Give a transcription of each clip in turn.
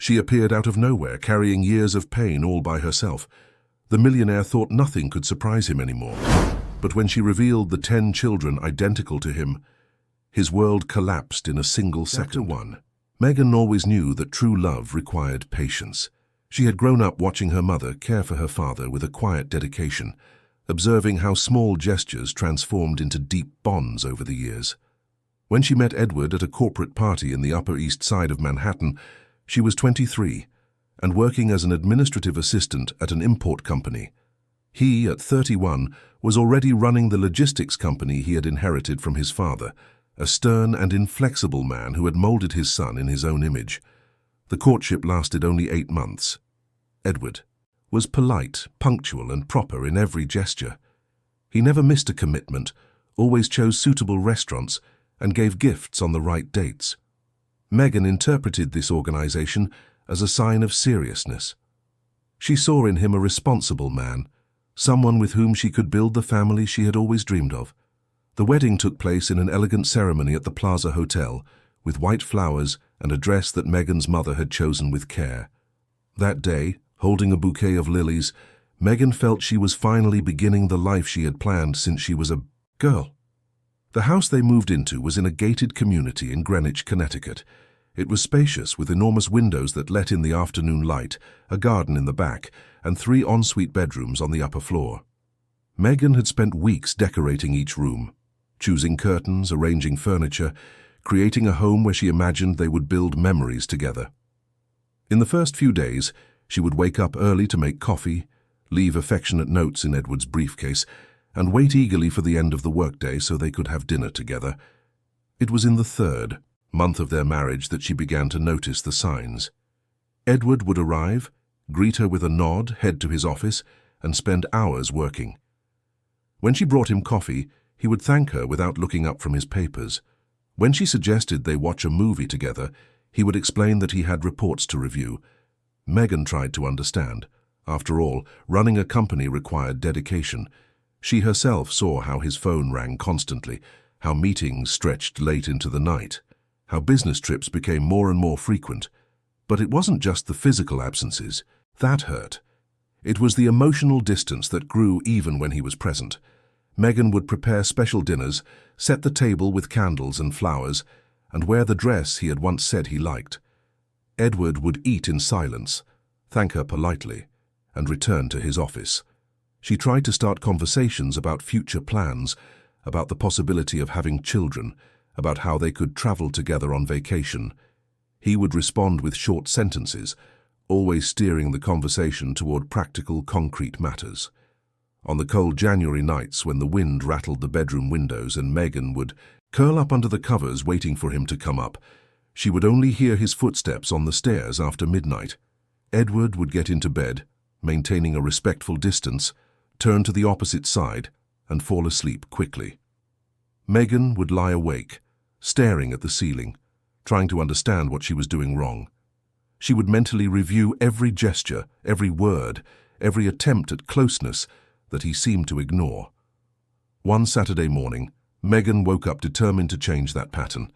She appeared out of nowhere, carrying years of pain all by herself. The millionaire thought nothing could surprise him anymore. But when she revealed the 10 children identical to him, his world collapsed in a single second. Chapter 1. Megan always knew that true love required patience. She had grown up watching her mother care for her father with a quiet dedication, observing how small gestures transformed into deep bonds over the years. When she met Edward at a corporate party in the Upper East Side of Manhattan, she was 23 and working as an administrative assistant at an import company. He, at 31, was already running the logistics company he had inherited from his father, a stern and inflexible man who had molded his son in his own image. The courtship lasted only 8 months. Edward was polite, punctual, and proper in every gesture. He never missed a commitment, always chose suitable restaurants, and gave gifts on the right dates. Megan interpreted this organization as a sign of seriousness. She saw in him a responsible man, someone with whom she could build the family she had always dreamed of. The wedding took place in an elegant ceremony at the Plaza Hotel, with white flowers and a dress that Megan's mother had chosen with care. That day, holding a bouquet of lilies, Megan felt she was finally beginning the life she had planned since she was a girl. The house they moved into was in a gated community in Greenwich, Connecticut. It was spacious, with enormous windows that let in the afternoon light, a garden in the back, and 3 ensuite bedrooms on the upper floor. Megan had spent weeks decorating each room, choosing curtains, arranging furniture, creating a home where she imagined they would build memories together. In the first few days, she would wake up early to make coffee, leave affectionate notes in Edward's briefcase, and wait eagerly for the end of the workday so they could have dinner together. It was in the 3rd month of their marriage that she began to notice the signs. Edward would arrive, greet her with a nod, head to his office, and spend hours working. When she brought him coffee, he would thank her without looking up from his papers. When she suggested they watch a movie together, he would explain that he had reports to review. Megan tried to understand. After all, running a company required dedication. She herself saw how his phone rang constantly, how meetings stretched late into the night, how business trips became more and more frequent. But it wasn't just the physical absences. That hurt. It was the emotional distance that grew even when he was present. Megan would prepare special dinners, set the table with candles and flowers, and wear the dress he had once said he liked. Edward would eat in silence, thank her politely, and return to his office. She tried to start conversations about future plans, about the possibility of having children, about how they could travel together on vacation. He would respond with short sentences, always steering the conversation toward practical, concrete matters. On the cold January nights when the wind rattled the bedroom windows and Megan would curl up under the covers waiting for him to come up, she would only hear his footsteps on the stairs after midnight. Edward would get into bed, maintaining a respectful distance, turn to the opposite side, and fall asleep quickly. Megan would lie awake, staring at the ceiling, trying to understand what she was doing wrong. She would mentally review every gesture, every word, every attempt at closeness that he seemed to ignore. One Saturday morning, Megan woke up determined to change that pattern.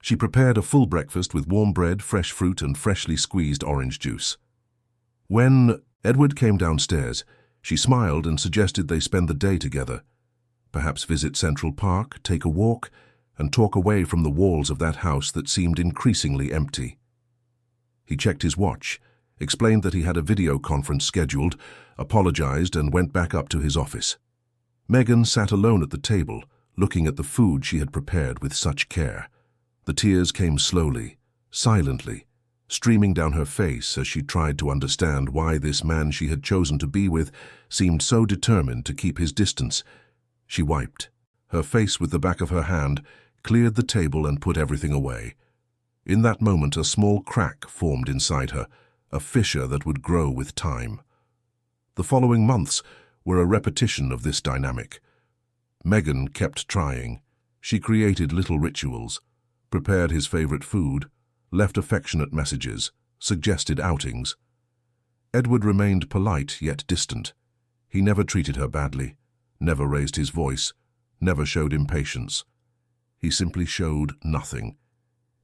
She prepared a full breakfast with warm bread, fresh fruit, and freshly squeezed orange juice. When Edward came downstairs, she smiled and suggested they spend the day together. Perhaps visit Central Park, take a walk, and talk away from the walls of that house that seemed increasingly empty. He checked his watch, explained that he had a video conference scheduled, apologized, and went back up to his office. Megan sat alone at the table, looking at the food she had prepared with such care. The tears came slowly, silently, streaming down her face as she tried to understand why this man she had chosen to be with seemed so determined to keep his distance. She wiped her face with the back of her hand, cleared the table, and put everything away. In that moment, a small crack formed inside her, a fissure that would grow with time. The following months were a repetition of this dynamic. Megan kept trying. She created little rituals, prepared his favorite food, left affectionate messages, suggested outings. Edward remained polite yet distant. He never treated her badly, never raised his voice, never showed impatience. He simply showed nothing.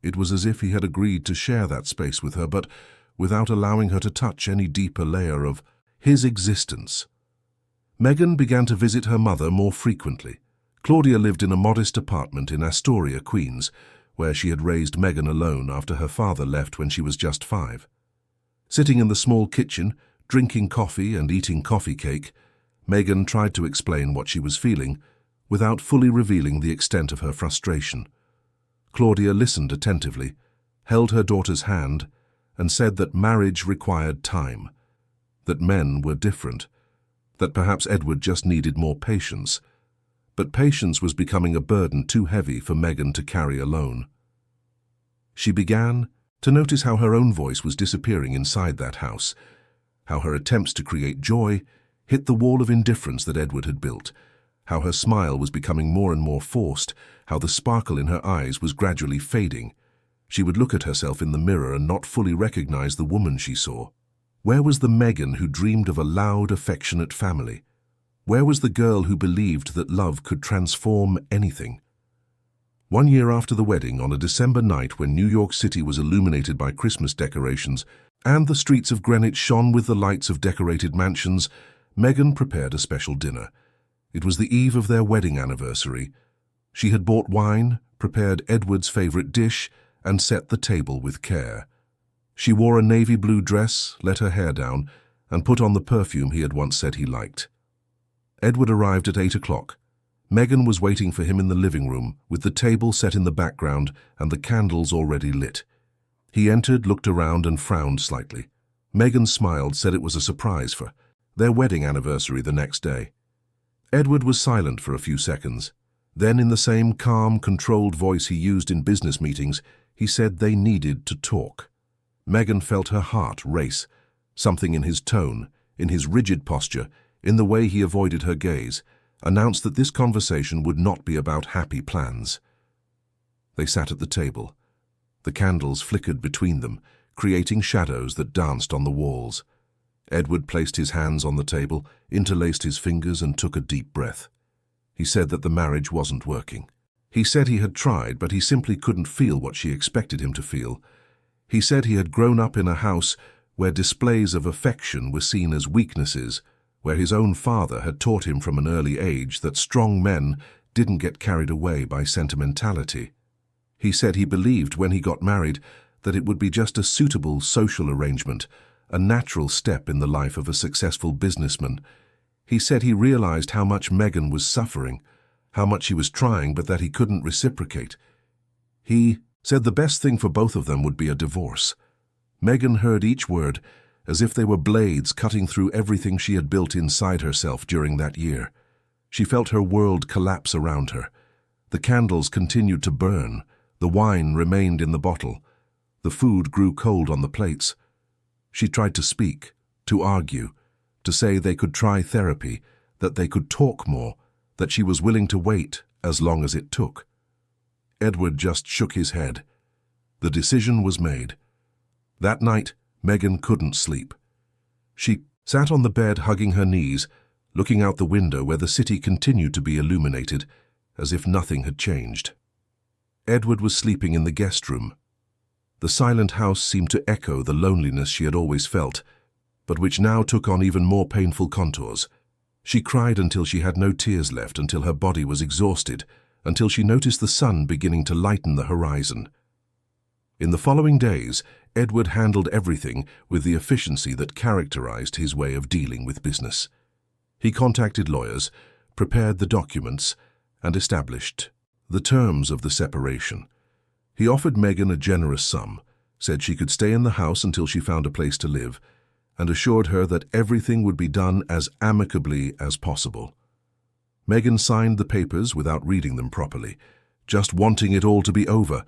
It was as if he had agreed to share that space with her, but without allowing her to touch any deeper layer of his existence. Megan began to visit her mother more frequently. Claudia lived in a modest apartment in Astoria, Queens, where she had raised Megan alone after her father left when she was just 5. Sitting in the small kitchen, drinking coffee and eating coffee cake, Megan tried to explain what she was feeling without fully revealing the extent of her frustration. Claudia listened attentively, held her daughter's hand, and said that marriage required time, that men were different, that perhaps Edward just needed more patience. But patience was becoming a burden too heavy for Megan to carry alone. She began to notice how her own voice was disappearing inside that house, how her attempts to create joy hit the wall of indifference that Edward had built, how her smile was becoming more and more forced, how the sparkle in her eyes was gradually fading. She would look at herself in the mirror and not fully recognize the woman she saw. Where was the Megan who dreamed of a loud, affectionate family? Where was the girl who believed that love could transform anything? 1 year after the wedding, on a December night when New York City was illuminated by Christmas decorations and the streets of Greenwich shone with the lights of decorated mansions, Megan prepared a special dinner. It was the eve of their wedding anniversary. She had bought wine, prepared Edward's favorite dish, and set the table with care. She wore a navy blue dress, let her hair down, and put on the perfume he had once said he liked. Edward arrived at 8 o'clock. Megan was waiting for him in the living room, with the table set in the background and the candles already lit. He entered, looked around, and frowned slightly. Megan smiled, said it was a surprise for their wedding anniversary the next day. Edward was silent for a few seconds. Then, in the same calm, controlled voice he used in business meetings, he said they needed to talk. Megan felt her heart race. Something in his tone, in his rigid posture, in the way he avoided her gaze, announced that this conversation would not be about happy plans. They sat at the table. The candles flickered between them, creating shadows that danced on the walls. Edward placed his hands on the table, interlaced his fingers, and took a deep breath. He said that the marriage wasn't working. He said he had tried, but he simply couldn't feel what she expected him to feel. He said he had grown up in a house where displays of affection were seen as weaknesses, where his own father had taught him from an early age that strong men didn't get carried away by sentimentality. He said he believed when he got married that it would be just a suitable social arrangement, a natural step in the life of a successful businessman. He said he realized how much Megan was suffering, how much he was trying, but that he couldn't reciprocate. He said the best thing for both of them would be a divorce. Megan heard each word as if they were blades cutting through everything she had built inside herself during that year. She felt her world collapse around her. The candles continued to burn. The wine remained in the bottle. The food grew cold on the plates. She tried to speak, to argue, to say they could try therapy, that they could talk more, that she was willing to wait as long as it took. Edward just shook his head. The decision was made. That night, Megan couldn't sleep. She sat on the bed hugging her knees, looking out the window where the city continued to be illuminated, as if nothing had changed. Edward was sleeping in the guest room. The silent house seemed to echo the loneliness she had always felt, but which now took on even more painful contours. She cried until she had no tears left, until her body was exhausted, until she noticed the sun beginning to lighten the horizon. In the following days, Edward handled everything with the efficiency that characterized his way of dealing with business. He contacted lawyers, prepared the documents, and established the terms of the separation. He offered Megan a generous sum, said she could stay in the house until she found a place to live, and assured her that everything would be done as amicably as possible. Megan signed the papers without reading them properly, just wanting it all to be over,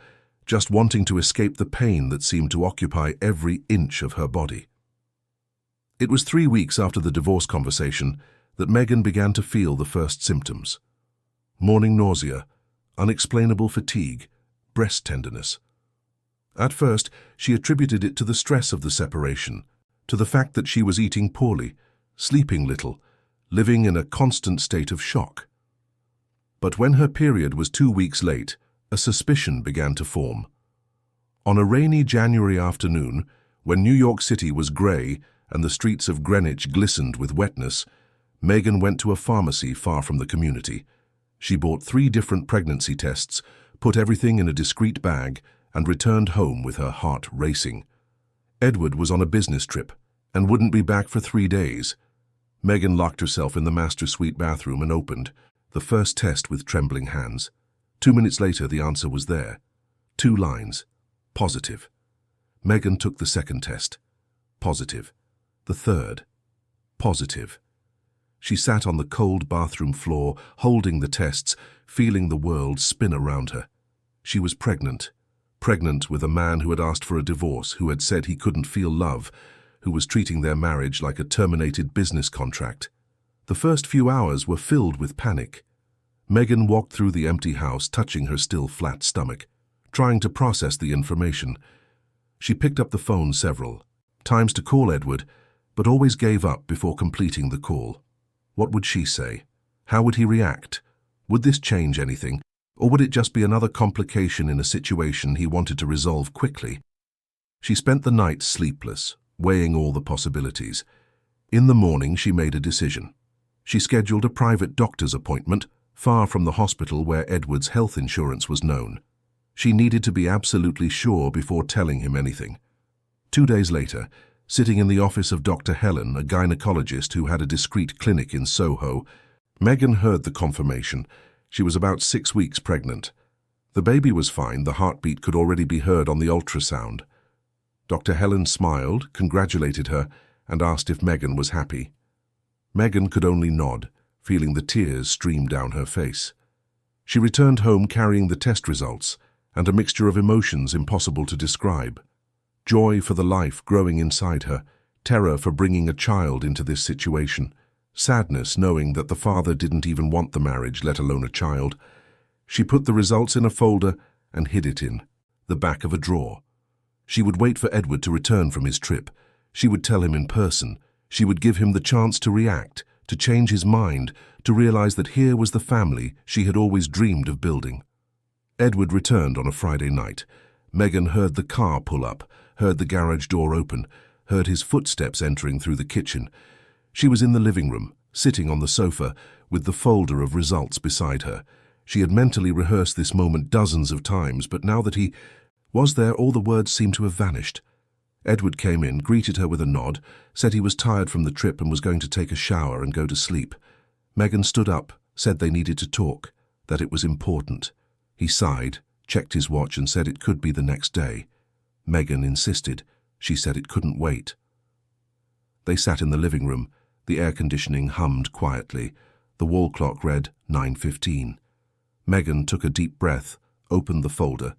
just wanting to escape the pain that seemed to occupy every inch of her body. It was 3 weeks after the divorce conversation that Megan began to feel the first symptoms. Morning nausea, unexplainable fatigue, breast tenderness. At first, she attributed it to the stress of the separation, to the fact that she was eating poorly, sleeping little, living in a constant state of shock. But when her period was 2 weeks late, a suspicion began to form. On a rainy January afternoon, When New York City was grey and the streets of Greenwich glistened with wetness, Megan went to a pharmacy far from the community. She bought 3 different pregnancy tests, put everything in a discreet bag, and returned home with her heart racing. Edward was on a business trip and wouldn't be back for 3 days. Megan locked herself in the master suite bathroom and opened the first test with trembling hands. 2 minutes later, the answer was there. 2 lines. Positive. Megan took the second test. Positive. The third. Positive. She sat on the cold bathroom floor, holding the tests, feeling the world spin around her. She was pregnant. Pregnant with a man who had asked for a divorce, who had said he couldn't feel love, who was treating their marriage like a terminated business contract. The first few hours were filled with panic. Megan walked through the empty house, touching her still flat stomach, trying to process the information. She picked up the phone several times to call Edward, but always gave up before completing the call. What would she say? How would he react? Would this change anything, or would it just be another complication in a situation he wanted to resolve quickly? She spent the night sleepless, weighing all the possibilities. In the morning, she made a decision. She scheduled a private doctor's appointment, far from the hospital where Edward's health insurance was known. She needed to be absolutely sure before telling him anything. 2 days later, sitting in the office of Dr. Helen, a gynecologist who had a discreet clinic in Soho, Megan heard the confirmation. She was about 6 weeks pregnant. The baby was fine, the heartbeat could already be heard on the ultrasound. Dr. Helen smiled, congratulated her, and asked if Megan was happy. Megan could only nod, feeling the tears stream down her face. She returned home carrying the test results and a mixture of emotions impossible to describe. Joy for the life growing inside her, terror for bringing a child into this situation, sadness knowing that the father didn't even want the marriage, let alone a child. She put the results in a folder and hid it in the back of a drawer. She would wait for Edward to return from his trip. She would tell him in person. She would give him the chance to react, to change his mind, to realize that here was the family she had always dreamed of building. Edward returned on a Friday night. Megan heard the car pull up, heard the garage door open, heard his footsteps entering through the kitchen. She was in the living room, sitting on the sofa, with the folder of results beside her. She had mentally rehearsed this moment dozens of times, but now that he was there, all the words seemed to have vanished. Edward came in, greeted her with a nod, said he was tired from the trip and was going to take a shower and go to sleep. Megan stood up, said they needed to talk, that it was important. He sighed, checked his watch and said it could be the next day. Megan insisted. She said it couldn't wait. They sat in the living room. The air conditioning hummed quietly. The wall clock read 9:15. Megan took a deep breath, opened the folder,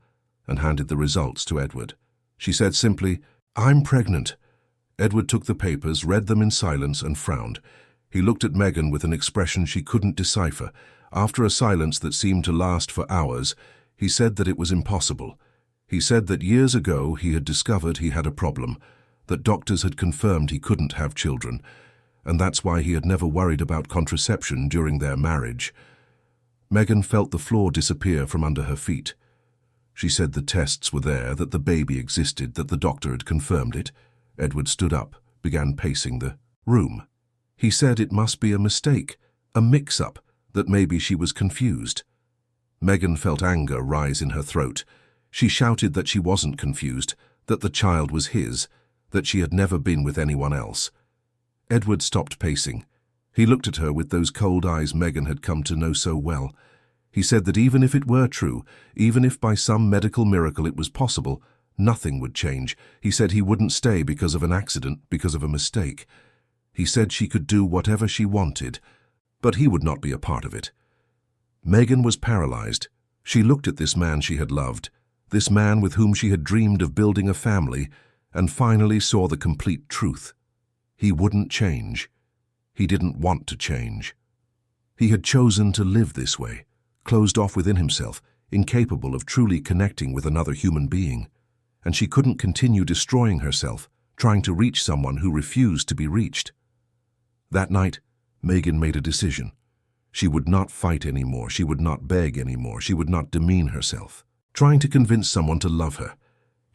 and handed the results to Edward. She said simply, "I'm pregnant." Edward took the papers, read them in silence, and frowned. He looked at Megan with an expression she couldn't decipher. After a silence that seemed to last for hours, he said that it was impossible. He said that years ago he had discovered he had a problem, that doctors had confirmed he couldn't have children, and that's why he had never worried about contraception during their marriage. Megan felt the floor disappear from under her feet. She said the tests were there, that the baby existed, that the doctor had confirmed it. Edward stood up, began pacing the room. He said it must be a mistake, a mix-up, that maybe she was confused. Megan felt anger rise in her throat. She shouted that she wasn't confused, that the child was his, that she had never been with anyone else. Edward stopped pacing. He looked at her with those cold eyes Megan had come to know so well. He said that even if it were true, even if by some medical miracle it was possible, nothing would change. He said he wouldn't stay because of an accident, because of a mistake. He said she could do whatever she wanted, but he would not be a part of it. Megan was paralyzed. She looked at this man she had loved, this man with whom she had dreamed of building a family, and finally saw the complete truth. He wouldn't change. He didn't want to change. He had chosen to live this way, closed off within himself, incapable of truly connecting with another human being. And she couldn't continue destroying herself, trying to reach someone who refused to be reached. That night, Megan made a decision. She would not fight anymore. She would not beg anymore. She would not demean herself, trying to convince someone to love her.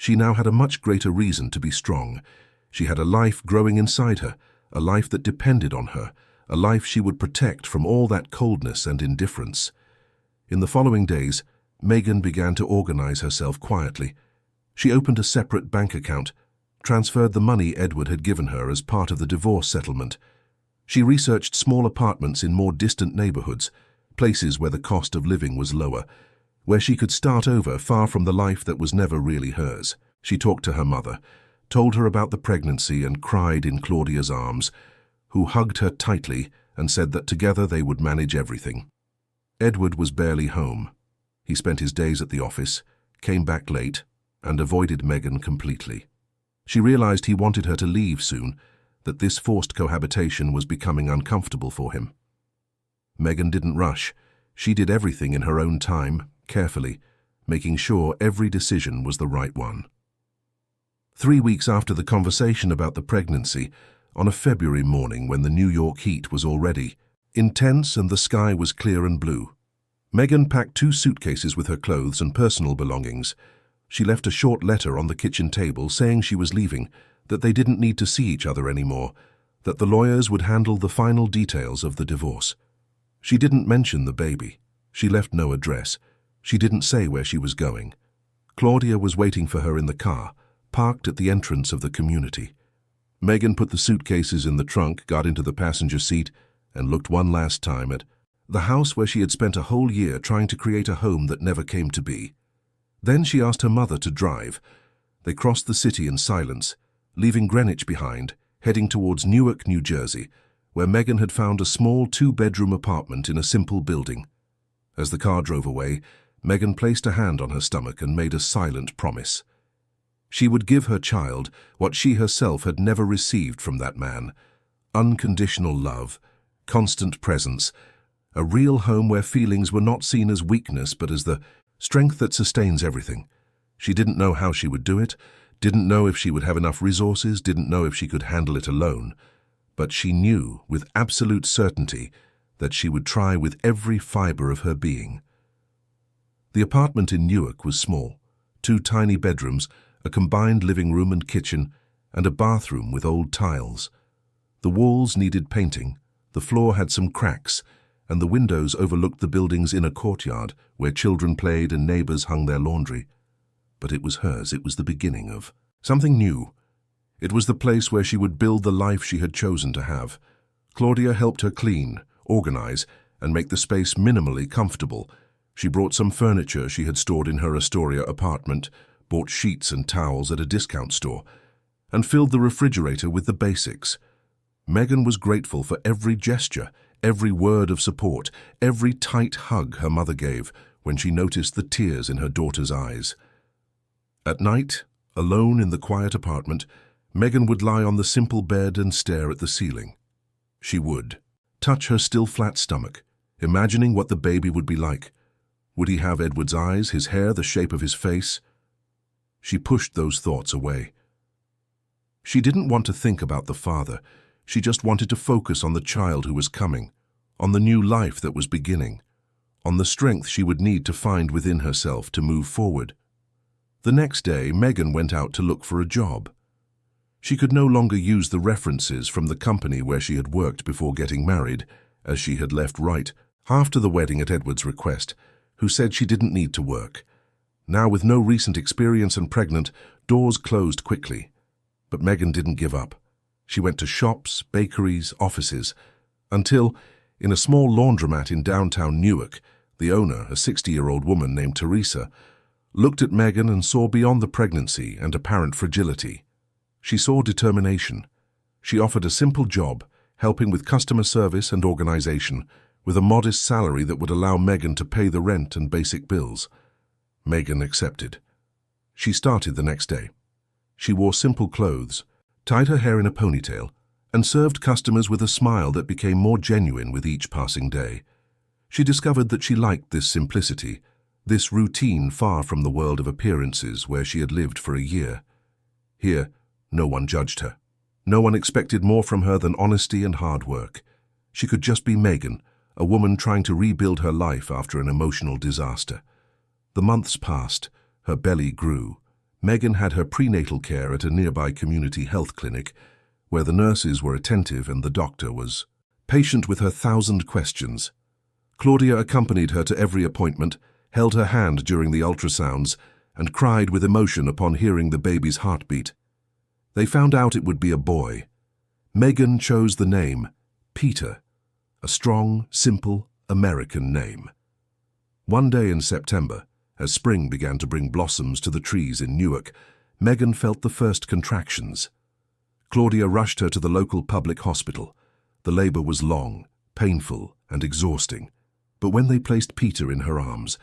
She now had a much greater reason to be strong. She had a life growing inside her, a life that depended on her, a life she would protect from all that coldness and indifference. In the following days, Megan began to organize herself quietly. She opened a separate bank account, transferred the money Edward had given her as part of the divorce settlement. She researched small apartments in more distant neighborhoods, places where the cost of living was lower, where she could start over far from the life that was never really hers. She talked to her mother, told her about the pregnancy and cried in Claudia's arms, who hugged her tightly and said that together they would manage everything. Edward was barely home. He spent his days at the office, came back late, and avoided Megan completely. She realized he wanted her to leave soon, that this forced cohabitation was becoming uncomfortable for him. Megan didn't rush. She did everything in her own time, carefully, making sure every decision was the right one. 3 weeks after the conversation about the pregnancy, on a February morning when the New York heat was already intense and the sky was clear and blue, Megan packed 2 suitcases with her clothes and personal belongings. She left a short letter on the kitchen table saying she was leaving, that they didn't need to see each other anymore, that the lawyers would handle the final details of the divorce. She didn't mention the baby. She left no address. She didn't say where she was going. Claudia was waiting for her in the car, parked at the entrance of the community. Megan put the suitcases in the trunk, got into the passenger seat, and looked one last time at the house where she had spent a whole year trying to create a home that never came to be. Then she asked her mother to drive. They crossed the city in silence, leaving Greenwich behind, heading towards Newark, New Jersey, where Megan had found a small 2-bedroom apartment in a simple building. As the car drove away, Megan placed a hand on her stomach and made a silent promise. She would give her child what she herself had never received from that man: unconditional love, constant presence, a real home where feelings were not seen as weakness but as the strength that sustains everything. She didn't know how she would do it, didn't know if she would have enough resources, didn't know if she could handle it alone, but she knew with absolute certainty that she would try with every fiber of her being. The apartment in Newark was small: 2 tiny bedrooms, a combined living room and kitchen, and a bathroom with old tiles. The walls needed painting, the floor had some cracks, and the windows overlooked the building's inner courtyard, where children played and neighbors hung their laundry. But it was hers. It was the beginning of something new. It was the place where she would build the life she had chosen to have. Claudia helped her clean, organize, and make the space minimally comfortable. She brought some furniture she had stored in her Astoria apartment, bought sheets and towels at a discount store, and filled the refrigerator with the basics. Megan was grateful for every gesture, every word of support, every tight hug her mother gave when she noticed the tears in her daughter's eyes. At night, alone in the quiet apartment, Megan would lie on the simple bed and stare at the ceiling. She would touch her still flat stomach, imagining what the baby would be like. Would he have Edward's eyes, his hair, the shape of his face? She pushed those thoughts away. She didn't want to think about the father. She just wanted to focus on the child who was coming, on the new life that was beginning, on the strength she would need to find within herself to move forward. The next day, Megan went out to look for a job. She could no longer use the references from the company where she had worked before getting married, as she had left right after the wedding at Edward's request, who said she didn't need to work. Now, with no recent experience and pregnant, doors closed quickly. But Megan didn't give up. She went to shops, bakeries, offices, until, in a small laundromat in downtown Newark, the owner, a 60-year-old woman named Teresa, looked at Megan and saw beyond the pregnancy and apparent fragility. She saw determination. She offered a simple job, helping with customer service and organization, with a modest salary that would allow Megan to pay the rent and basic bills. Megan accepted. She started the next day. She wore simple clothes, tied her hair in a ponytail, and served customers with a smile that became more genuine with each passing day. She discovered that she liked this simplicity, this routine far from the world of appearances where she had lived for a year. Here, no one judged her. No one expected more from her than honesty and hard work. She could just be Megan, a woman trying to rebuild her life after an emotional disaster. The months passed. Her belly grew. Megan had her prenatal care at a nearby community health clinic, where the nurses were attentive and the doctor was patient with her 1,000 questions. Claudia accompanied her to every appointment, held her hand during the ultrasounds, and cried with emotion upon hearing the baby's heartbeat. They found out it would be a boy. Megan chose the name Peter, a strong, simple, American name. One day in September, as spring began to bring blossoms to the trees in Newark, Megan felt the first contractions. Claudia rushed her to the local public hospital. The labor was long, painful, and exhausting. But when they placed Peter in her arms,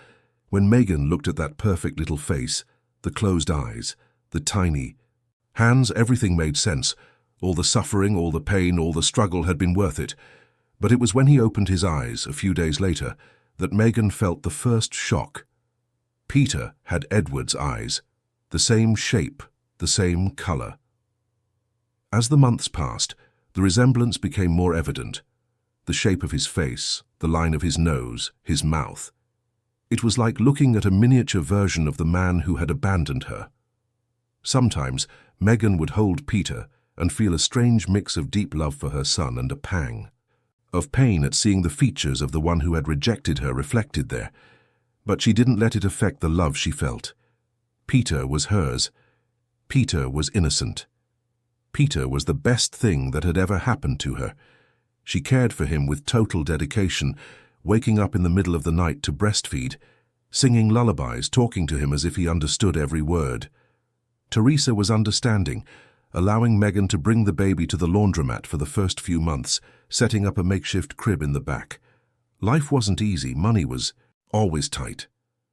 when Megan looked at that perfect little face, the closed eyes, the tiny hands, everything made sense. All the suffering, all the pain, all the struggle had been worth it. But it was when he opened his eyes, a few days later, that Megan felt the first shock. Peter had Edward's eyes, the same shape, the same color. As the months passed, the resemblance became more evident. The shape of his face, the line of his nose, his mouth. It was like looking at a miniature version of the man who had abandoned her. Sometimes Megan would hold Peter and feel a strange mix of deep love for her son and a pang of pain at seeing the features of the one who had rejected her reflected there. But she didn't let it affect the love she felt. Peter was hers. Peter was innocent. Peter was the best thing that had ever happened to her. She cared for him with total dedication, waking up in the middle of the night to breastfeed, singing lullabies, talking to him as if he understood every word. Teresa was understanding, allowing Megan to bring the baby to the laundromat for the first few months, setting up a makeshift crib in the back. Life wasn't easy, money was always tight.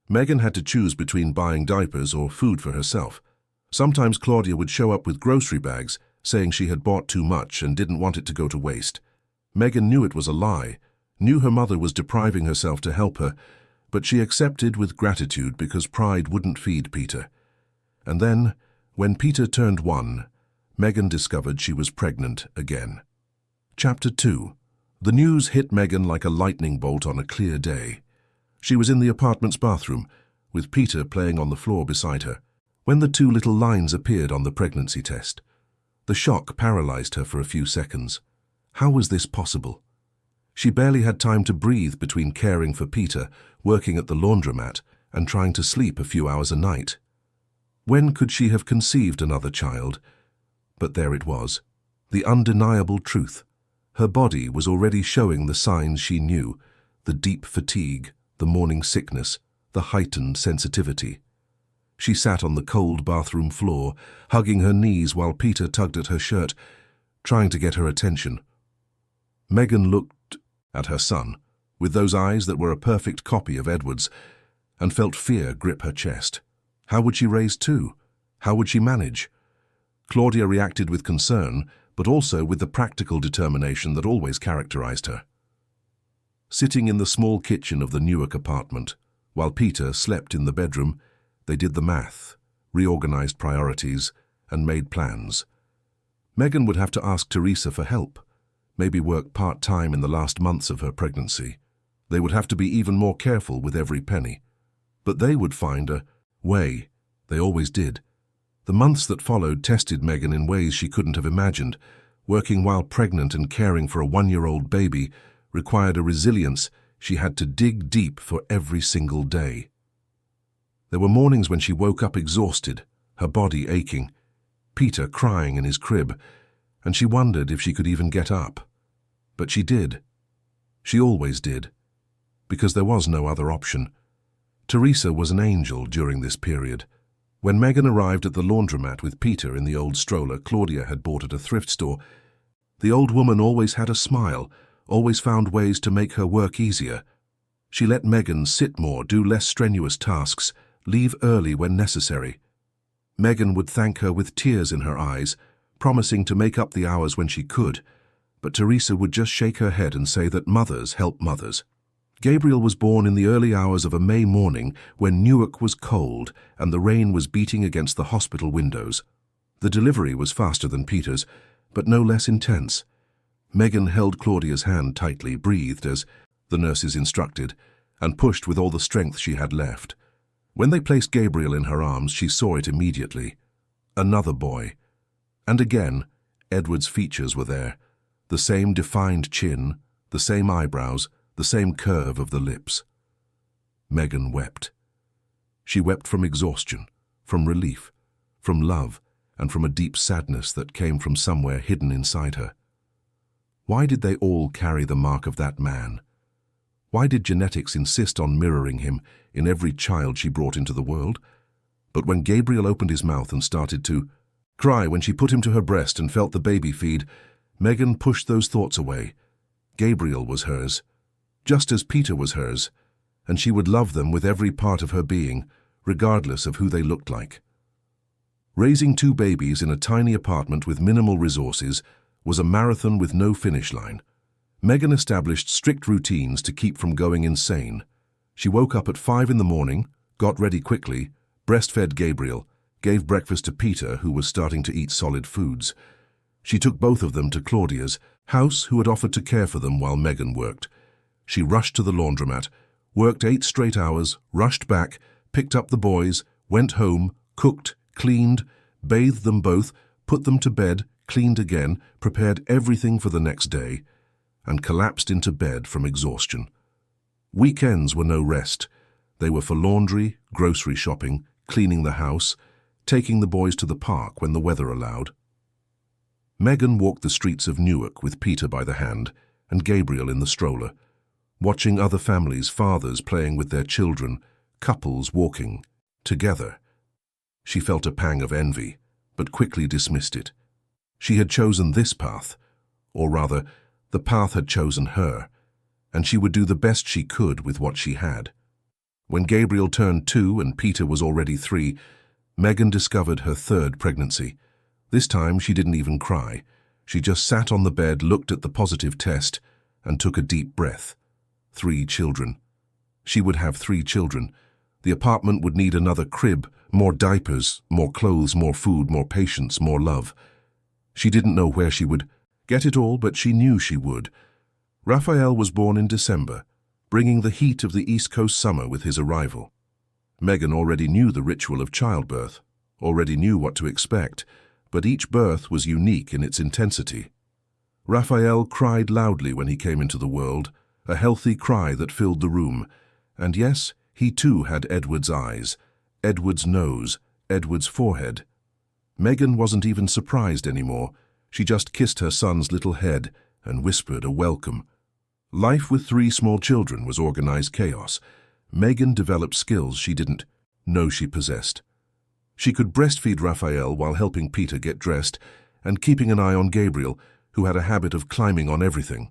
Megan had to choose between buying diapers or food for herself. Sometimes Claudia would show up with grocery bags, saying she had bought too much and didn't want it to go to waste. Megan knew it was a lie, knew her mother was depriving herself to help her, but she accepted with gratitude because pride wouldn't feed Peter. And then, when Peter turned 1, Megan discovered she was pregnant again. Chapter 2. The news hit Megan like a lightning bolt on a clear day. She was in the apartment's bathroom, with Peter playing on the floor beside her, when the 2 little lines appeared on the pregnancy test. The shock paralyzed her for a few seconds. How was this possible? She barely had time to breathe between caring for Peter, working at the laundromat, and trying to sleep a few hours a night. When could she have conceived another child? But there it was, the undeniable truth. Her body was already showing the signs she knew, the deep fatigue, the morning sickness, the heightened sensitivity. She sat on the cold bathroom floor, hugging her knees while Peter tugged at her shirt, trying to get her attention. Megan looked at her son, with those eyes that were a perfect copy of Edward's, and felt fear grip her chest. How would she raise 2? How would she manage? Claudia reacted with concern, but also with the practical determination that always characterized her. Sitting in the small kitchen of the Newark apartment, while Peter slept in the bedroom, they did the math, reorganized priorities, and made plans. Megan would have to ask Teresa for help, maybe work part-time in the last months of her pregnancy. They would have to be even more careful with every penny. But they would find a way. They always did. The months that followed tested Megan in ways she couldn't have imagined. Working while pregnant and caring for a 1-year-old baby required a resilience she had to dig deep for every single day. There were mornings when she woke up exhausted, her body aching, Peter crying in his crib, and she wondered if she could even get up. But she did. She always did, because there was no other option. Teresa was an angel during this period. When Megan arrived at the laundromat with Peter in the old stroller Claudia had bought at a thrift store, the old woman always had a smile, always found ways to make her work easier. She let Megan sit more, do less strenuous tasks, leave early when necessary. Megan would thank her with tears in her eyes, promising to make up the hours when she could, but Teresa would just shake her head and say that mothers help mothers. Gabriel was born in the early hours of a May morning when Newark was cold and the rain was beating against the hospital windows. The delivery was faster than Peter's, but no less intense. Megan held Claudia's hand tightly, breathed as the nurses instructed, and pushed with all the strength she had left. When they placed Gabriel in her arms, she saw it immediately. Another boy. And again, Edward's features were there. The same defined chin, the same eyebrows, the same curve of the lips. Megan wept. She wept from exhaustion, from relief, from love, and from a deep sadness that came from somewhere hidden inside her. Why did they all carry the mark of that man? Why did genetics insist on mirroring him in every child she brought into the world? But when Gabriel opened his mouth and started to cry when she put him to her breast and felt the baby feed, Megan pushed those thoughts away. Gabriel was hers, just as Peter was hers, and she would love them with every part of her being, regardless of who they looked like. Raising two babies in a tiny apartment with minimal resources was a marathon with no finish line. Megan established strict routines to keep from going insane. She woke up at 5 in the morning, got ready quickly, breastfed Gabriel, gave breakfast to Peter, who was starting to eat solid foods. She took both of them to Claudia's house, who had offered to care for them while Megan worked. She rushed to the laundromat, worked 8 straight hours, rushed back, picked up the boys, went home, cooked, cleaned, bathed them both, put them to bed, cleaned again, prepared everything for the next day, and collapsed into bed from exhaustion. Weekends were no rest. They were for laundry, grocery shopping, cleaning the house, taking the boys to the park when the weather allowed. Megan walked the streets of Newark with Peter by the hand and Gabriel in the stroller, watching other families' fathers playing with their children, couples walking together. She felt a pang of envy, but quickly dismissed it. She had chosen this path, or rather, the path had chosen her, and she would do the best she could with what she had. When Gabriel turned 2 and Peter was already 3, Megan discovered her third pregnancy. This time she didn't even cry. She just sat on the bed, looked at the positive test, and took a deep breath. 3 children. She would have 3 children. The apartment would need another crib, more diapers, more clothes, more food, more patience, more love. She didn't know where she would get it all, but she knew she would. Raphael was born in December, bringing the heat of the East Coast summer with his arrival. Megan already knew the ritual of childbirth, already knew what to expect, but each birth was unique in its intensity. Raphael cried loudly when he came into the world, a healthy cry that filled the room, and yes, he too had Edward's eyes, Edward's nose, Edward's forehead. Megan wasn't even surprised anymore. She just kissed her son's little head and whispered a welcome. Life with 3 small children was organized chaos. Megan developed skills she didn't know she possessed. She could breastfeed Raphael while helping Peter get dressed and keeping an eye on Gabriel, who had a habit of climbing on everything.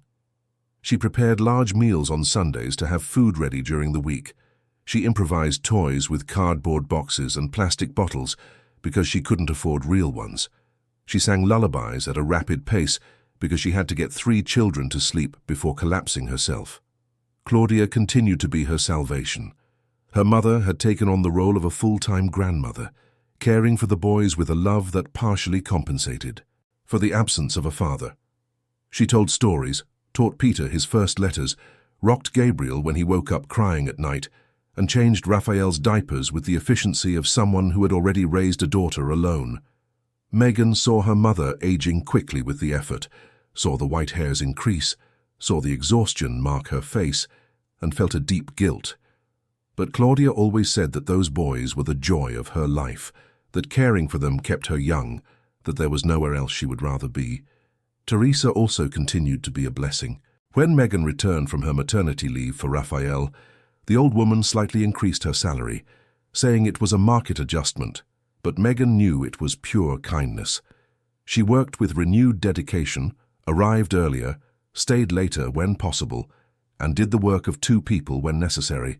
She prepared large meals on Sundays to have food ready during the week. She improvised toys with cardboard boxes and plastic bottles because she couldn't afford real ones. She sang lullabies at a rapid pace because she had to get 3 children to sleep before collapsing herself. Claudia continued to be her salvation. Her mother had taken on the role of a full-time grandmother, caring for the boys with a love that partially compensated for the absence of a father. She told stories, taught Peter his first letters, rocked Gabriel when he woke up crying at night, and changed Raphael's diapers with the efficiency of someone who had already raised a daughter alone. Megan saw her mother aging quickly with the effort, saw the white hairs increase, saw the exhaustion mark her face, and felt a deep guilt. But Claudia always said that those boys were the joy of her life, that caring for them kept her young, that there was nowhere else she would rather be. Teresa also continued to be a blessing. When Megan returned from her maternity leave for Raphael, the old woman slightly increased her salary, saying it was a market adjustment, but Megan knew it was pure kindness. She worked with renewed dedication, arrived earlier, stayed later when possible, and did the work of 2 people when necessary.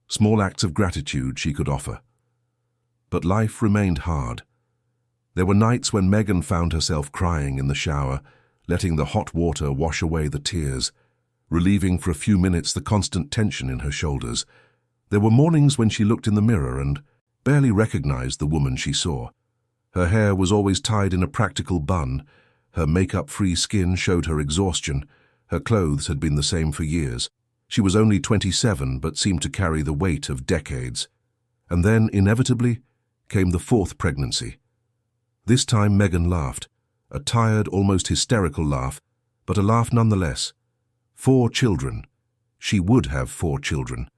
Small acts of gratitude she could offer. But life remained hard. There were nights when Megan found herself crying in the shower, letting the hot water wash away the tears, relieving for a few minutes the constant tension in her shoulders. There were mornings when she looked in the mirror and barely recognized the woman she saw. Her hair was always tied in a practical bun. Her makeup-free skin showed her exhaustion. Her clothes had been the same for years. She was only 27 but seemed to carry the weight of decades. And then, inevitably, came the fourth pregnancy. This time Megan laughed, a tired, almost hysterical laugh, but a laugh nonetheless. 4 children. She would have 4 children.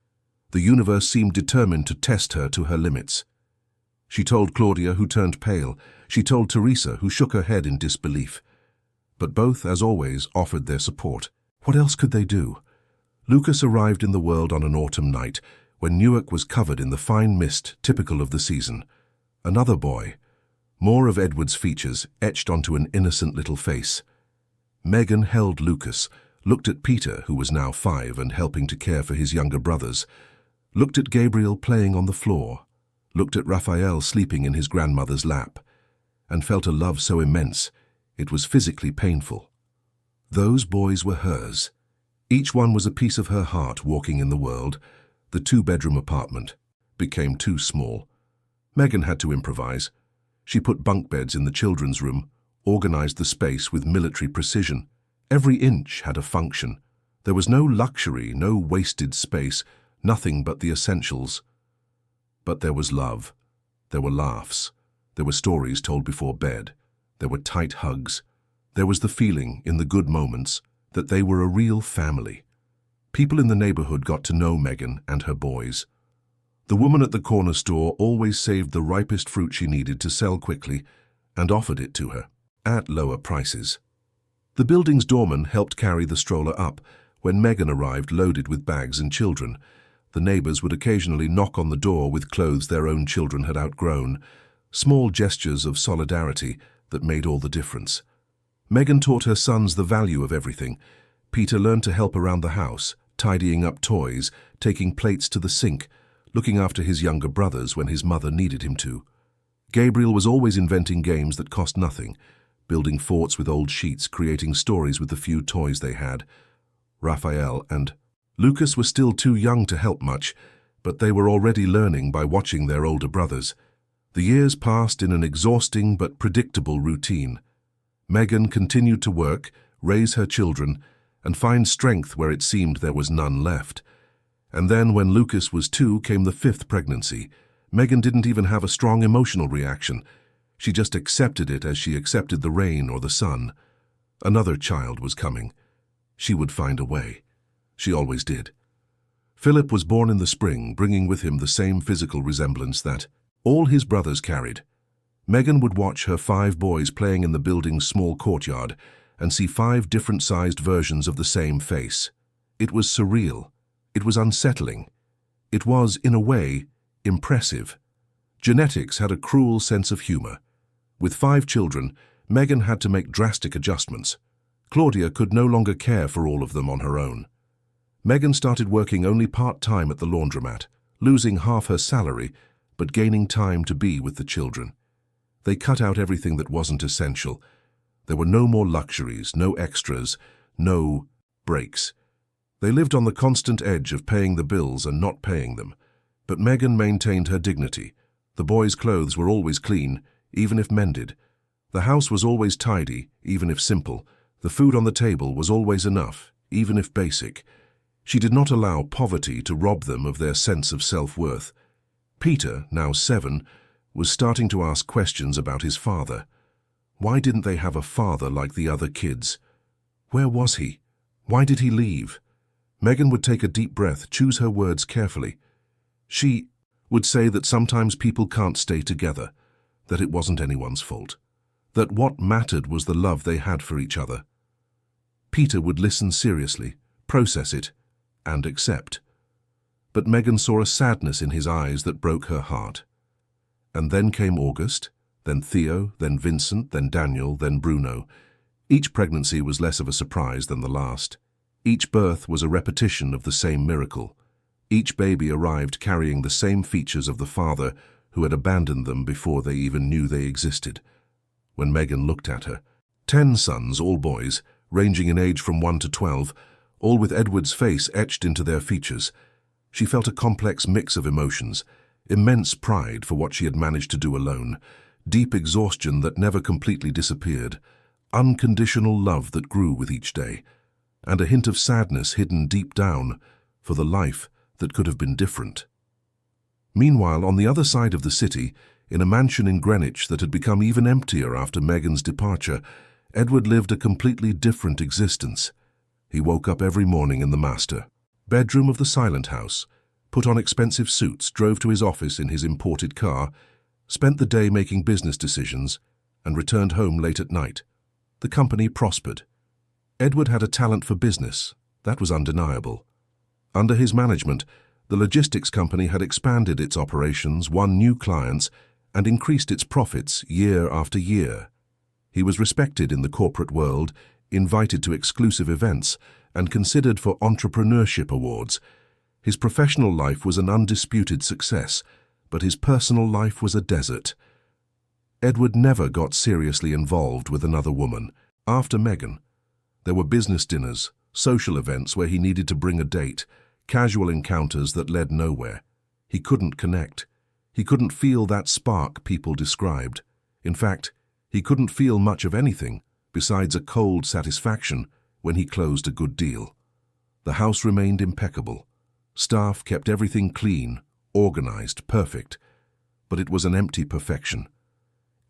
The universe seemed determined to test her to her limits. She told Claudia, who turned pale. She told Teresa, who shook her head in disbelief. But both, as always, offered their support. What else could they do? Lucas arrived in the world on an autumn night, when Newark was covered in the fine mist typical of the season. Another boy. More of Edward's features etched onto an innocent little face. Megan held Lucas, looked at Peter, who was now 5 and helping to care for his younger brothers, looked at Gabriel playing on the floor, looked at Raphael sleeping in his grandmother's lap, and felt a love so immense it was physically painful. Those boys were hers. Each one was a piece of her heart walking in the world. The 2-bedroom apartment became too small. Megan had to improvise. She put bunk beds in the children's room, organized the space with military precision. Every inch had a function. There was no luxury, no wasted space, nothing but the essentials. But there was love. There were laughs. There were stories told before bed. There were tight hugs. There was the feeling, in the good moments, that they were a real family. People in the neighborhood got to know Megan and her boys. The woman at the corner store always saved the ripest fruit she needed to sell quickly and offered it to her, at lower prices. The building's doorman helped carry the stroller up when Megan arrived loaded with bags and children. The neighbors would occasionally knock on the door with clothes their own children had outgrown, small gestures of solidarity that made all the difference. Megan taught her sons the value of everything. Peter learned to help around the house, tidying up toys, taking plates to the sink, looking after his younger brothers when his mother needed him to. Gabriel was always inventing games that cost nothing, building forts with old sheets, creating stories with the few toys they had. Raphael and Lucas were still too young to help much, but they were already learning by watching their older brothers. The years passed in an exhausting but predictable routine. Megan continued to work, raise her children, and find strength where it seemed there was none left. And then, when Lucas was 2, came the 5th pregnancy. Megan didn't even have a strong emotional reaction. She just accepted it as she accepted the rain or the sun. Another child was coming. She would find a way. She always did. Philip was born in the spring, bringing with him the same physical resemblance that all his brothers carried. Megan would watch her 5 boys playing in the building's small courtyard and see 5 different-sized versions of the same face. It was surreal. It was unsettling. It was, in a way, impressive. Genetics had a cruel sense of humor. With 5 children, Megan had to make drastic adjustments. Claudia could no longer care for all of them on her own. Megan started working only part-time at the laundromat, losing half her salary, but gaining time to be with the children. They cut out everything that wasn't essential. There were no more luxuries, no extras, no breaks. They lived on the constant edge of paying the bills and not paying them. But Megan maintained her dignity. The boys' clothes were always clean, even if mended. The house was always tidy, even if simple. The food on the table was always enough, even if basic. She did not allow poverty to rob them of their sense of self-worth. Peter, now 7, was starting to ask questions about his father. Why didn't they have a father like the other kids? Where was he? Why did he leave? Megan would take a deep breath, choose her words carefully. She would say that sometimes people can't stay together, that it wasn't anyone's fault, that what mattered was the love they had for each other. Peter would listen seriously, process it, and accept. But Megan saw a sadness in his eyes that broke her heart. And then came August, then Theo, then Vincent, then Daniel, then Bruno. Each pregnancy was less of a surprise than the last. Each birth was a repetition of the same miracle. Each baby arrived carrying the same features of the father who had abandoned them before they even knew they existed. When Megan looked at her, 10 sons, all boys, ranging in age from 1 to 12, all with Edward's face etched into their features, she felt a complex mix of emotions, immense pride for what she had managed to do alone, deep exhaustion that never completely disappeared, unconditional love that grew with each day, and a hint of sadness hidden deep down for the life that could have been different. Meanwhile, on the other side of the city, in a mansion in Greenwich that had become even emptier after Megan's departure, Edward lived a completely different existence. He woke up every morning in the master bedroom of the silent house, put on expensive suits, drove to his office in his imported car, spent the day making business decisions, and returned home late at night. The company prospered. Edward had a talent for business. That was undeniable. Under his management, the logistics company had expanded its operations, won new clients, and increased its profits year after year. He was respected in the corporate world, invited to exclusive events, and considered for entrepreneurship awards. His professional life was an undisputed success, but his personal life was a desert. Edward never got seriously involved with another woman. After Megan, there were business dinners, social events where he needed to bring a date, casual encounters that led nowhere. He couldn't connect. He couldn't feel that spark people described. In fact, he couldn't feel much of anything besides a cold satisfaction when he closed a good deal. The house remained impeccable. Staff kept everything clean, organized, perfect, but it was an empty perfection.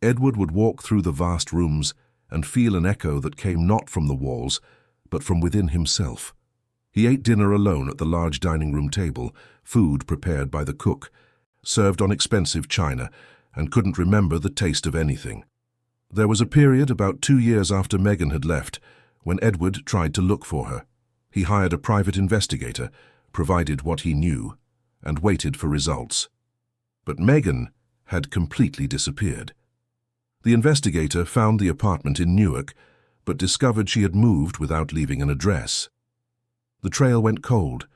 Edward would walk through the vast rooms and feel an echo that came not from the walls, but from within himself. He ate dinner alone at the large dining room table, food prepared by the cook, served on expensive china, and couldn't remember the taste of anything. There was a period about 2 years after Megan had left when Edward tried to look for her. He hired a private investigator, provided what he knew, and waited for results. But Megan had completely disappeared. The investigator found the apartment in Newark, but discovered she had moved without leaving an address. The trail went cold.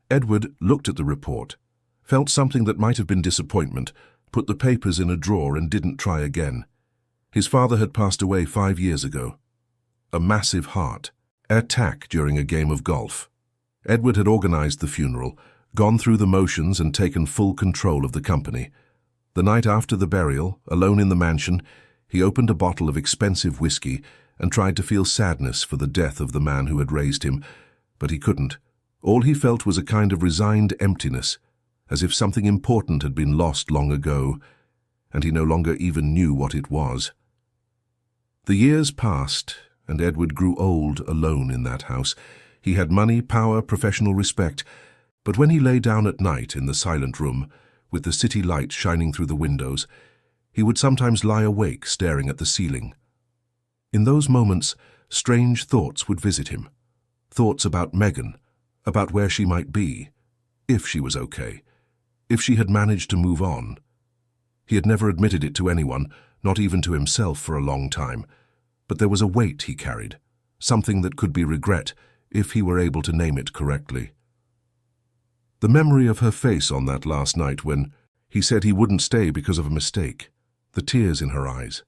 Edward looked at the report, felt something that might have been disappointment, put the papers in a drawer and didn't try again. His father had passed away 5 years ago. A massive heart attack during a game of golf. Edward had organized the funeral, gone through the motions and taken full control of the company. The night after the burial, alone in the mansion, he opened a bottle of expensive whiskey and tried to feel sadness for the death of the man who had raised him, but he couldn't. All he felt was a kind of resigned emptiness, as if something important had been lost long ago, and he no longer even knew what it was. The years passed, and Edward grew old alone in that house. He had money, power, professional respect, but when he lay down at night in the silent room, with the city light shining through the windows, he would sometimes lie awake staring at the ceiling. In those moments, strange thoughts would visit him. Thoughts about Megan, about where she might be, if she was okay, if she had managed to move on. He had never admitted it to anyone, not even to himself for a long time, but there was a weight he carried, something that could be regret if he were able to name it correctly. The memory of her face on that last night when he said he wouldn't stay because of a mistake, the tears in her eyes,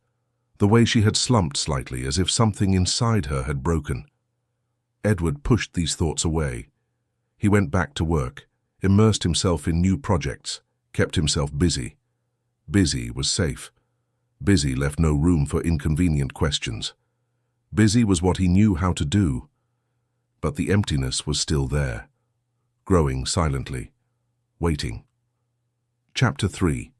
the way she had slumped slightly as if something inside her had broken. Edward pushed these thoughts away. He went back to work, immersed himself in new projects, kept himself busy. Busy was safe. Busy left no room for inconvenient questions. Busy was what he knew how to do. But the emptiness was still there, growing silently, waiting. Chapter 3.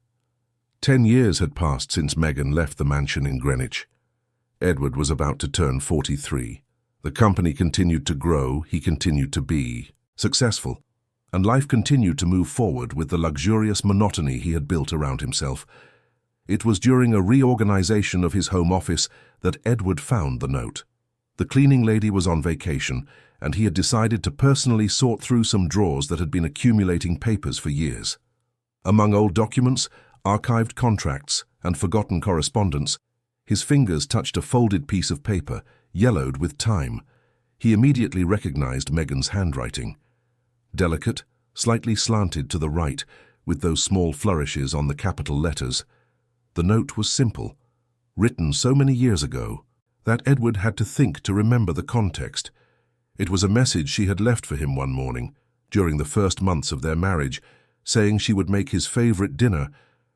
10 years had passed since Megan left the mansion in Greenwich. Edward was about to turn 43. The company continued to grow, he continued to be successful, and life continued to move forward with the luxurious monotony he had built around himself. It was during a reorganization of his home office that Edward found the note. The cleaning lady was on vacation, and he had decided to personally sort through some drawers that had been accumulating papers for years. Among old documents, archived contracts, and forgotten correspondence, his fingers touched a folded piece of paper, yellowed with time. He immediately recognized Megan's handwriting. Delicate, slightly slanted to the right, with those small flourishes on the capital letters. The note was simple, written so many years ago that Edward had to think to remember the context. It was a message she had left for him one morning, during the first months of their marriage, saying she would make his favorite dinner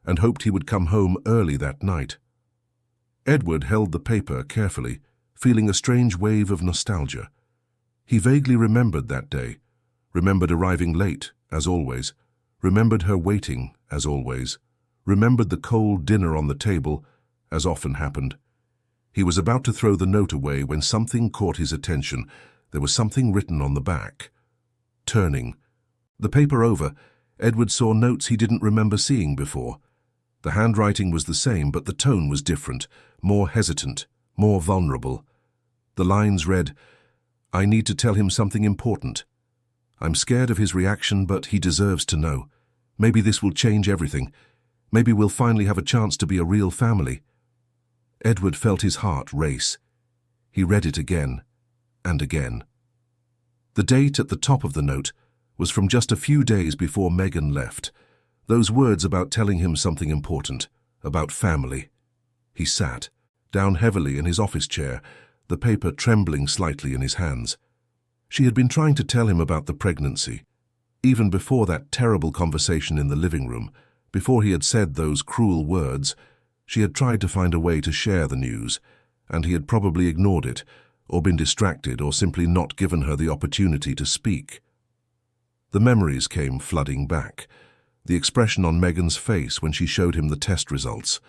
and hoped he would come home early that night. Edward held the paper carefully, feeling a strange wave of nostalgia. He vaguely remembered that day, remembered arriving late, as always, remembered her waiting, as always, remembered the cold dinner on the table, as often happened. He was about to throw the note away when something caught his attention. There was something written on the back. Turning the paper over, Edward saw notes he didn't remember seeing before. The handwriting was the same, but the tone was different, more hesitant, more vulnerable. The lines read, "I need to tell him something important. I'm scared of his reaction, but he deserves to know. Maybe this will change everything. Maybe we'll finally have a chance to be a real family." Edward felt his heart race. He read it again and again. The date at the top of the note was from just a few days before Megan left. Those words about telling him something important, about family. He sat, down heavily in his office chair, the paper trembling slightly in his hands. She had been trying to tell him about the pregnancy. Even before that terrible conversation in the living room, before he had said those cruel words, she had tried to find a way to share the news, and he had probably ignored it, or been distracted, or simply not given her the opportunity to speak. The memories came flooding back. The expression on Megan's face when she showed him the test results.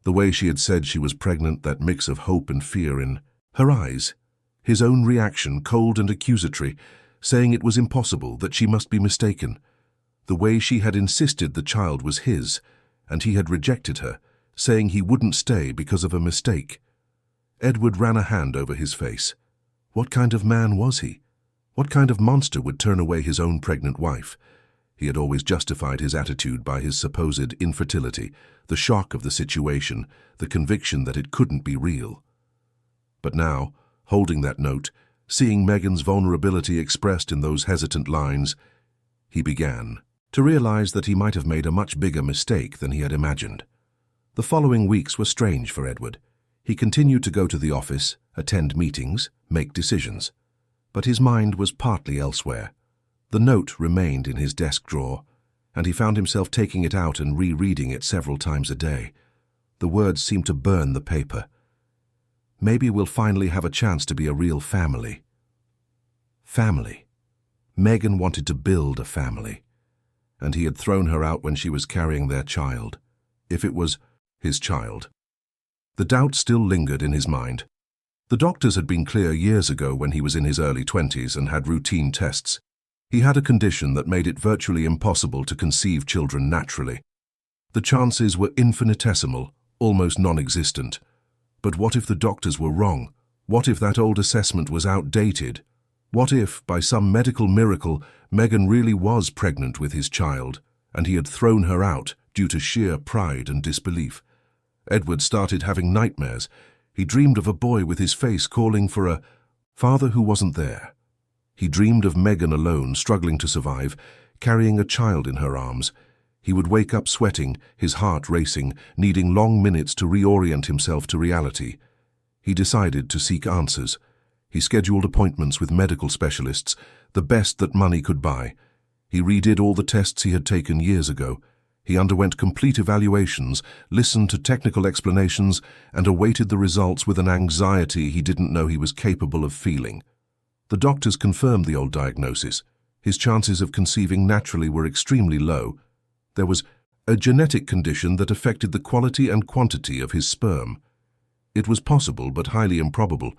The way she had said she was pregnant, that mix of hope and fear in her eyes. His own reaction, cold and accusatory, saying it was impossible, that she must be mistaken. The way she had insisted the child was his, and he had rejected her, saying he wouldn't stay because of a mistake. Edward ran a hand over his face. What kind of man was he? What kind of monster would turn away his own pregnant wife? He had always justified his attitude by his supposed infertility, the shock of the situation, the conviction that it couldn't be real. But now, holding that note, seeing Megan's vulnerability expressed in those hesitant lines, he began to realize that he might have made a much bigger mistake than he had imagined. The following weeks were strange for Edward. He continued to go to the office, attend meetings, make decisions. But his mind was partly elsewhere. The note remained in his desk drawer, and he found himself taking it out and rereading it several times a day. The words seemed to burn the paper. Maybe we'll finally have a chance to be a real family. Family. Megan wanted to build a family, and he had thrown her out when she was carrying their child. If it was his child. The doubt still lingered in his mind. The doctors had been clear years ago when he was in his early 20s and had routine tests. He had a condition that made it virtually impossible to conceive children naturally. The chances were infinitesimal, almost non-existent. But what if the doctors were wrong? What if that old assessment was outdated? What if, by some medical miracle, Megan really was pregnant with his child, and he had thrown her out due to sheer pride and disbelief? Edward started having nightmares. He dreamed of a boy with his face calling for a father who wasn't there. He dreamed of Megan alone, struggling to survive, carrying a child in her arms. He would wake up sweating, his heart racing, needing long minutes to reorient himself to reality. He decided to seek answers. He scheduled appointments with medical specialists, the best that money could buy. He redid all the tests he had taken years ago. He underwent complete evaluations, listened to technical explanations, and awaited the results with an anxiety he didn't know he was capable of feeling. The doctors confirmed the old diagnosis. His chances of conceiving naturally were extremely low. There was a genetic condition that affected the quality and quantity of his sperm. It was possible, but highly improbable.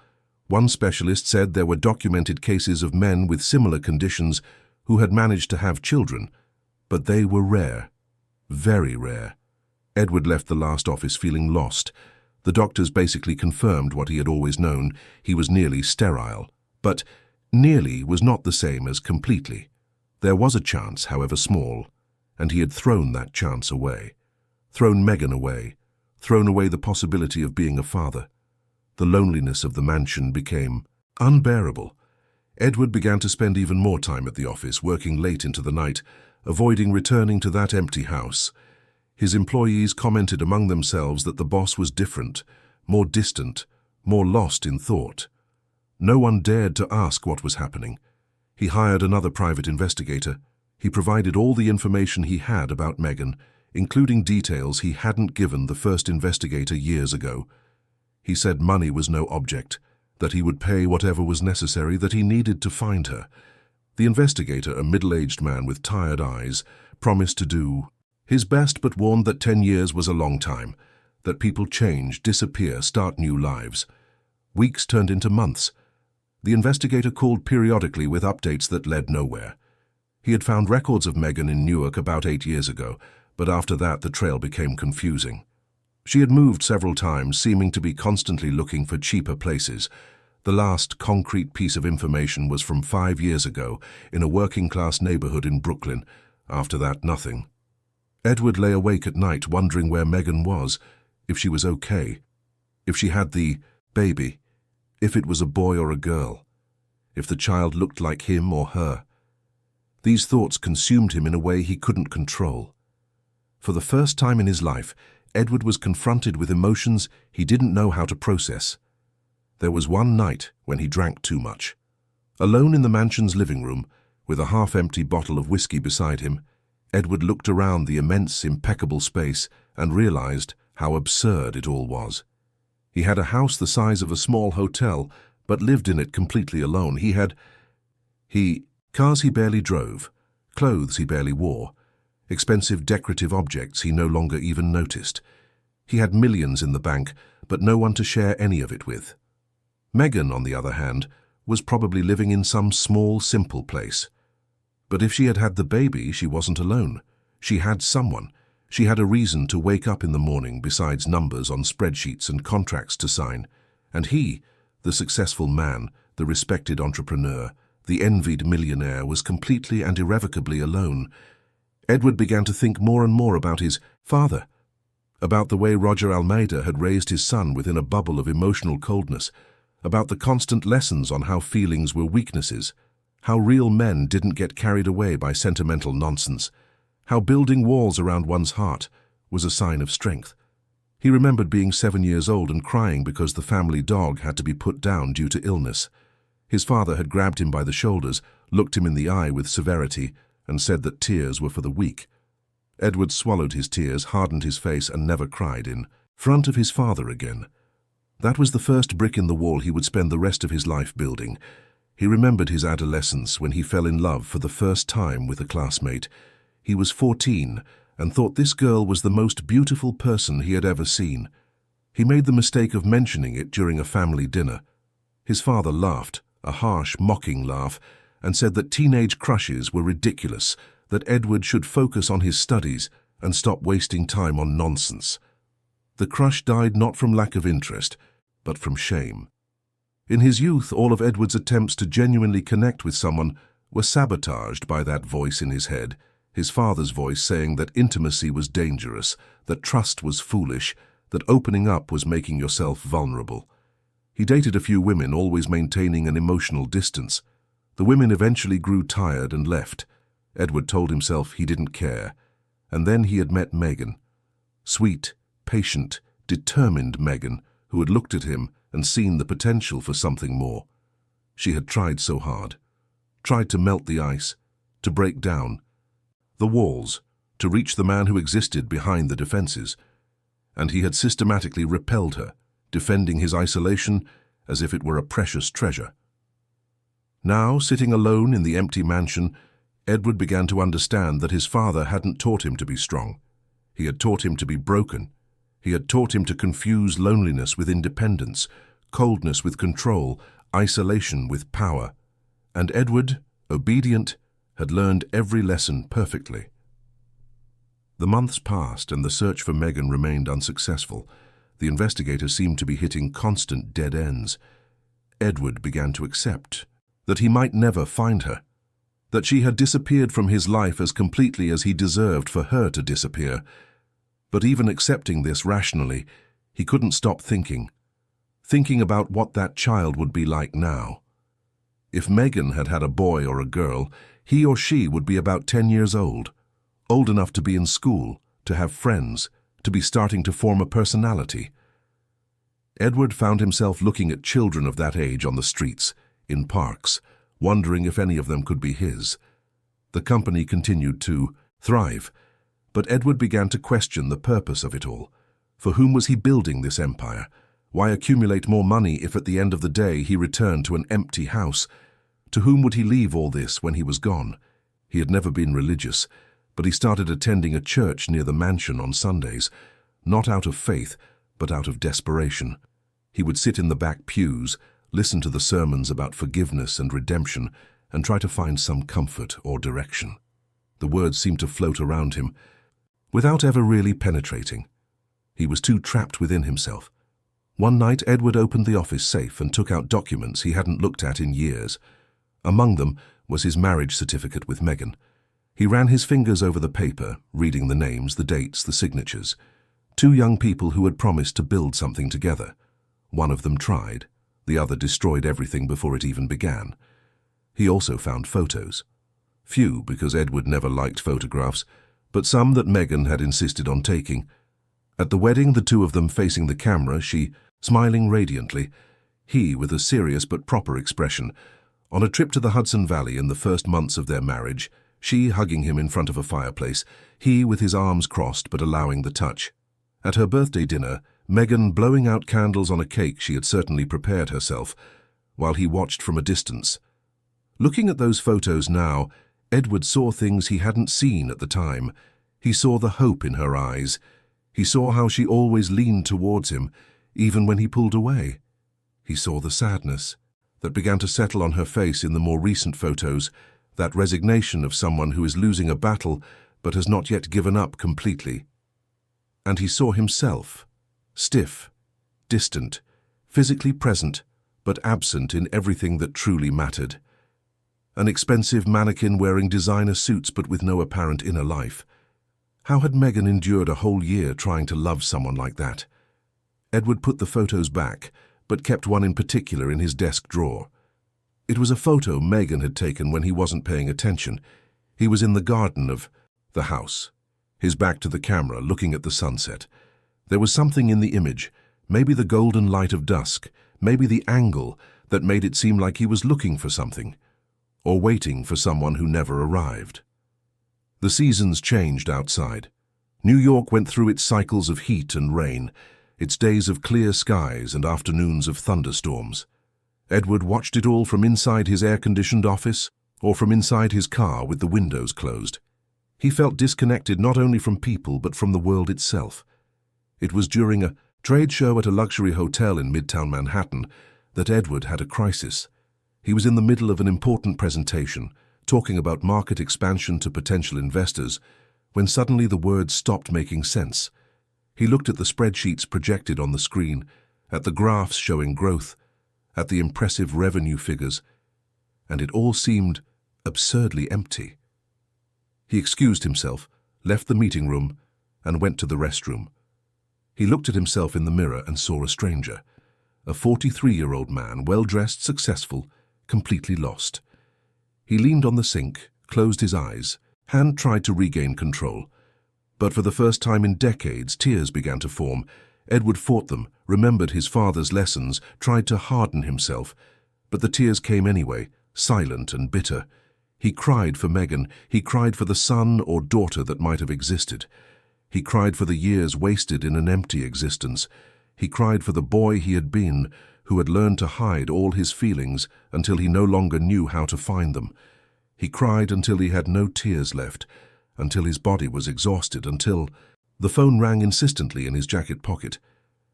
One specialist said there were documented cases of men with similar conditions who had managed to have children, but they were rare. Very rare. Edward left the last office feeling lost. The doctors basically confirmed what he had always known. He was nearly sterile. But nearly was not the same as completely. There was a chance, however small, and he had thrown that chance away. Thrown Megan away. Thrown away the possibility of being a father. The loneliness of the mansion became unbearable. Edward began to spend even more time at the office, working late into the night, avoiding returning to that empty house. His employees commented among themselves that the boss was different, more distant, more lost in thought. No one dared to ask what was happening. He hired another private investigator. He provided all the information he had about Megan, including details he hadn't given the first investigator years ago. He said money was no object, that he would pay whatever was necessary, that he needed to find her. The investigator, a middle-aged man with tired eyes, promised to do his best, but warned that 10 years was a long time, that people change, disappear, start new lives. Weeks turned into months. The investigator called periodically with updates that led nowhere. He had found records of Megan in Newark about 8 years ago, but after that the trail became confusing. She had moved several times, seeming to be constantly looking for cheaper places. The last concrete piece of information was from 5 years ago in a working-class neighborhood in Brooklyn. After that, nothing. Edward lay awake at night wondering where Megan was, if she was okay, if she had the baby, if it was a boy or a girl, if the child looked like him or her. These thoughts consumed him in a way he couldn't control. For the first time in his life, Edward was confronted with emotions he didn't know how to process. There was one night when he drank too much. Alone in the mansion's living room, with a half-empty bottle of whiskey beside him, Edward looked around the immense, impeccable space and realized how absurd it all was. He had a house the size of a small hotel, but lived in it completely alone. He had cars he barely drove, clothes he barely wore, expensive decorative objects he no longer even noticed. He had millions in the bank, but no one to share any of it with. Megan, on the other hand, was probably living in some small, simple place. But if she had had the baby, she wasn't alone. She had someone. She had a reason to wake up in the morning besides numbers on spreadsheets and contracts to sign. And he, the successful man, the respected entrepreneur, the envied millionaire, was completely and irrevocably alone. Edward began to think more and more about his father, about the way Roger Almeida had raised his son within a bubble of emotional coldness, about the constant lessons on how feelings were weaknesses, how real men didn't get carried away by sentimental nonsense, how building walls around one's heart was a sign of strength. He remembered being 7 years old and crying because the family dog had to be put down due to illness. His father had grabbed him by the shoulders, looked him in the eye with severity, and said that tears were for the weak. Edward swallowed his tears, hardened his face, and never cried in front of his father again. That was the first brick in the wall he would spend the rest of his life building. He remembered his adolescence when he fell in love for the first time with a classmate. He was 14 and thought this girl was the most beautiful person he had ever seen. He made the mistake of mentioning it during a family dinner. His father laughed, a harsh, mocking laugh, and said that teenage crushes were ridiculous, that Edward should focus on his studies and stop wasting time on nonsense. The crush died not from lack of interest, but from shame. In his youth, all of Edward's attempts to genuinely connect with someone were sabotaged by that voice in his head, his father's voice saying that intimacy was dangerous, that trust was foolish, that opening up was making yourself vulnerable. He dated a few women, always maintaining an emotional distance. The women eventually grew tired and left. Edward told himself he didn't care. And then he had met Megan. Sweet, patient, determined Megan, who had looked at him and seen the potential for something more. She had tried so hard. Tried to melt the ice, to break down the walls, to reach the man who existed behind the defenses. And he had systematically repelled her, defending his isolation as if it were a precious treasure. Now, sitting alone in the empty mansion, Edward began to understand that his father hadn't taught him to be strong. He had taught him to be broken. He had taught him to confuse loneliness with independence, coldness with control, isolation with power. And Edward, obedient, had learned every lesson perfectly. The months passed and the search for Megan remained unsuccessful. The investigator seemed to be hitting constant dead ends. Edward began to accept that he might never find her, that she had disappeared from his life as completely as he deserved for her to disappear. But even accepting this rationally, he couldn't stop thinking about what that child would be like now. If Megan had had a boy or a girl, he or she would be about 10 years old enough to be in school, to have friends, to be starting to form a personality. Edward found himself looking at children of that age on the streets, in parks, wondering if any of them could be his. The company continued to thrive, but Edward began to question the purpose of it all. For whom was he building this empire? Why accumulate more money if at the end of the day he returned to an empty house? To whom would he leave all this when he was gone? He had never been religious, but he started attending a church near the mansion on Sundays, not out of faith, but out of desperation. He would sit in the back pews, listen to the sermons about forgiveness and redemption, and try to find some comfort or direction. The words seemed to float around him, without ever really penetrating. He was too trapped within himself. One night, Edward opened the office safe and took out documents he hadn't looked at in years. Among them was his marriage certificate with Megan. He ran his fingers over the paper, reading the names, the dates, the signatures. Two young people who had promised to build something together. One of them tried. The other destroyed everything before it even began. He also found photos. Few, because Edward never liked photographs, but some that Megan had insisted on taking. At the wedding, the two of them facing the camera, she smiling radiantly, he with a serious but proper expression. On a trip to the Hudson Valley in the first months of their marriage, she hugging him in front of a fireplace, he with his arms crossed but allowing the touch. At her birthday dinner, Megan blowing out candles on a cake she had certainly prepared herself, while he watched from a distance. Looking at those photos now, Edward saw things he hadn't seen at the time. He saw the hope in her eyes. He saw how she always leaned towards him, even when he pulled away. He saw the sadness that began to settle on her face in the more recent photos, that resignation of someone who is losing a battle but has not yet given up completely. And he saw himself, stiff, distant, physically present, but absent in everything that truly mattered. An expensive mannequin wearing designer suits but with no apparent inner life. How had Megan endured a whole year trying to love someone like that? Edward put the photos back, but kept one in particular in his desk drawer. It was a photo Megan had taken when he wasn't paying attention. He was in the garden of the house, his back to the camera, looking at the sunset. There was something in the image, maybe the golden light of dusk, maybe the angle, that made it seem like he was looking for something, or waiting for someone who never arrived. The seasons changed outside. New York went through its cycles of heat and rain, its days of clear skies and afternoons of thunderstorms. Edward watched it all from inside his air-conditioned office or from inside his car with the windows closed. He felt disconnected not only from people but from the world itself. It was during a trade show at a luxury hotel in Midtown Manhattan that Edward had a crisis. He was in the middle of an important presentation, talking about market expansion to potential investors, when suddenly the words stopped making sense. He looked at the spreadsheets projected on the screen, at the graphs showing growth, at the impressive revenue figures, and it all seemed absurdly empty. He excused himself, left the meeting room, and went to the restroom. He looked at himself in the mirror and saw a stranger, a 43-year-old man, well-dressed, successful, completely lost. He leaned on the sink, closed his eyes, and tried to regain control. But for the first time in decades, tears began to form. Edward fought them, remembered his father's lessons, tried to harden himself. But the tears came anyway, silent and bitter. He cried for Megan. He cried for the son or daughter that might have existed. He cried for the years wasted in an empty existence. He cried for the boy he had been, who had learned to hide all his feelings until he no longer knew how to find them. He cried until he had no tears left, until his body was exhausted, until the phone rang insistently in his jacket pocket.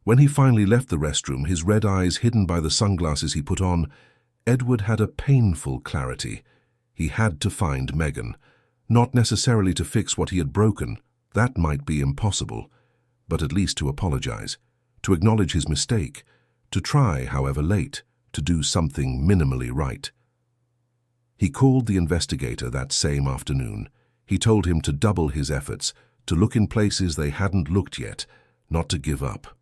When he finally left the restroom, his red eyes hidden by the sunglasses he put on, Edward had a painful clarity. He had to find Megan, not necessarily to fix what he had broken. That might be impossible, but at least to apologize, to acknowledge his mistake, to try, however late, to do something minimally right. He called the investigator that same afternoon. He told him to double his efforts, to look in places they hadn't looked yet, not to give up.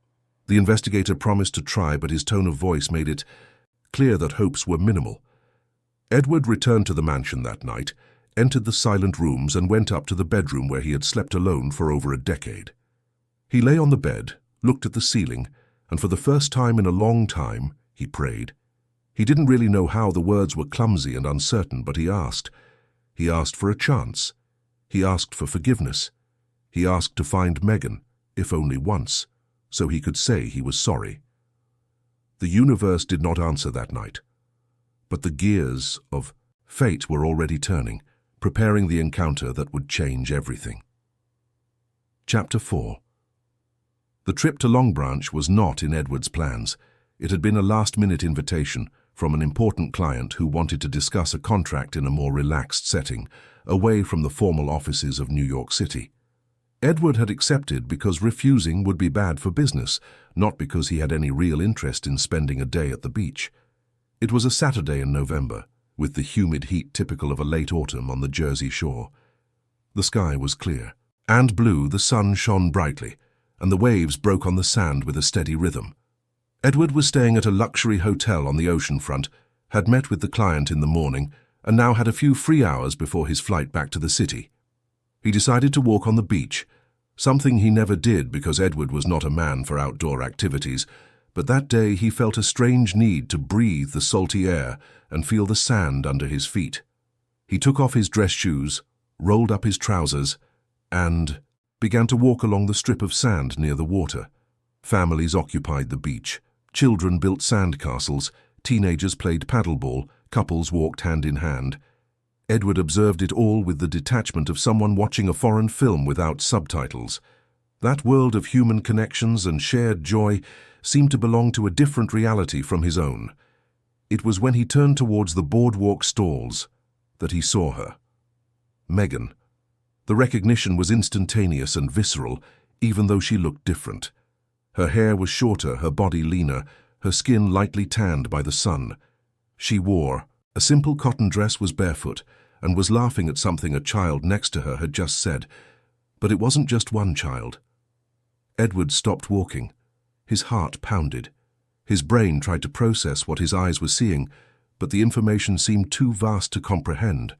The investigator promised to try, but his tone of voice made it clear that hopes were minimal. Edward returned to the mansion that night, entered the silent rooms, and went up to the bedroom where he had slept alone for over a decade. He lay on the bed, looked at the ceiling, and for the first time in a long time, he prayed. He didn't really know how. The words were clumsy and uncertain, but he asked. He asked for a chance. He asked for forgiveness. He asked to find Megan, if only once, so he could say he was sorry. The universe did not answer that night, but the gears of fate were already turning. preparing the encounter that would change everything. Chapter 4. The trip to Long Branch was not in Edward's plans. It had been a last-minute invitation from an important client who wanted to discuss a contract in a more relaxed setting, away from the formal offices of New York City. Edward had accepted because refusing would be bad for business, not because he had any real interest in spending a day at the beach. It was a Saturday in November, with the humid heat typical of a late autumn on the Jersey shore. The sky was clear and blue, the sun shone brightly, and the waves broke on the sand with a steady rhythm. Edward was staying at a luxury hotel on the ocean front, had met with the client in the morning, and now had a few free hours before his flight back to the city. He decided to walk on the beach, something he never did because Edward was not a man for outdoor activities, but that day he felt a strange need to breathe the salty air and feel the sand under his feet. He took off his dress shoes, rolled up his trousers, and began to walk along the strip of sand near the water. Families occupied the beach. Children built sand castles, teenagers played paddleball, couples walked hand in hand. Edward observed it all with the detachment of someone watching a foreign film without subtitles. That world of human connections and shared joy seemed to belong to a different reality from his own. It was when he turned towards the boardwalk stalls that he saw her. Megan. The recognition was instantaneous and visceral, even though she looked different. Her hair was shorter, her body leaner, her skin lightly tanned by the sun. She wore a simple cotton dress, was barefoot, and was laughing at something a child next to her had just said. But it wasn't just one child. Edward stopped walking. His heart pounded. His brain tried to process what his eyes were seeing, but the information seemed too vast to comprehend.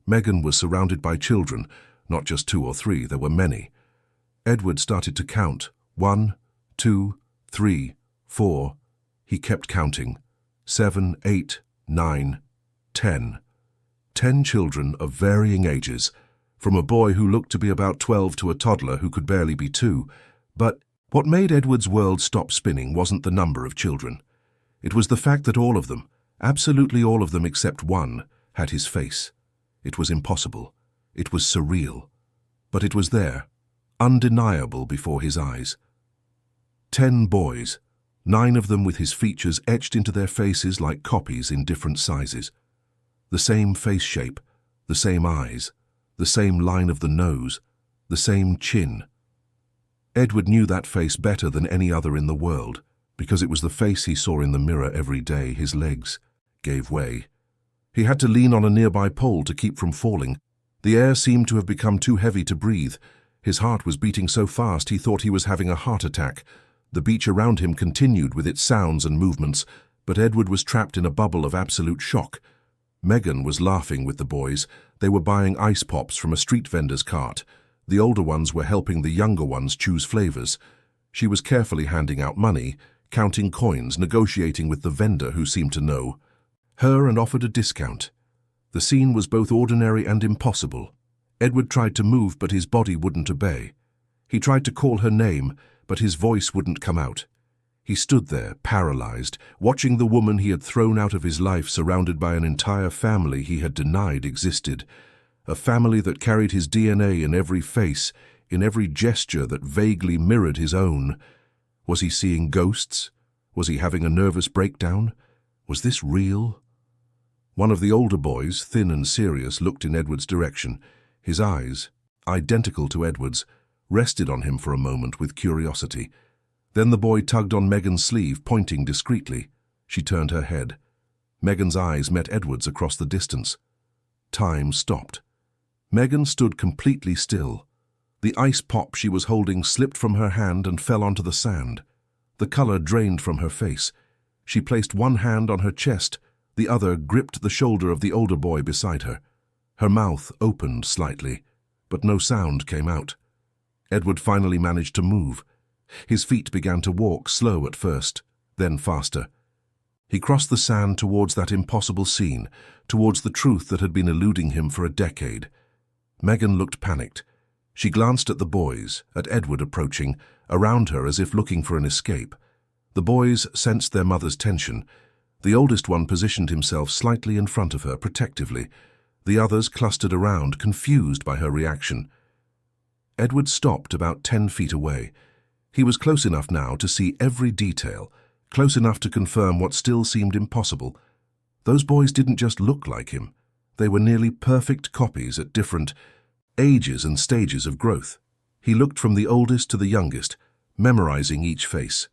Megan was surrounded by children, not just 2 or 3, there were many. Edward started to count. 1, 2, 3, 4. He kept counting. 7, 8, 9, 10. 10 children of varying ages, from a boy who looked to be about 12 to a toddler who could barely be 2. But what made Edward's world stop spinning wasn't the number of children. It was the fact that all of them, absolutely all of them except one, had his face. It was impossible. It was surreal. But it was there, undeniable before his eyes. 10 boys, 9 of them with his features etched into their faces like copies in different sizes. The same face shape, the same eyes, the same line of the nose, the same chin. Edward knew that face better than any other in the world, because it was the face he saw in the mirror every day. His legs gave way. He had to lean on a nearby pole to keep from falling. The air seemed to have become too heavy to breathe. His heart was beating so fast he thought he was having a heart attack. The beach around him continued with its sounds and movements, but Edward was trapped in a bubble of absolute shock. Megan was laughing with the boys. They were buying ice pops from a street vendor's cart. The older ones were helping the younger ones choose flavors. She was carefully handing out money, counting coins, negotiating with the vendor who seemed to know her and offered a discount. The scene was both ordinary and impossible. Edward tried to move, but his body wouldn't obey. He tried to call her name, but his voice wouldn't come out. He stood there, paralyzed, watching the woman he had thrown out of his life surrounded by an entire family he had denied existed. A family that carried his DNA in every face, in every gesture that vaguely mirrored his own. Was he seeing ghosts? Was he having a nervous breakdown? Was this real? One of the older boys, thin and serious, looked in Edward's direction. His eyes, identical to Edward's, rested on him for a moment with curiosity. Then the boy tugged on Megan's sleeve, pointing discreetly. She turned her head. Megan's eyes met Edward's across the distance. Time stopped. Megan stood completely still. The ice pop she was holding slipped from her hand and fell onto the sand. The color drained from her face. She placed one hand on her chest, the other gripped the shoulder of the older boy beside her. Her mouth opened slightly, but no sound came out. Edward finally managed to move. His feet began to walk, slow at first, then faster. He crossed the sand towards that impossible scene, towards the truth that had been eluding him for a decade. Megan looked panicked. She glanced at the boys, at Edward approaching, around her as if looking for an escape. The boys sensed their mother's tension. The oldest one positioned himself slightly in front of her, protectively. The others clustered around, confused by her reaction. Edward stopped about 10 feet away. He was close enough now to see every detail, close enough to confirm what still seemed impossible. Those boys didn't just look like him. They were nearly perfect copies at different ages and stages of growth. He looked from the oldest to the youngest, memorizing each face.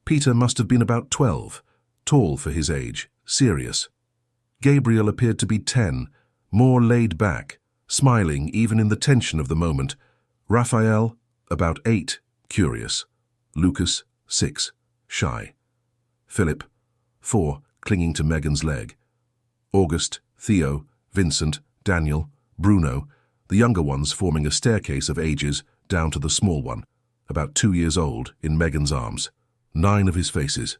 Peter must have been about 12, tall for his age, serious. Gabriel appeared to be 10, more laid back, smiling even in the tension of the moment. Raphael, about 8, curious. Lucas, 6, shy. Philip, 4, clinging to Megan's leg. August, Theo, Vincent, Daniel, Bruno, the younger ones forming a staircase of ages down to the small one, about 2 years old, in Megan's arms. 9 of his faces.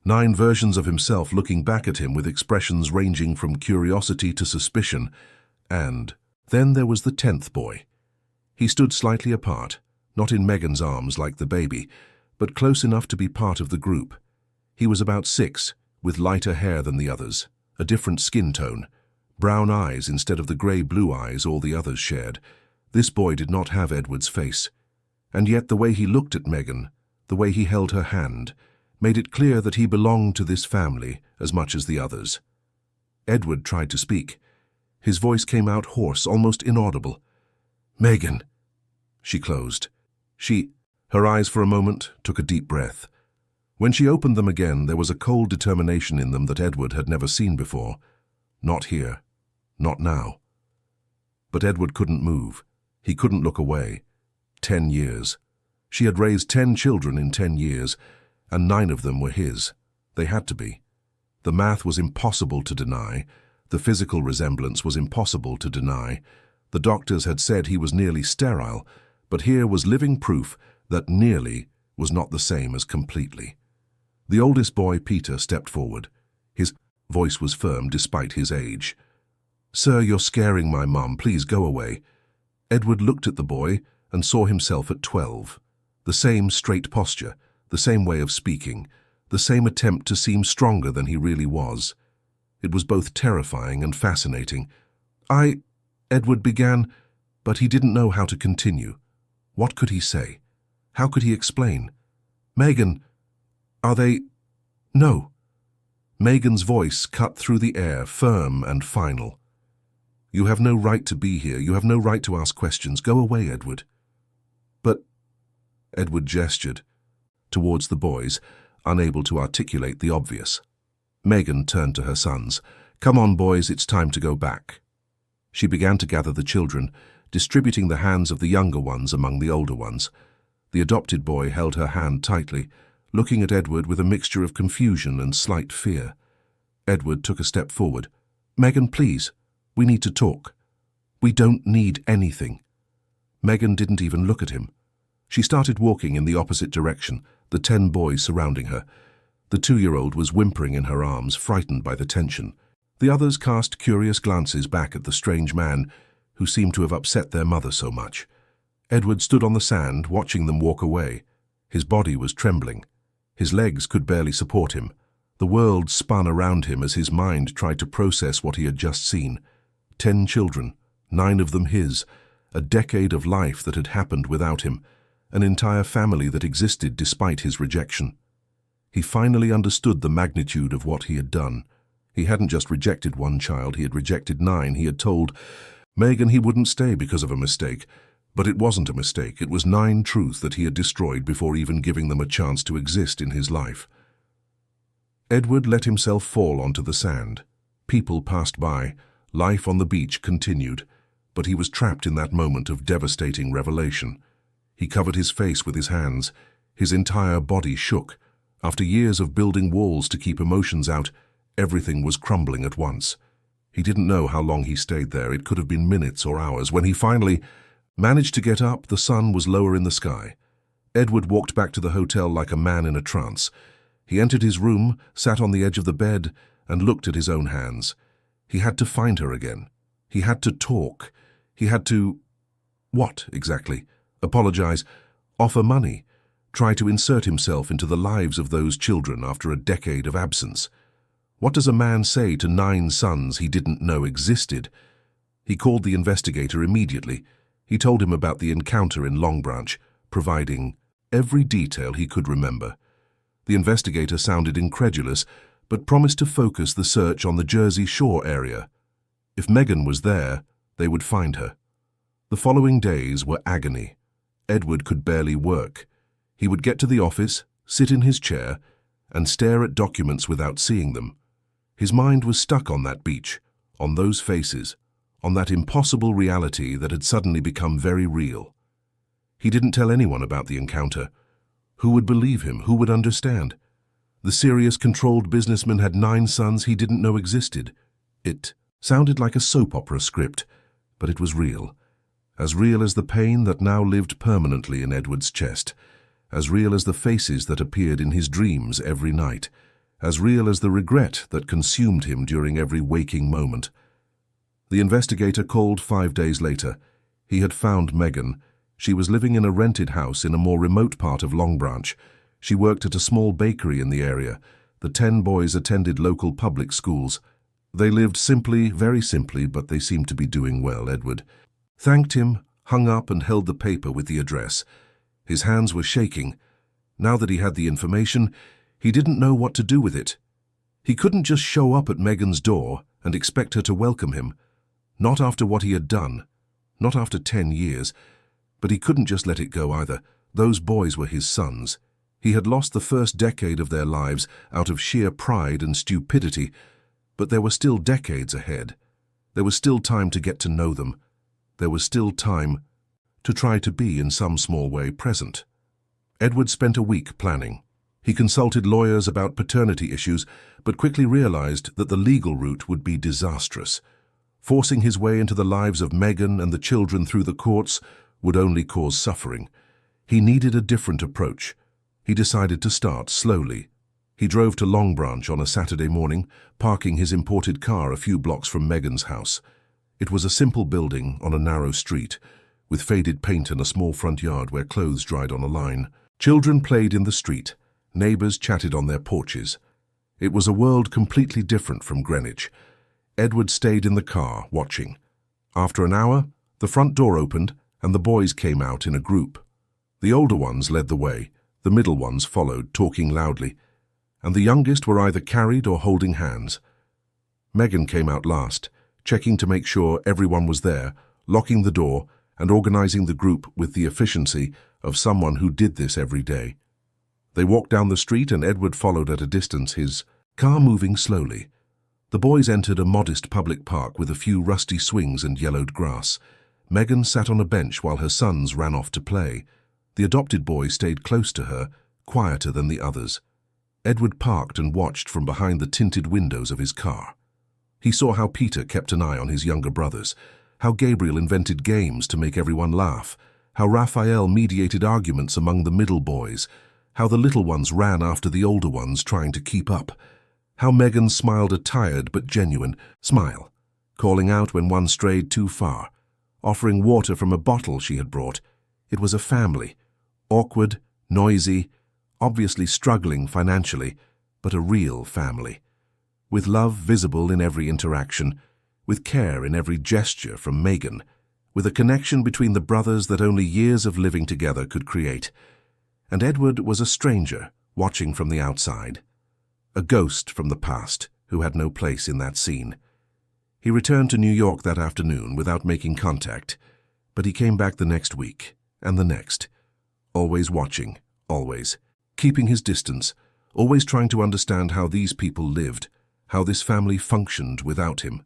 9 versions of himself looking back at him with expressions ranging from curiosity to suspicion. And then there was the 10th boy. He stood slightly apart, not in Megan's arms like the baby, but close enough to be part of the group. He was about 6, with lighter hair than the others, a different skin tone, brown eyes instead of the grey-blue eyes all the others shared. This boy did not have Edward's face, and yet the way he looked at Megan, the way he held her hand, made it clear that he belonged to this family as much as the others. Edward tried to speak. His voice came out hoarse, almost inaudible. "Megan," she closed. Her eyes for a moment took a deep breath. When she opened them again, there was a cold determination in them that Edward had never seen before. Not here. Not now. But Edward couldn't move. He couldn't look away. 10 years. She had raised 10 children in 10 years, and 9 of them were his. They had to be. The math was impossible to deny. The physical resemblance was impossible to deny. The doctors had said he was nearly sterile, but here was living proof that nearly was not the same as completely. The oldest boy, Peter, stepped forward. His voice was firm despite his age. "Sir, you're scaring my mum. Please go away." Edward looked at the boy and saw himself at 12. The same straight posture, the same way of speaking, the same attempt to seem stronger than he really was. It was both terrifying and fascinating. Edward began, but he didn't know how to continue. What could he say? How could he explain? "Megan, are they—" "No." Megan's voice cut through the air, firm and final. "You have no right to be here. You have no right to ask questions. Go away, Edward." "But—" Edward gestured towards the boys, unable to articulate the obvious. Megan turned to her sons. "Come on, boys, it's time to go back." She began to gather the children, distributing the hands of the younger ones among the older ones. The adopted boy held her hand tightly, looking at Edward with a mixture of confusion and slight fear. Edward took a step forward. "Megan, please, we need to talk." "We don't need anything." Megan didn't even look at him. She started walking in the opposite direction, the 10 boys surrounding her. The 2-year-old was whimpering in her arms, frightened by the tension. The others cast curious glances back at the strange man who seemed to have upset their mother so much. Edward stood on the sand, watching them walk away. His body was trembling. His legs could barely support him. The world spun around him as his mind tried to process what he had just seen. 10 children, 9 of them his, a decade of life that had happened without him, an entire family that existed despite his rejection. He finally understood the magnitude of what he had done. He hadn't just rejected 1 child, he had rejected 9. He had told Megan he wouldn't stay because of a mistake. But it wasn't a mistake. It was 9 truths that he had destroyed before even giving them a chance to exist in his life. Edward let himself fall onto the sand. People passed by. Life on the beach continued. But he was trapped in that moment of devastating revelation. He covered his face with his hands. His entire body shook. After years of building walls to keep emotions out, everything was crumbling at once. He didn't know how long he stayed there. It could have been minutes or hours. When he finally managed to get up, the sun was lower in the sky. Edward walked back to the hotel like a man in a trance. He entered his room, sat on the edge of the bed, and looked at his own hands. He had to find her again. He had to talk. He had to— what, exactly? Apologize? Offer money? Try to insert himself into the lives of those children after a decade of absence? What does a man say to 9 sons he didn't know existed? He called the investigator immediately. He told him about the encounter in Long Branch, providing every detail he could remember. The investigator sounded incredulous, but promised to focus the search on the Jersey Shore area. If Megan was there, they would find her. The following days were agony. Edward could barely work. He would get to the office, sit in his chair, and stare at documents without seeing them. His mind was stuck on that beach, on those faces, on that impossible reality that had suddenly become very real. He didn't tell anyone about the encounter. Who would believe him? Who would understand? The serious, controlled businessman had 9 sons he didn't know existed. It sounded like a soap opera script, but it was real. As real as the pain that now lived permanently in Edward's chest. As real as the faces that appeared in his dreams every night. As real as the regret that consumed him during every waking moment. The investigator called 5 days later. He had found Megan. She was living in a rented house in a more remote part of Long Branch. She worked at a small bakery in the area. The 10 boys attended local public schools. They lived simply, very simply, but they seemed to be doing well. Edward thanked him, hung up and held the paper with the address. His hands were shaking. Now that he had the information, he didn't know what to do with it. He couldn't just show up at Megan's door and expect her to welcome him. Not after what he had done. Not after 10 years. But he couldn't just let it go either. Those boys were his sons. He had lost the first decade of their lives out of sheer pride and stupidity, but there were still decades ahead. There was still time to get to know them. There was still time to try to be in some small way present. Edward spent a week planning. He consulted lawyers about paternity issues, but quickly realized that the legal route would be disastrous. Forcing his way into the lives of Megan and the children through the courts would only cause suffering. He needed a different approach. He decided to start slowly. He drove to Long Branch on a Saturday morning, parking his imported car a few blocks from Megan's house. It was a simple building on a narrow street, with faded paint and a small front yard where clothes dried on a line. Children played in the street. Neighbors chatted on their porches. It was a world completely different from Greenwich. Edward stayed in the car, watching. After an hour, the front door opened and the boys came out in a group. The older ones led the way. The middle ones followed, talking loudly, and the youngest were either carried or holding hands. Megan came out last, checking to make sure everyone was there, locking the door and organizing the group with the efficiency of someone who did this every day. They walked down the street and Edward followed at a distance, his car moving slowly. The boys entered a modest public park with a few rusty swings and yellowed grass. Megan sat on a bench while her sons ran off to play. The adopted boy stayed close to her, quieter than the others. Edward parked and watched from behind the tinted windows of his car. He saw how Peter kept an eye on his younger brothers, how Gabriel invented games to make everyone laugh, how Raphael mediated arguments among the middle boys, how the little ones ran after the older ones trying to keep up, how Megan smiled a tired but genuine smile, calling out when one strayed too far, offering water from a bottle she had brought. It was a family. Awkward, noisy, obviously struggling financially, but a real family. With love visible in every interaction, with care in every gesture from Megan, with a connection between the brothers that only years of living together could create. And Edward was a stranger, watching from the outside. A ghost from the past, who had no place in that scene. He returned to New York that afternoon without making contact, but he came back the next week, and the next. Always watching, always. Keeping his distance, always trying to understand how these people lived, how this family functioned without him.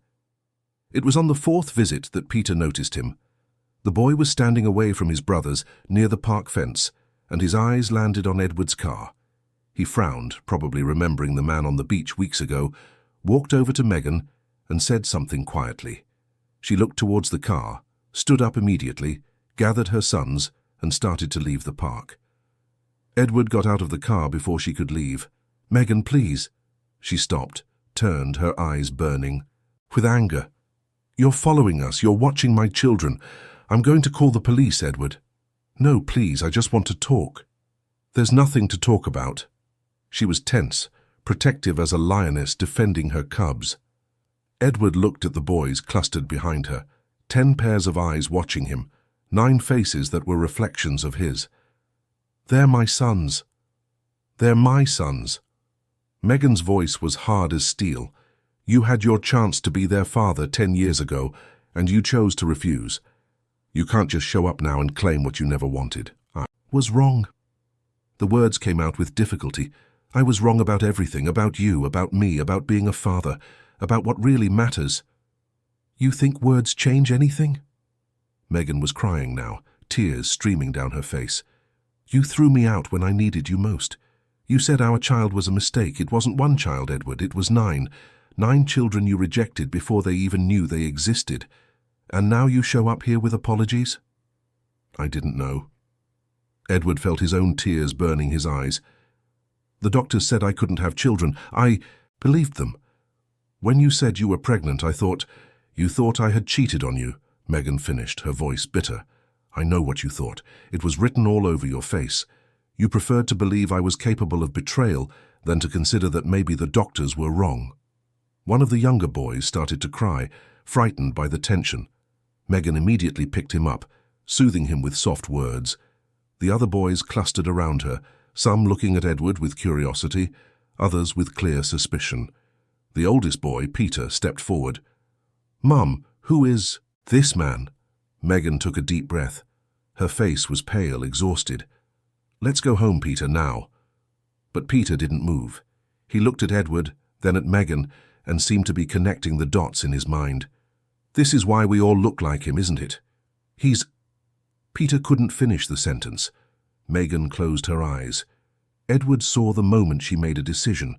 It was on the 4th visit that Peter noticed him. The boy was standing away from his brothers near the park fence, and his eyes landed on Edward's car. He frowned, probably remembering the man on the beach weeks ago, walked over to Megan and said something quietly. She looked towards the car, stood up immediately, gathered her sons, and started to leave the park. Edward got out of the car before she could leave. "Megan, please." She stopped, turned, her eyes burning. With anger. "You're following us. You're watching my children. I'm going to call the police, Edward." "No, please, I just want to talk." "There's nothing to talk about." She was tense, protective as a lioness defending her cubs. Edward looked at the boys clustered behind her, 10 pairs of eyes watching him, 9 faces that were reflections of his. "They're my sons. They're my sons." Megan's voice was hard as steel. "You had your chance to be their father 10 years ago, and you chose to refuse. You can't just show up now and claim what you never wanted." "I was wrong." The words came out with difficulty. "I was wrong about everything, about you, about me, about being a father, about what really matters." "You think words change anything?" Megan was crying now, tears streaming down her face. "You threw me out when I needed you most. You said our child was a mistake. It wasn't one child, Edward, it was 9. 9 children you rejected before they even knew they existed. And now you show up here with apologies?" "I didn't know." Edward felt his own tears burning his eyes. "The doctors said I couldn't have children. I believed them. When you said you were pregnant, you thought I had cheated on you," Megan finished, her voice bitter. "I know what you thought. It was written all over your face. You preferred to believe I was capable of betrayal than to consider that maybe the doctors were wrong." One of the younger boys started to cry, frightened by the tension. Megan immediately picked him up, soothing him with soft words. The other boys clustered around her, some looking at Edward with curiosity, others with clear suspicion. The oldest boy, Peter, stepped forward. "Mum, who is this man?" Megan took a deep breath. Her face was pale, exhausted. "Let's go home, Peter, now." But Peter didn't move. He looked at Edward, then at Megan, and seemed to be connecting the dots in his mind. "This is why we all look like him, isn't it? He's—" Peter couldn't finish the sentence. Megan closed her eyes. Edward saw the moment she made a decision.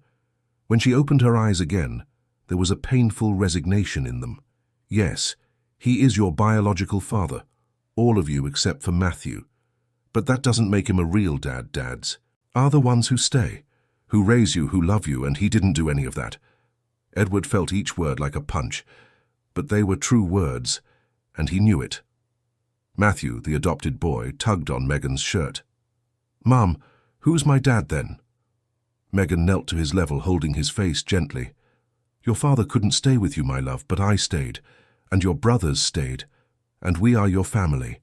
When she opened her eyes again, there was a painful resignation in them. "Yes, he is your biological father, all of you except for Matthew. But that doesn't make him a real dad. Dads are the ones who stay, who raise you, who love you, and he didn't do any of that." Edward felt each word like a punch, but they were true words, and he knew it. Matthew, the adopted boy, tugged on Megan's shirt. "Mum, who's my dad then?" Megan knelt to his level, holding his face gently. "Your father couldn't stay with you, my love, but I stayed, and your brothers stayed, and we are your family."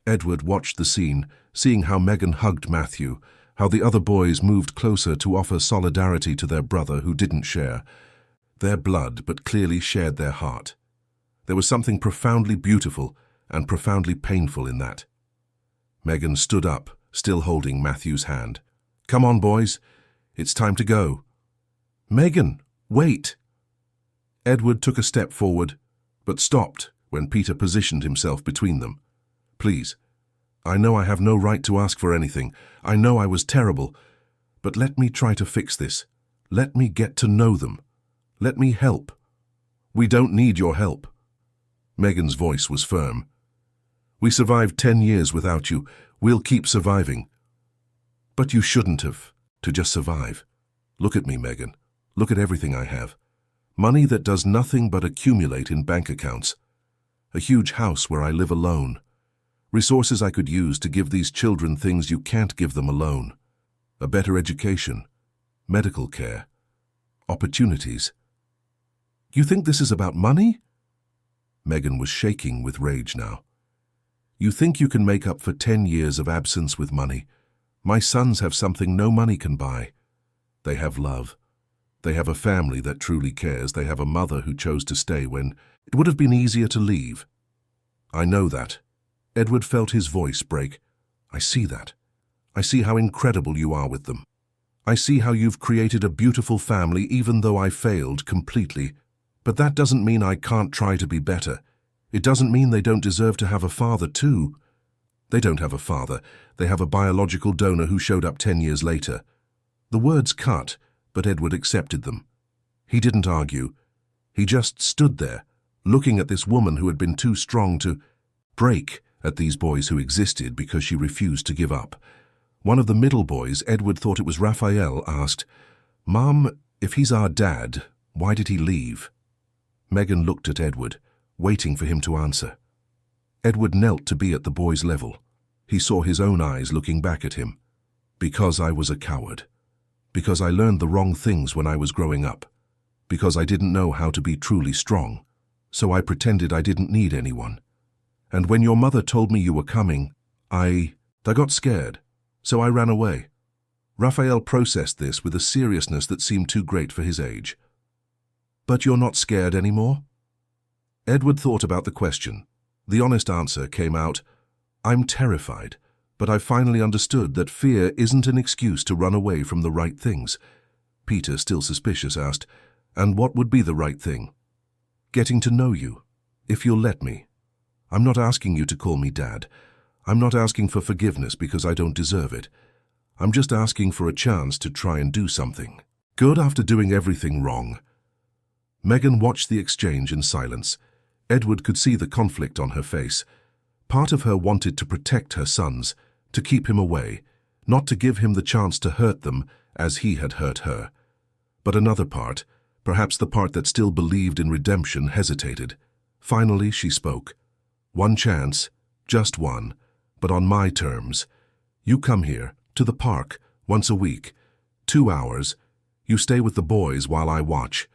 Edward watched the scene, seeing how Megan hugged Matthew, how the other boys moved closer to offer solidarity to their brother who didn't share their blood but clearly shared their heart. There was something profoundly beautiful and profoundly painful in that. Megan stood up, still holding Matthew's hand. "Come on, boys. It's time to go." "Megan, wait!" Edward took a step forward, but stopped when Peter positioned himself between them. "Please, I know I have no right to ask for anything. I know I was terrible. But let me try to fix this. Let me get to know them. Let me help." "We don't need your help." Megan's voice was firm. "We survived 10 years without you. We'll keep surviving." "But you shouldn't have, to just survive. Look at me, Megan. Look at everything I have. Money that does nothing but accumulate in bank accounts. A huge house where I live alone. Resources I could use to give these children things you can't give them alone. A better education, medical care, opportunities. You think this is about money?" Megan was shaking with rage now. "You think you can make up for 10 years of absence with money? My sons have something no money can buy. They have love. They have a family that truly cares. They have a mother who chose to stay when it would have been easier to leave. I know that." Edward felt his voice break. "I see that. I see how incredible you are with them. I see how you've created a beautiful family even though I failed completely. But that doesn't mean I can't try to be better. It doesn't mean they don't deserve to have a father too. They don't have a father. They have a biological donor who showed up 10 years later." The words cut, but Edward accepted them. He didn't argue. He just stood there, looking at this woman who had been too strong to break at these boys who existed because she refused to give up. One of the middle boys, Edward thought it was Raphael, asked, "Mom, if he's our dad, why did he leave?" Megan looked at Edward, waiting for him to answer. Edward knelt to be at the boy's level. He saw his own eyes looking back at him. "Because I was a coward. Because I learned the wrong things when I was growing up. Because I didn't know how to be truly strong. so I pretended I didn't need anyone. And when your mother told me you were coming, I got scared, so I ran away." Raphael processed this with a seriousness that seemed too great for his age. "But you're not scared anymore?" Edward thought about the question. The honest answer came out, "I'm terrified, but I finally understood that fear isn't an excuse to run away from the right things." Peter, still suspicious, asked, "And what would be the right thing?" "Getting to know you, if you'll let me. I'm not asking you to call me Dad. I'm not asking for forgiveness because I don't deserve it. I'm just asking for a chance to try and do something good after doing everything wrong." Megan watched the exchange in silence. Edward could see the conflict on her face. Part of her wanted to protect her sons, to keep him away, not to give him the chance to hurt them as he had hurt her. But another part, perhaps the part that still believed in redemption, hesitated. Finally, she spoke. "One chance, just one, but on my terms. You come here, to the park, once a week, 2 hours. You stay with the boys while I watch.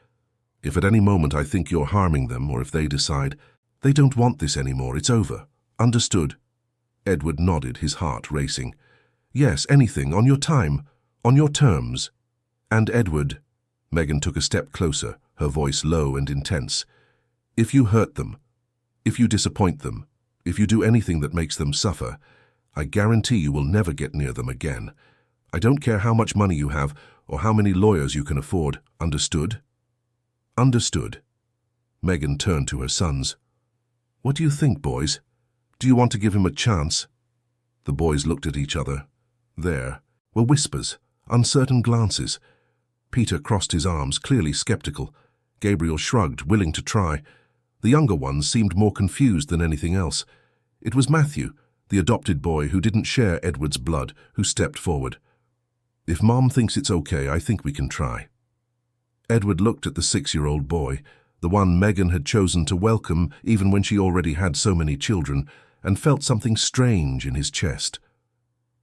If at any moment I think you're harming them, or if they decide they don't want this anymore, it's over. Understood?" Edward nodded, his heart racing. "Yes, anything, on your time, on your terms." "And Edward," Megan took a step closer, her voice low and intense, "if you hurt them, if you disappoint them, if you do anything that makes them suffer, I guarantee you will never get near them again. I don't care how much money you have or how many lawyers you can afford. Understood?" "Understood." Megan turned to her sons. "What do you think, boys? Do you want to give him a chance?" The boys looked at each other. There were whispers, uncertain glances. Peter crossed his arms, clearly skeptical. Gabriel shrugged, willing to try. The younger ones seemed more confused than anything else. It was Matthew, the adopted boy who didn't share Edward's blood, who stepped forward. "If Mom thinks it's okay, I think we can try." Edward looked at the 6-year-old boy, the one Megan had chosen to welcome even when she already had so many children, and felt something strange in his chest.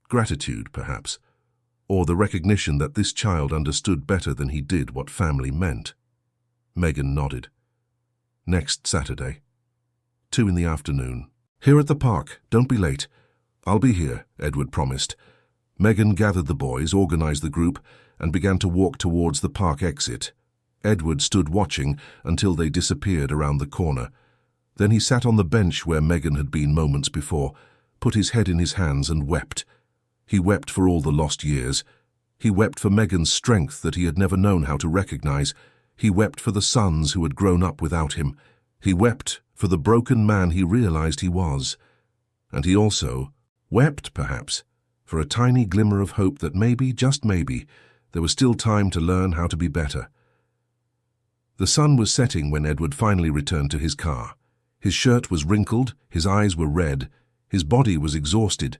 Gratitude, perhaps, or the recognition that this child understood better than he did what family meant. Megan nodded. "Next Saturday, 2 in the afternoon. Here at the park, don't be late." "I'll be here," Edward promised. Megan gathered the boys, organized the group, and began to walk towards the park exit. Edward stood watching until they disappeared around the corner. Then he sat on the bench where Megan had been moments before, put his head in his hands and wept. He wept for all the lost years. He wept for Megan's strength that he had never known how to recognize. He wept for the sons who had grown up without him. He wept for the broken man he realized he was. And he also wept, perhaps, for a tiny glimmer of hope that maybe, just maybe, there was still time to learn how to be better. The sun was setting when Edward finally returned to his car. His shirt was wrinkled, his eyes were red, his body was exhausted,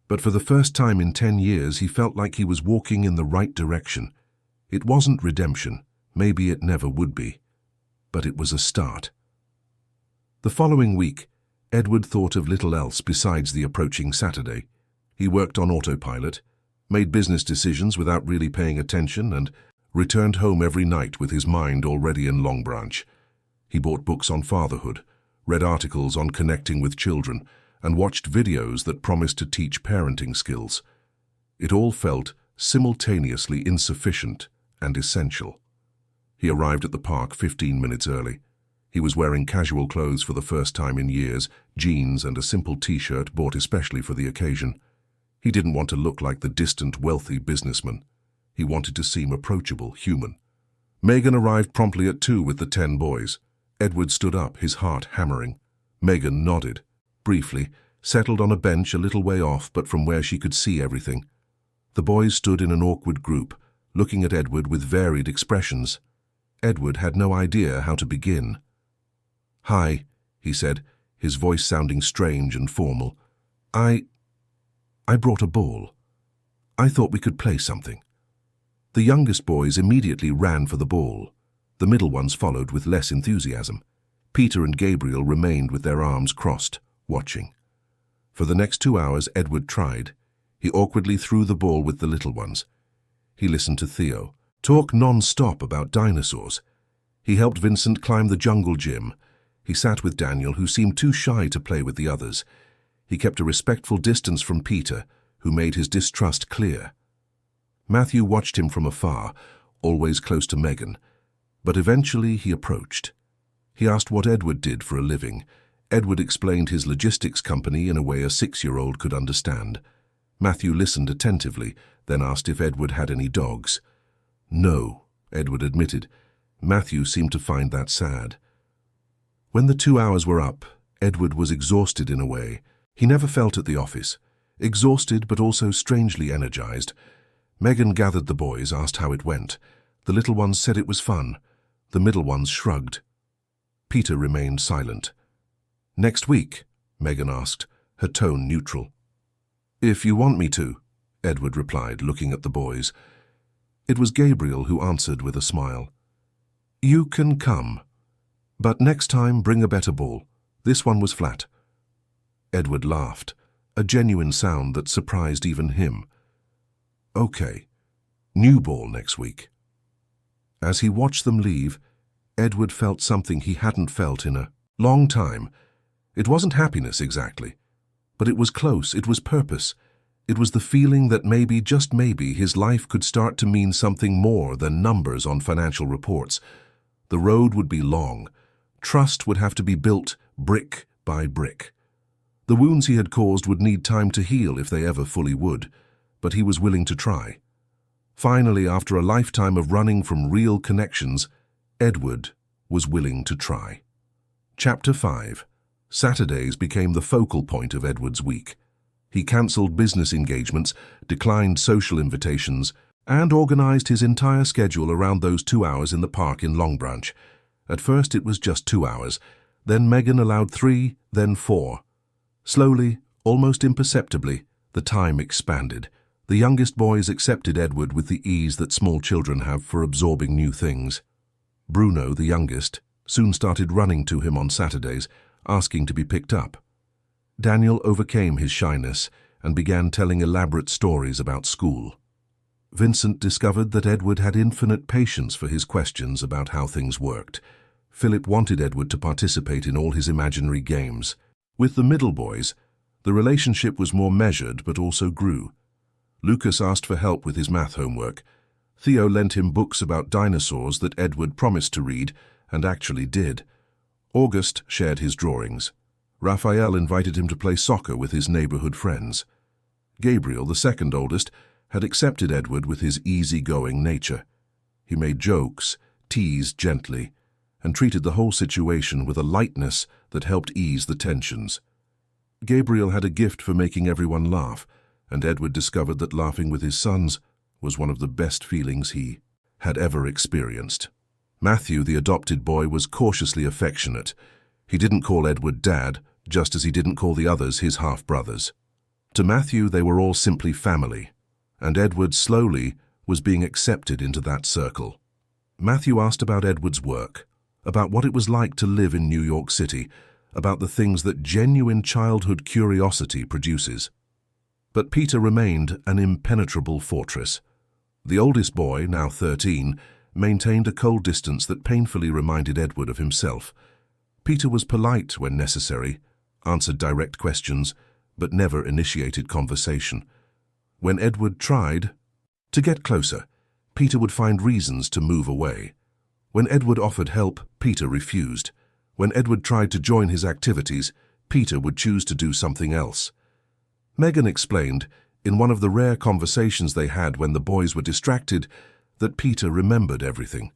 but for the first time in 10 years he felt like he was walking in the right direction. It wasn't redemption, maybe it never would be, but it was a start. The following week, Edward thought of little else besides the approaching Saturday. He worked on autopilot, made business decisions without really paying attention, and returned home every night with his mind already in Long Branch. He bought books on fatherhood, read articles on connecting with children, and watched videos that promised to teach parenting skills. It all felt simultaneously insufficient and essential. He arrived at the park 15 minutes early. He was wearing casual clothes for the first time in years, jeans and a simple t-shirt bought especially for the occasion. He didn't want to look like the distant, wealthy businessman. He wanted to seem approachable, human. Megan arrived promptly at 2 with the 10 boys. Edward stood up, his heart hammering. Megan nodded, briefly, settled on a bench a little way off, but from where she could see everything. The boys stood in an awkward group, looking at Edward with varied expressions. Edward had no idea how to begin. "Hi," he said, his voice sounding strange and formal. I brought a ball. I thought we could play something." The youngest boys immediately ran for the ball. The middle ones followed with less enthusiasm. Peter and Gabriel remained with their arms crossed, watching. For the next 2 hours, Edward tried. He awkwardly threw the ball with the little ones. He listened to Theo talk non-stop about dinosaurs. He helped Vincent climb the jungle gym. He sat with Daniel, who seemed too shy to play with the others. He kept a respectful distance from Peter, who made his distrust clear. Matthew watched him from afar, always close to Megan, but eventually he approached. He asked what Edward did for a living. Edward explained his logistics company in a way a 6-year-old could understand. Matthew listened attentively, then asked if Edward had any dogs. No, Edward admitted. Matthew seemed to find that sad. When the 2 hours were up, Edward was exhausted in a way. He never felt at the office. Exhausted, but also strangely energized. Megan gathered the boys, asked how it went. The little ones said it was fun. The middle ones shrugged. Peter remained silent. "Next week?" Megan asked, her tone neutral. "If you want me to," Edward replied, looking at the boys. It was Gabriel who answered with a smile. "You can come. But next time bring a better ball. This one was flat." Edward laughed, a genuine sound that surprised even him. "Okay, new ball next week." As he watched them leave, Edward felt something he hadn't felt in a long time. It wasn't happiness exactly, but it was close, it was purpose. It was the feeling that maybe, just maybe, his life could start to mean something more than numbers on financial reports. The road would be long. Trust would have to be built brick by brick. The wounds he had caused would need time to heal if they ever fully would, but he was willing to try. Finally, after a lifetime of running from real connections, Edward was willing to try. Chapter 5. Saturdays became the focal point of Edward's week. He cancelled business engagements, declined social invitations, and organized his entire schedule around those 2 hours in the park in Long Branch. At first it was just 2 hours, then Megan allowed 3, then 4. Slowly, almost imperceptibly, the time expanded. The youngest boys accepted Edward with the ease that small children have for absorbing new things. Bruno, the youngest, soon started running to him on Saturdays, asking to be picked up. Daniel overcame his shyness and began telling elaborate stories about school. Vincent discovered that Edward had infinite patience for his questions about how things worked. Philip wanted Edward to participate in all his imaginary games. With the middle boys, the relationship was more measured but also grew. Lucas asked for help with his math homework. Theo lent him books about dinosaurs that Edward promised to read and actually did. August shared his drawings. Raphael invited him to play soccer with his neighborhood friends. Gabriel, the second oldest, had accepted Edward with his easy-going nature. He made jokes, teased gently, and treated the whole situation with a lightness that helped ease the tensions. Gabriel had a gift for making everyone laugh, and Edward discovered that laughing with his sons was one of the best feelings he had ever experienced. Matthew, the adopted boy, was cautiously affectionate. He didn't call Edward Dad, just as he didn't call the others his half-brothers. To Matthew, they were all simply family, and Edward slowly was being accepted into that circle. Matthew asked about Edward's work, about what it was like to live in New York City, about the things that genuine childhood curiosity produces. But Peter remained an impenetrable fortress. The oldest boy, now 13, maintained a cold distance that painfully reminded Edward of himself. Peter was polite when necessary, answered direct questions, but never initiated conversation. When Edward tried to get closer, Peter would find reasons to move away. When Edward offered help, Peter refused. When Edward tried to join his activities, Peter would choose to do something else. Megan explained, in one of the rare conversations they had when the boys were distracted, that Peter remembered everything.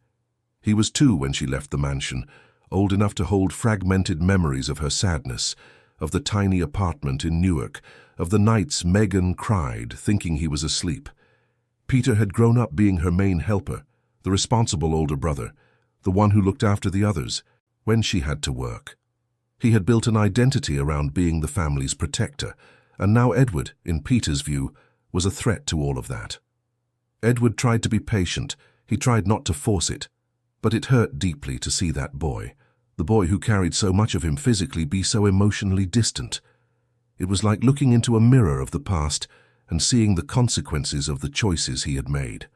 He was 2 when she left the mansion, old enough to hold fragmented memories of her sadness, of the tiny apartment in Newark, of the nights Megan cried, thinking he was asleep. Peter had grown up being her main helper, the responsible older brother, the one who looked after the others, when she had to work. He had built an identity around being the family's protector, and now Edward, in Peter's view, was a threat to all of that. Edward tried to be patient. He tried not to force it. But it hurt deeply to see that boy, the boy who carried so much of him physically, be so emotionally distant. It was like looking into a mirror of the past and seeing the consequences of the choices he had made.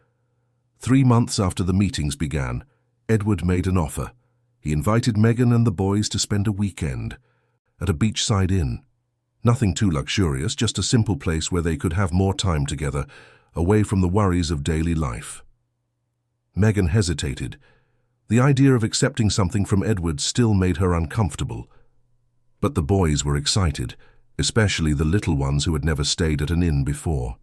3 months after the meetings began, Edward made an offer. He invited Megan and the boys to spend a weekend at a beachside inn. Nothing too luxurious, just a simple place where they could have more time together, away from the worries of daily life. Megan hesitated. The idea of accepting something from Edward still made her uncomfortable. But the boys were excited, especially the little ones who had never stayed at an inn before.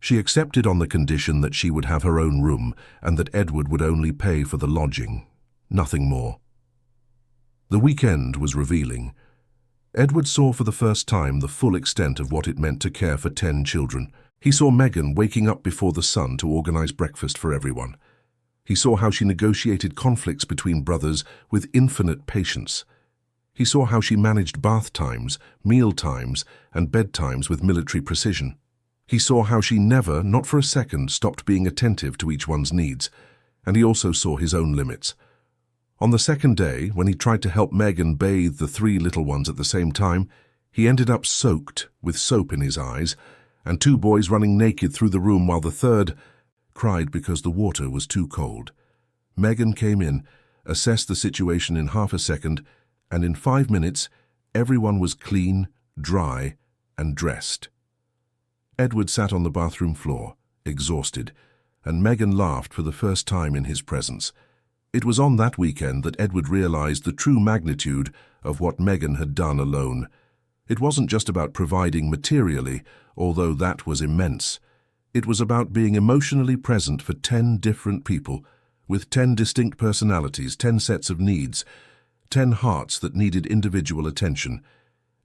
She accepted on the condition that she would have her own room and that Edward would only pay for the lodging. Nothing more. The weekend was revealing. Edward saw for the first time the full extent of what it meant to care for 10 children. He saw Megan waking up before the sun to organize breakfast for everyone. He saw how she negotiated conflicts between brothers with infinite patience. He saw how she managed bath times, meal times, and bedtimes with military precision. He saw how she never, not for a second, stopped being attentive to each one's needs, and he also saw his own limits. On the second day, when he tried to help Megan bathe the 3 little ones at the same time, he ended up soaked with soap in his eyes, and 2 boys running naked through the room while the third cried because the water was too cold. Megan came in, assessed the situation in half a second, and in 5 minutes, everyone was clean, dry, and dressed. Edward sat on the bathroom floor, exhausted, and Megan laughed for the first time in his presence. It was on that weekend that Edward realized the true magnitude of what Megan had done alone. It wasn't just about providing materially, although that was immense. It was about being emotionally present for 10 different people, with 10 distinct personalities, 10 sets of needs, 10 hearts that needed individual attention.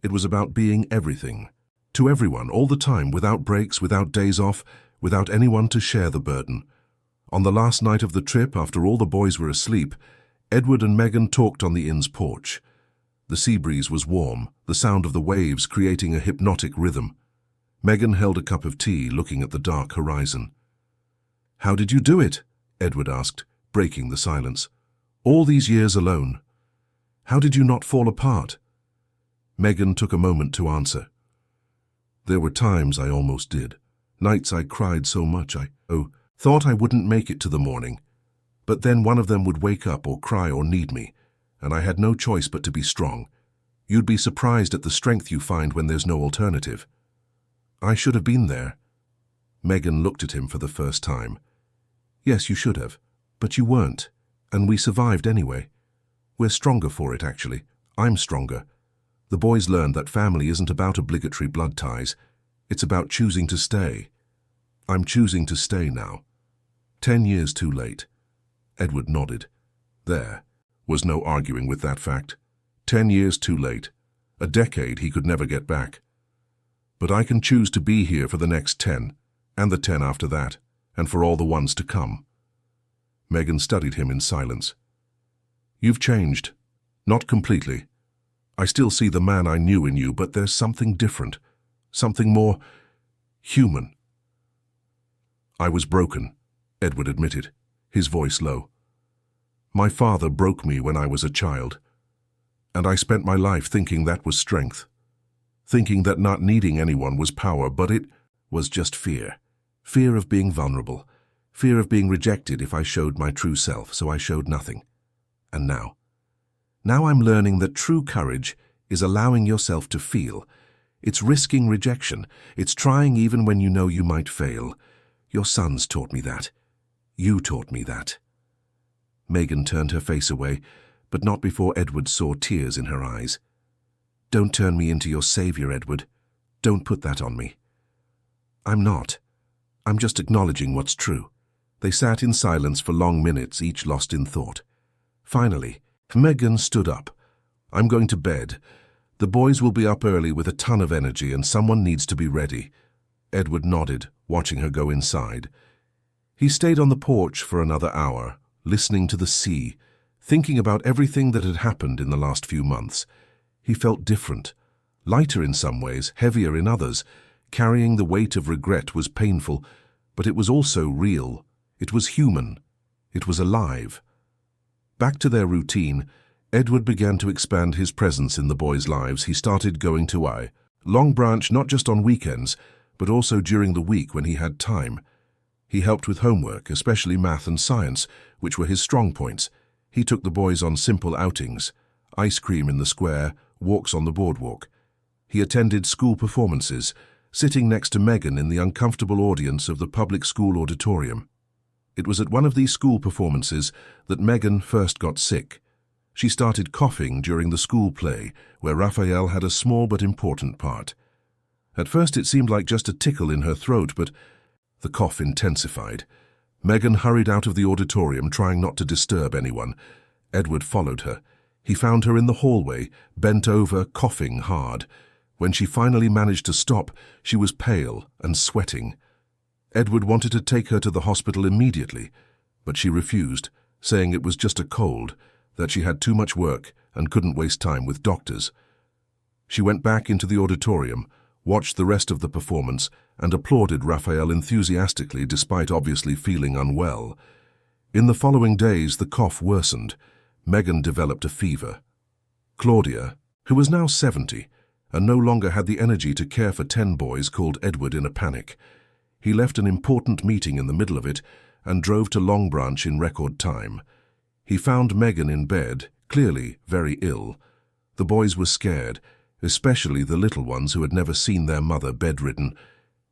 It was about being everything. To everyone, all the time, without breaks, without days off, without anyone to share the burden. On the last night of the trip, after all the boys were asleep, Edward and Megan talked on the inn's porch. The sea breeze was warm, the sound of the waves creating a hypnotic rhythm. Megan held a cup of tea, looking at the dark horizon. "How did you do it?" Edward asked, breaking the silence. "All these years alone. How did you not fall apart?" Megan took a moment to answer. "There were times I almost did. Nights I cried so much I thought I wouldn't make it to the morning. But then one of them would wake up or cry or need me, and I had no choice but to be strong. You'd be surprised at the strength you find when there's no alternative." "I should have been there." Megan looked at him for the first time. "Yes, you should have, but you weren't, and we survived anyway. We're stronger for it, actually. I'm stronger. The boys learned that family isn't about obligatory blood ties. It's about choosing to stay. I'm choosing to stay now. 10 years too late." Edward nodded. There was no arguing with that fact. 10 years too late. A decade he could never get back. "But I can choose to be here for the next 10, and the 10 after that, and for all the ones to come." Megan studied him in silence. "You've changed. Not completely. I still see the man I knew in you, but there's something different, something more human." "I was broken," Edward admitted, his voice low. "My father broke me when I was a child, and I spent my life thinking that was strength, thinking that not needing anyone was power, but it was just fear. Fear of being vulnerable, fear of being rejected if I showed my true self, so I showed nothing. And now I'm learning that true courage is allowing yourself to feel. It's risking rejection. It's trying even when you know you might fail. Your sons taught me that. You taught me that." Megan turned her face away, but not before Edward saw tears in her eyes. "Don't turn me into your savior, Edward. Don't put that on me." "I'm not. I'm just acknowledging what's true." They sat in silence for long minutes, each lost in thought. Finally, Megan stood up. "I'm going to bed. The boys will be up early with a ton of energy and someone needs to be ready." Edward nodded, watching her go inside. He stayed on the porch for another hour, listening to the sea, thinking about everything that had happened in the last few months. He felt different, lighter in some ways, heavier in others. Carrying the weight of regret was painful, but it was also real. It was human. It was alive. Back to their routine, Edward began to expand his presence in the boys' lives. He started going to Long Branch not just on weekends, but also during the week when he had time. He helped with homework, especially math and science, which were his strong points. He took the boys on simple outings: ice cream in the square, walks on the boardwalk. He attended school performances, sitting next to Megan in the uncomfortable audience of the public school auditorium. It was at one of these school performances that Megan first got sick. She started coughing during the school play, where Raphael had a small but important part. At first it seemed like just a tickle in her throat, but the cough intensified. Megan hurried out of the auditorium, trying not to disturb anyone. Edward followed her. He found her in the hallway, bent over, coughing hard. When she finally managed to stop, she was pale and sweating. Edward wanted to take her to the hospital immediately, but she refused, saying it was just a cold, that she had too much work and couldn't waste time with doctors. She went back into the auditorium, watched the rest of the performance, and applauded Raphael enthusiastically despite obviously feeling unwell. In the following days, the cough worsened. Megan developed a fever. Claudia, who was now 70, and no longer had the energy to care for 10 boys, called Edward in a panic. He left an important meeting in the middle of it and drove to Long Branch in record time. He found Megan in bed, clearly very ill. The boys were scared, especially the little ones who had never seen their mother bedridden.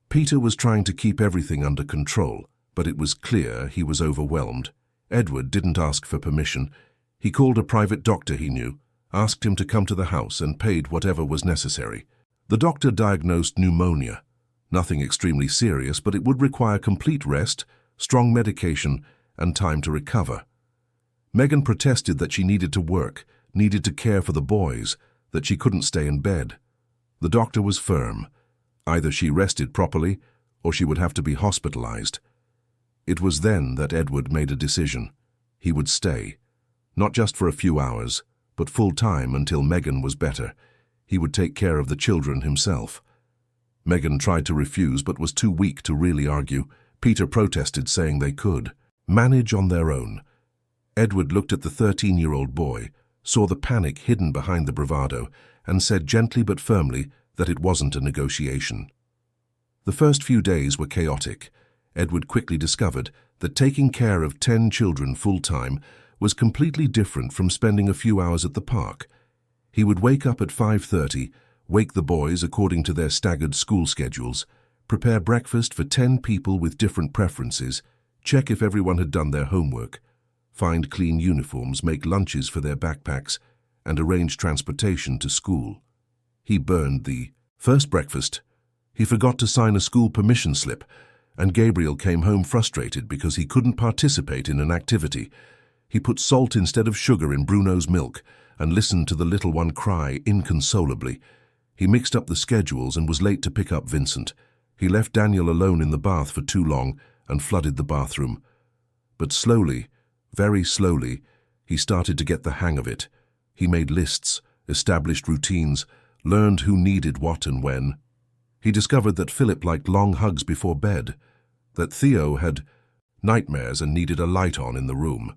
Peter was trying to keep everything under control, but it was clear he was overwhelmed. Edward didn't ask for permission. He called a private doctor he knew, asked him to come to the house, and paid whatever was necessary. The doctor diagnosed pneumonia. Nothing extremely serious, but it would require complete rest, strong medication, and time to recover. Megan protested that she needed to work, needed to care for the boys, that she couldn't stay in bed. The doctor was firm. Either she rested properly, or she would have to be hospitalized. It was then that Edward made a decision. He would stay, not just for a few hours, but full-time until Megan was better. He would take care of the children himself. Megan tried to refuse, but was too weak to really argue. Peter protested, saying they could manage on their own. Edward looked at the 13-year-old boy, saw the panic hidden behind the bravado, and said gently but firmly that it wasn't a negotiation. The first few days were chaotic. Edward quickly discovered that taking care of 10 children full-time was completely different from spending a few hours at the park. He would wake up at 5:30, wake the boys according to their staggered school schedules, prepare breakfast for 10 people with different preferences, check if everyone had done their homework, find clean uniforms, make lunches for their backpacks, and arrange transportation to school. He burned the first breakfast. He forgot to sign a school permission slip, and Gabriel came home frustrated because he couldn't participate in an activity. He put salt instead of sugar in Bruno's milk and listened to the little one cry inconsolably. He mixed up the schedules and was late to pick up Vincent. He left Daniel alone in the bath for too long and flooded the bathroom. But slowly, very slowly, he started to get the hang of it. He made lists, established routines, learned who needed what and when. He discovered that Philip liked long hugs before bed, that Theo had nightmares and needed a light on in the room,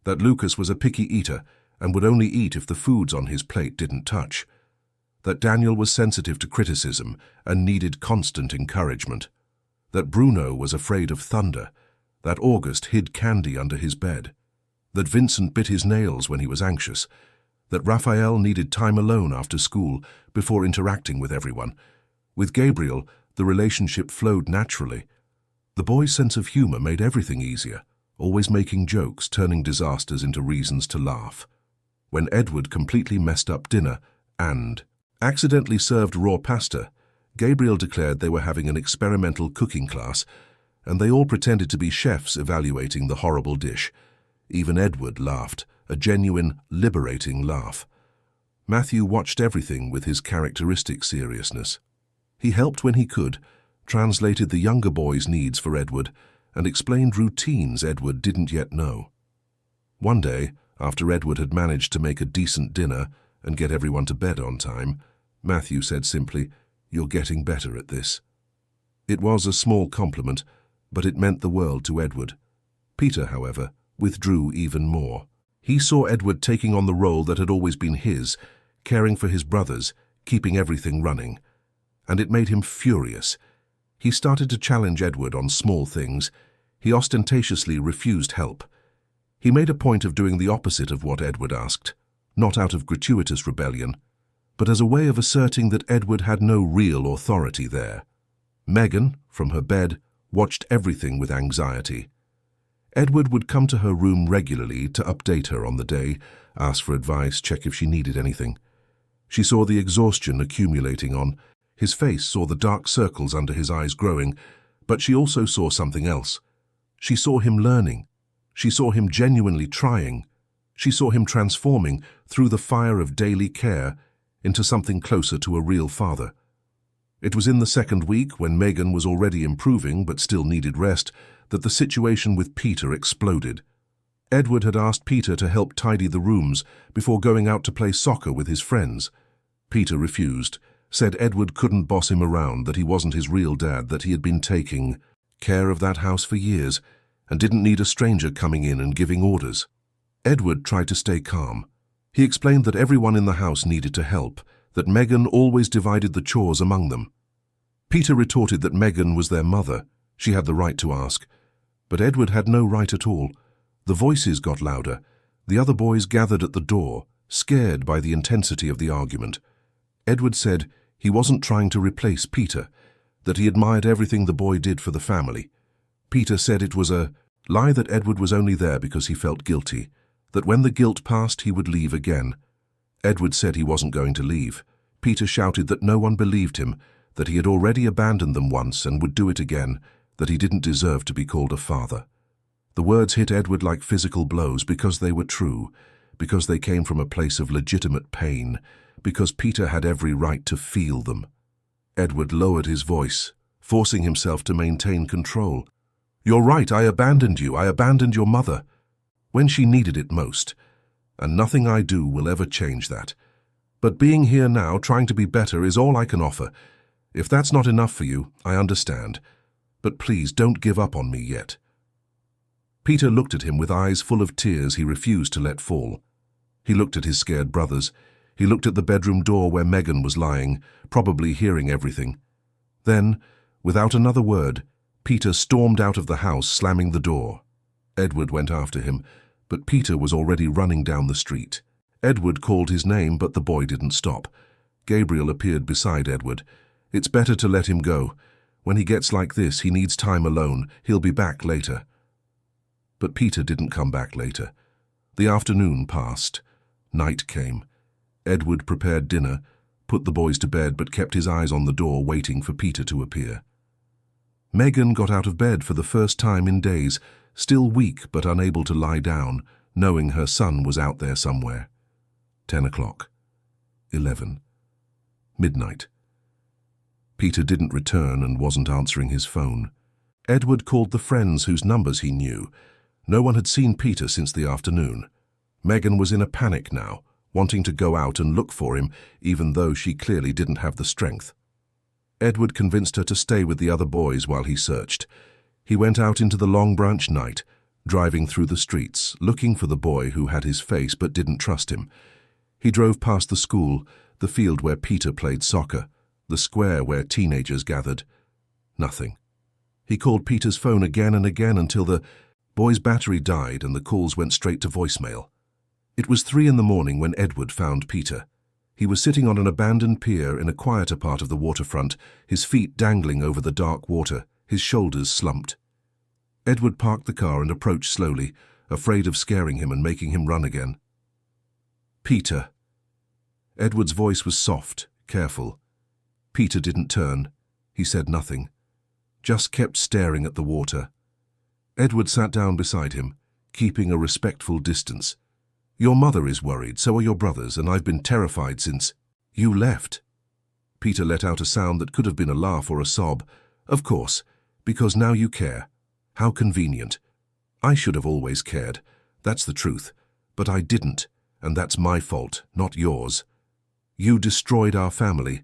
that Lucas was a picky eater and would only eat if the foods on his plate didn't touch, that Daniel was sensitive to criticism and needed constant encouragement, that Bruno was afraid of thunder, that August hid candy under his bed, that Vincent bit his nails when he was anxious, that Raphael needed time alone after school before interacting with everyone. With Gabriel, the relationship flowed naturally. The boy's sense of humor made everything easier, always making jokes, turning disasters into reasons to laugh. When Edward completely messed up dinner and accidentally served raw pasta, Gabriel declared they were having an experimental cooking class, and they all pretended to be chefs evaluating the horrible dish. Even Edward laughed, a genuine, liberating laugh. Matthew watched everything with his characteristic seriousness. He helped when he could, translated the younger boy's needs for Edward, and explained routines Edward didn't yet know. One day, after Edward had managed to make a decent dinner and get everyone to bed on time, Matthew said simply, "You're getting better at this." It was a small compliment, but it meant the world to Edward. Peter, however, withdrew even more. He saw Edward taking on the role that had always been his, caring for his brothers, keeping everything running. And it made him furious. He started to challenge Edward on small things. He ostentatiously refused help. He made a point of doing the opposite of what Edward asked, not out of gratuitous rebellion, but as a way of asserting that Edward had no real authority there. Megan, from her bed, watched everything with anxiety. Edward would come to her room regularly to update her on the day, ask for advice, check if she needed anything. She saw the exhaustion accumulating on his face, saw the dark circles under his eyes growing, but she also saw something else. She saw him learning. She saw him genuinely trying. She saw him transforming through the fire of daily care into something closer to a real father. It was in the second week, when Megan was already improving but still needed rest, that the situation with Peter exploded. Edward had asked Peter to help tidy the rooms before going out to play soccer with his friends. Peter refused, said Edward couldn't boss him around, that he wasn't his real dad, that he had been taking care of that house for years and didn't need a stranger coming in and giving orders. Edward tried to stay calm. He explained that everyone in the house needed to help, that Megan always divided the chores among them. Peter retorted that Megan was their mother. She had the right to ask. But Edward had no right at all. The voices got louder. The other boys gathered at the door, scared by the intensity of the argument. Edward said he wasn't trying to replace Peter, that he admired everything the boy did for the family. Peter said it was a lie, that Edward was only there because he felt guilty, that when the guilt passed he would leave again. Edward said he wasn't going to leave. Peter shouted that no one believed him, that he had already abandoned them once and would do it again, that he didn't deserve to be called a father. The words hit Edward like physical blows because they were true, because they came from a place of legitimate pain, because Peter had every right to feel them. Edward lowered his voice, forcing himself to maintain control. "You're right, I abandoned you. I abandoned your mother when she needed it most, and nothing I do will ever change that. But being here now, trying to be better, is all I can offer. If that's not enough for you, I understand. But please don't give up on me yet." Peter looked at him with eyes full of tears he refused to let fall. He looked at his scared brothers. He looked at the bedroom door where Megan was lying, probably hearing everything. Then, without another word, Peter stormed out of the house, slamming the door. Edward went after him, but Peter was already running down the street. Edward called his name, but the boy didn't stop. Gabriel appeared beside Edward. "It's better to let him go. When he gets like this, he needs time alone. He'll be back later." But Peter didn't come back later. The afternoon passed. Night came. Edward prepared dinner, put the boys to bed, but kept his eyes on the door, waiting for Peter to appear. Megan got out of bed for the first time in days, still weak but unable to lie down, knowing her son was out there somewhere. 10 o'clock. 11. Midnight. Peter didn't return and wasn't answering his phone. Edward called the friends whose numbers he knew. No one had seen Peter since the afternoon. Megan was in a panic now, wanting to go out and look for him, even though she clearly didn't have the strength. Edward convinced her to stay with the other boys while he searched. He went out into the Long Branch night, driving through the streets, looking for the boy who had his face but didn't trust him. He drove past the school, the field where Peter played soccer, the square where teenagers gathered. Nothing. He called Peter's phone again and again until the boy's battery died and the calls went straight to voicemail. It was 3 in the morning when Edward found Peter. He was sitting on an abandoned pier in a quieter part of the waterfront, his feet dangling over the dark water, his shoulders slumped. Edward parked the car and approached slowly, afraid of scaring him and making him run again. "Peter." Edward's voice was soft, careful. Peter didn't turn. He said nothing, just kept staring at the water. Edward sat down beside him, keeping a respectful distance. "Your mother is worried, so are your brothers, and I've been terrified since you left." Peter let out a sound that could have been a laugh or a sob. "Of course, because now you care. How convenient. I should have always cared. That's the truth. But I didn't, and that's my fault, not yours. You destroyed our family.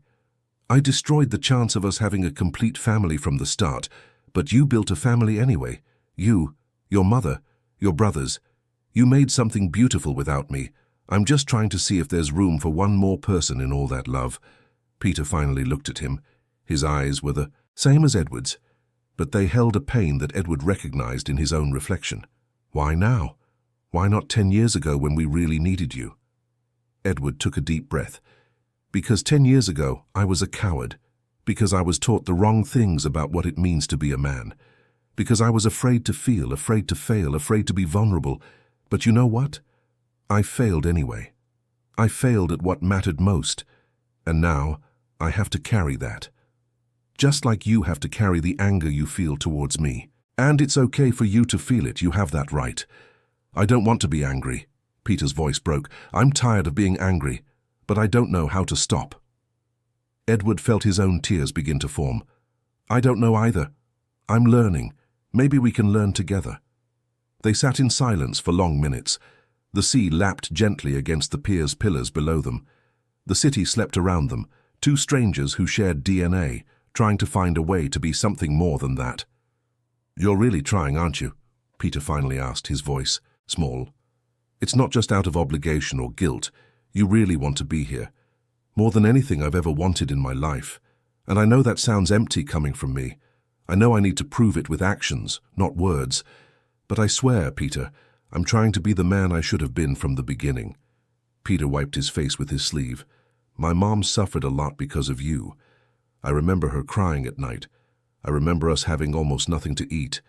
I destroyed the chance of us having a complete family from the start, but you built a family anyway. You, your mother, your brothers. You made something beautiful without me. I'm just trying to see if there's room for one more person in all that love." Peter finally looked at him. His eyes were the same as Edward's, but they held a pain that Edward recognized in his own reflection. Why now? Why not 10 years ago when we really needed you? Edward took a deep breath. Because 10 years ago, I was a coward. Because I was taught the wrong things about what it means to be a man. Because I was afraid to feel, afraid to fail, afraid to be vulnerable. But you know what? I failed anyway. I failed at what mattered most. And now, I have to carry that. Just like you have to carry the anger you feel towards me. And it's okay for you to feel it, you have that right. I don't want to be angry. Peter's voice broke. I'm tired of being angry, but I don't know how to stop. Edward felt his own tears begin to form. I don't know either. I'm learning. Maybe we can learn together. They sat in silence for long minutes. The sea lapped gently against the pier's pillars below them. The city slept around them, two strangers who shared DNA, trying to find a way to be something more than that. You're really trying, aren't you? Peter finally asked, his voice small. It's not just out of obligation or guilt. You really want to be here. More than anything I've ever wanted in my life. And I know that sounds empty coming from me. I know I need to prove it with actions, not words. But I swear, Peter, I'm trying to be the man I should have been from the beginning. Peter wiped his face with his sleeve. My mom suffered a lot because of you. I remember her crying at night. I remember us having almost nothing to eat.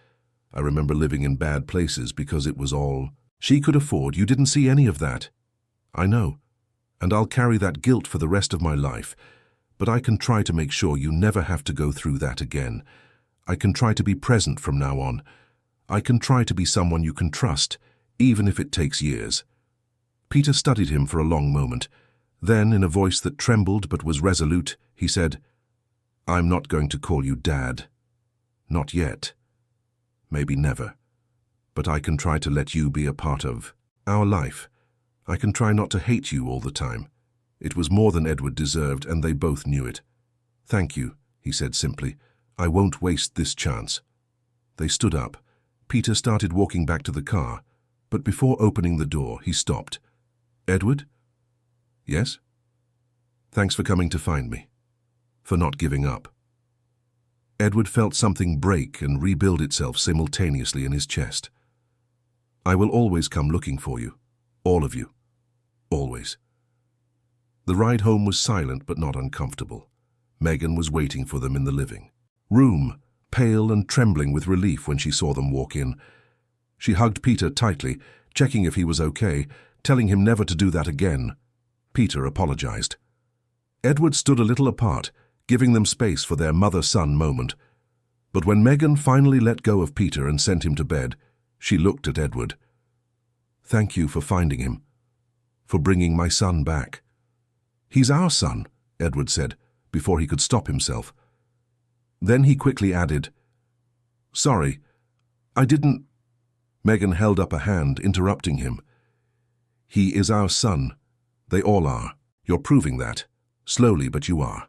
I remember living in bad places because it was all she could afford. You didn't see any of that. I know. And I'll carry that guilt for the rest of my life. But I can try to make sure you never have to go through that again. I can try to be present from now on. I can try to be someone you can trust, even if it takes years. Peter studied him for a long moment. Then, in a voice that trembled but was resolute, he said, I'm not going to call you Dad. Not yet. Maybe never. But I can try to let you be a part of our life. I can try not to hate you all the time. It was more than Edward deserved, and they both knew it. Thank you, he said simply. I won't waste this chance. They stood up. Peter started walking back to the car, but before opening the door, he stopped. Edward? Yes? Thanks for coming to find me. For not giving up. Edward felt something break and rebuild itself simultaneously in his chest. I will always come looking for you. All of you. Always. The ride home was silent but not uncomfortable. Megan was waiting for them in the living room, pale and trembling with relief when she saw them walk in. She hugged Peter tightly, checking if he was okay, telling him never to do that again. Peter apologized. Edward stood a little apart, giving them space for their mother-son moment. But when Megan finally let go of Peter and sent him to bed, she looked at Edward. Thank you for finding him. For bringing my son back. He's our son, Edward said, before he could stop himself. Then he quickly added, Sorry, I didn't... Megan held up a hand, interrupting him. He is our son. They all are. You're proving that. Slowly, but you are.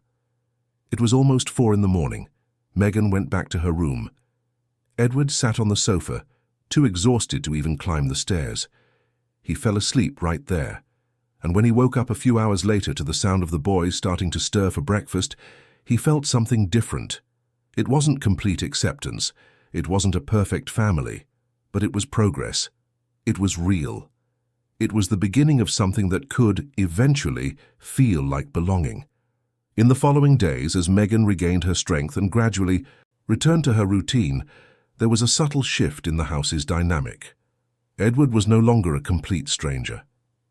It was almost 4 a.m. Megan went back to her room. Edward sat on the sofa, too exhausted to even climb the stairs. He fell asleep right there, and when he woke up a few hours later to the sound of the boys starting to stir for breakfast, he felt something different. It wasn't complete acceptance. It wasn't a perfect family, but it was progress. It was real. It was the beginning of something that could, eventually, feel like belonging. In the following days, as Megan regained her strength and gradually returned to her routine, there was a subtle shift in the house's dynamic. Edward was no longer a complete stranger.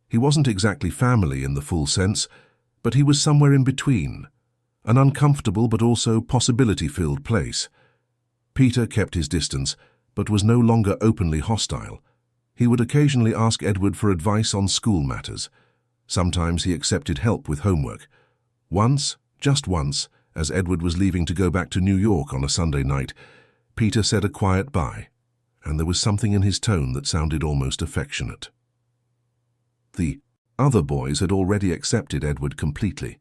He wasn't exactly family in the full sense, but he was somewhere in between, an uncomfortable but also possibility-filled place. Peter kept his distance, but was no longer openly hostile. He would occasionally ask Edward for advice on school matters. Sometimes he accepted help with homework. Once, just once, as Edward was leaving to go back to New York on a Sunday night, Peter said a quiet bye, and there was something in his tone that sounded almost affectionate. The other boys had already accepted Edward completely.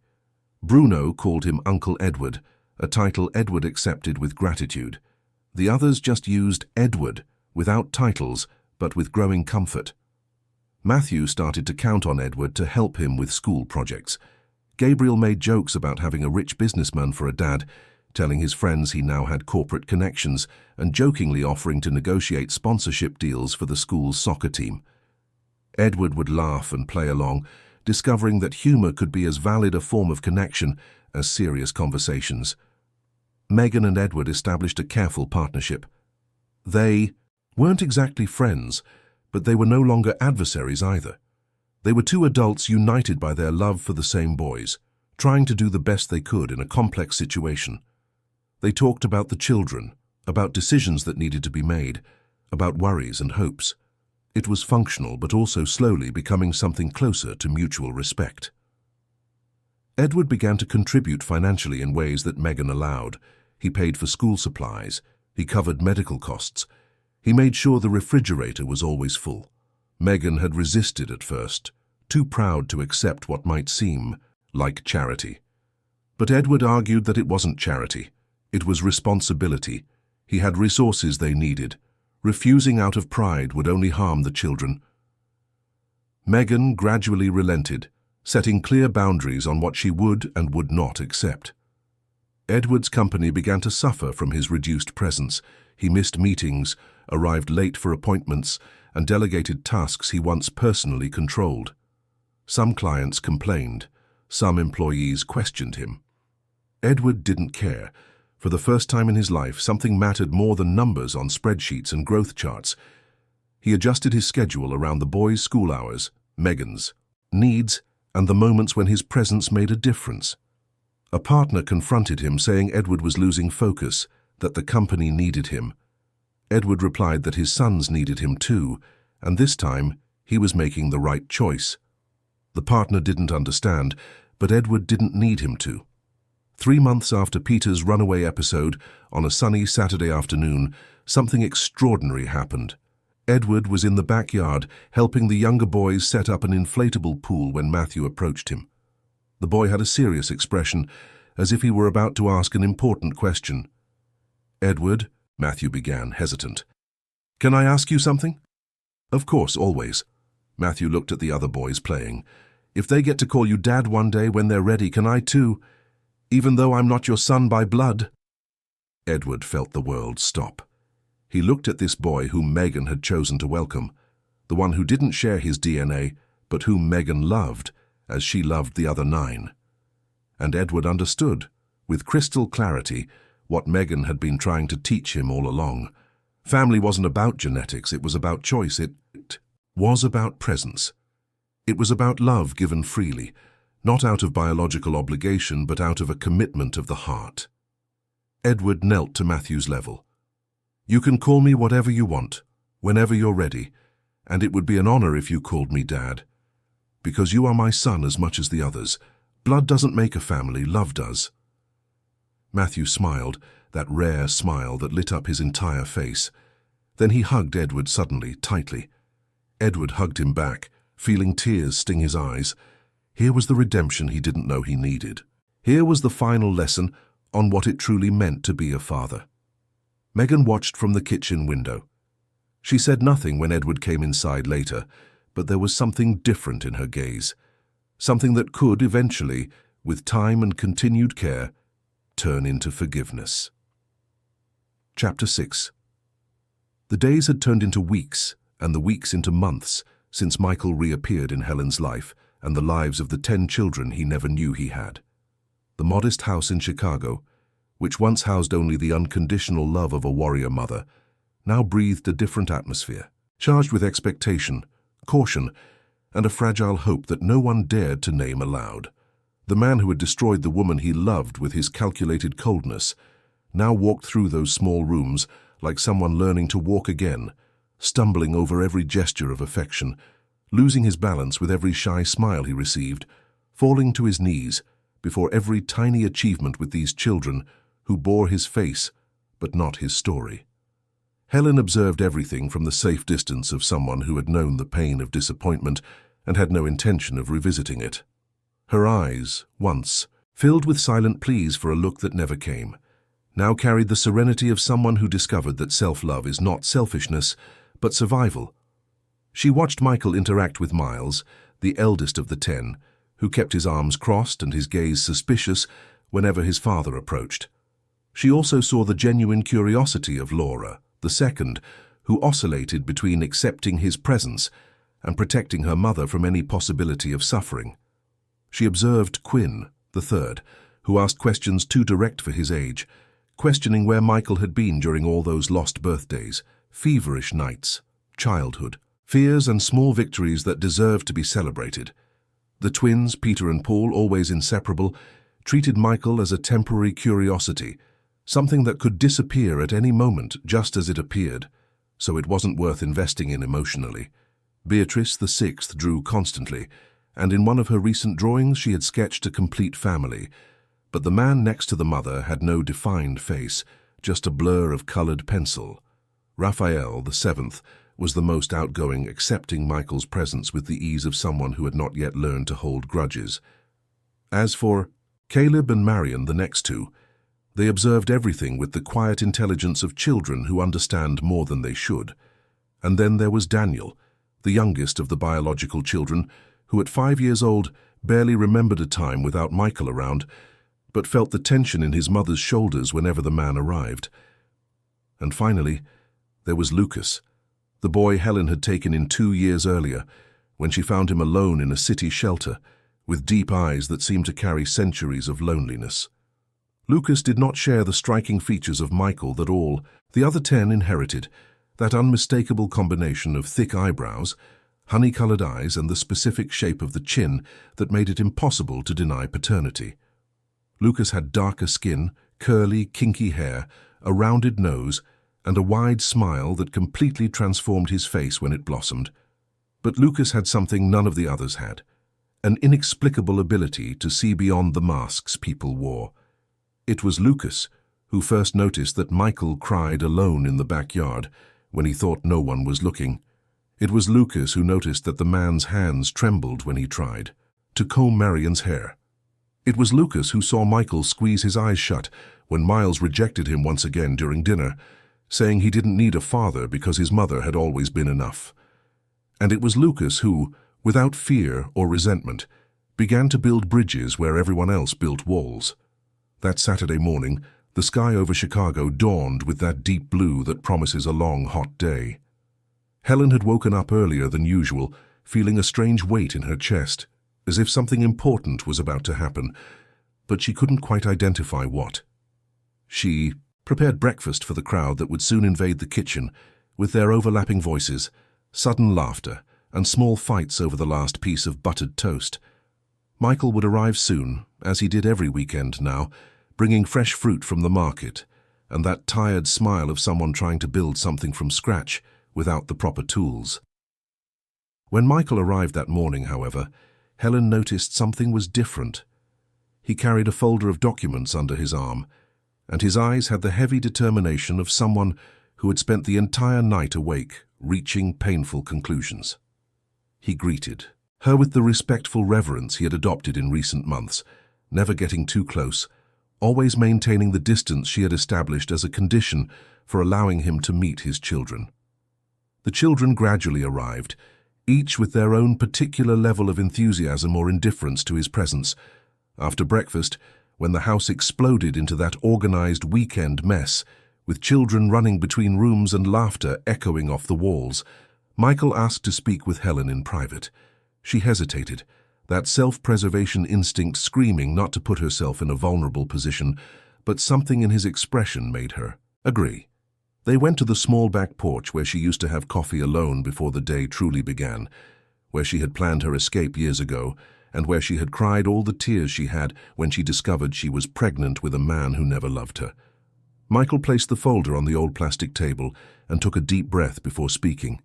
Bruno called him Uncle Edward, a title Edward accepted with gratitude. The others just used Edward, without titles, but with growing comfort. Matthew started to count on Edward to help him with school projects. Gabriel made jokes about having a rich businessman for a dad, telling his friends he now had corporate connections and jokingly offering to negotiate sponsorship deals for the school's soccer team. Edward would laugh and play along, discovering that humor could be as valid a form of connection as serious conversations. Megan and Edward established a careful partnership. They weren't exactly friends, but they were no longer adversaries either. They were two adults united by their love for the same boys, trying to do the best they could in a complex situation. They talked about the children, about decisions that needed to be made, about worries and hopes. It was functional, but also slowly becoming something closer to mutual respect. Edward began to contribute financially in ways that Megan allowed. He paid for school supplies. He covered medical costs. He made sure the refrigerator was always full. Megan had resisted at first, too proud to accept what might seem like charity. But Edward argued that it wasn't charity. It was responsibility. He had resources they needed. Refusing out of pride would only harm the children. Megan gradually relented, setting clear boundaries on what she would and would not accept. Edward's company began to suffer from his reduced presence. He missed meetings, arrived late for appointments, and delegated tasks he once personally controlled. Some clients complained. Some employees questioned him. Edward didn't care. For the first time in his life, something mattered more than numbers on spreadsheets and growth charts. He adjusted his schedule around the boys' school hours, Megan's needs, and the moments when his presence made a difference. A partner confronted him, saying Edward was losing focus, that the company needed him. Edward replied that his sons needed him too, and this time he was making the right choice. The partner didn't understand, but Edward didn't need him to. 3 months after Peter's runaway episode, on a sunny Saturday afternoon, something extraordinary happened. Edward was in the backyard helping the younger boys set up an inflatable pool when Matthew approached him. The boy had a serious expression, as if he were about to ask an important question. "Edward," Matthew began, hesitant. "Can I ask you something?" "Of course, always." Matthew looked at the other boys playing. "If they get to call you Dad one day when they're ready, can I too? Even though I'm not your son by blood?" Edward felt the world stop. He looked at this boy whom Megan had chosen to welcome, the one who didn't share his DNA, but whom Megan loved, as she loved the other 9. And Edward understood, with crystal clarity, what Megan had been trying to teach him all along. Family wasn't about genetics, it was about choice, it was about presence. It was about love given freely, not out of biological obligation, but out of a commitment of the heart. Edward knelt to Matthew's level. "You can call me whatever you want, whenever you're ready, and it would be an honor if you called me Dad. Because you are my son as much as the others. Blood doesn't make a family, love does." Matthew smiled, that rare smile that lit up his entire face. Then he hugged Edward suddenly, tightly. Edward hugged him back, feeling tears sting his eyes. Here was the redemption he didn't know he needed. Here was the final lesson on what it truly meant to be a father. Megan watched from the kitchen window. She said nothing when Edward came inside later, but there was something different in her gaze, something that could eventually, with time and continued care, turn into forgiveness. Chapter 6. The days had turned into weeks, and the weeks into months, since Michael reappeared in Helen's life and the lives of the 10 children he never knew he had. The modest house in Chicago, which once housed only the unconditional love of a warrior mother, now breathed a different atmosphere, charged with expectation, caution, and a fragile hope that no one dared to name aloud. The man who had destroyed the woman he loved with his calculated coldness now walked through those small rooms like someone learning to walk again, stumbling over every gesture of affection, losing his balance with every shy smile he received, falling to his knees before every tiny achievement with these children who bore his face but not his story. Helen observed everything from the safe distance of someone who had known the pain of disappointment and had no intention of revisiting it. Her eyes, once, filled with silent pleas for a look that never came, now carried the serenity of someone who discovered that self-love is not selfishness, but survival. She watched Michael interact with Miles, the eldest of the 10, who kept his arms crossed and his gaze suspicious whenever his father approached. She also saw the genuine curiosity of Laura, the second, who oscillated between accepting his presence and protecting her mother from any possibility of suffering. She observed Quinn, the third, who asked questions too direct for his age, questioning where Michael had been during all those lost birthdays, feverish nights, childhood, fears and small victories that deserved to be celebrated. The twins, Peter and Paul, always inseparable, treated Michael as a temporary curiosity, something that could disappear at any moment just as it appeared, so it wasn't worth investing in emotionally. Beatrice, the sixth, drew constantly, and in one of her recent drawings she had sketched a complete family, but the man next to the mother had no defined face, just a blur of colored pencil. Raphael, the seventh, was the most outgoing, accepting Michael's presence with the ease of someone who had not yet learned to hold grudges. As for Caleb and Marion, the next two, they observed everything with the quiet intelligence of children who understand more than they should. And then there was Daniel, the youngest of the biological children, who at 5 years old barely remembered a time without Michael around, but felt the tension in his mother's shoulders whenever the man arrived. And finally, there was Lucas, the boy Helen had taken in 2 years earlier, when she found him alone in a city shelter, with deep eyes that seemed to carry centuries of loneliness. Lucas did not share the striking features of Michael that all the other 10 inherited, that unmistakable combination of thick eyebrows, honey-colored eyes, and the specific shape of the chin that made it impossible to deny paternity. Lucas had darker skin, curly, kinky hair, a rounded nose, and a wide smile that completely transformed his face when it blossomed. But Lucas had something none of the others had, an inexplicable ability to see beyond the masks people wore. It was Lucas who first noticed that Michael cried alone in the backyard when he thought no one was looking. It was Lucas who noticed that the man's hands trembled when he tried to comb Marion's hair. It was Lucas who saw Michael squeeze his eyes shut when Miles rejected him once again during dinner, saying he didn't need a father because his mother had always been enough. And it was Lucas who, without fear or resentment, began to build bridges where everyone else built walls. That Saturday morning, the sky over Chicago dawned with that deep blue that promises a long, hot day. Helen had woken up earlier than usual, feeling a strange weight in her chest, as if something important was about to happen, but she couldn't quite identify what. She prepared breakfast for the crowd that would soon invade the kitchen, with their overlapping voices, sudden laughter, and small fights over the last piece of buttered toast. Michael would arrive soon, as he did every weekend now, bringing fresh fruit from the market, and that tired smile of someone trying to build something from scratch without the proper tools. When Michael arrived that morning, however, Helen noticed something was different. He carried a folder of documents under his arm, and his eyes had the heavy determination of someone who had spent the entire night awake, reaching painful conclusions. He greeted her with the respectful reverence he had adopted in recent months, never getting too close, always maintaining the distance she had established as a condition for allowing him to meet his children. The children gradually arrived, each with their own particular level of enthusiasm or indifference to his presence. After breakfast, when the house exploded into that organized weekend mess, with children running between rooms and laughter echoing off the walls, Michael asked to speak with Helen in private. She hesitated, that self-preservation instinct screaming not to put herself in a vulnerable position, but something in his expression made her agree. They went to the small back porch where she used to have coffee alone before the day truly began, where she had planned her escape years ago, and where she had cried all the tears she had when she discovered she was pregnant with a man who never loved her. Michael placed the folder on the old plastic table and took a deep breath before speaking.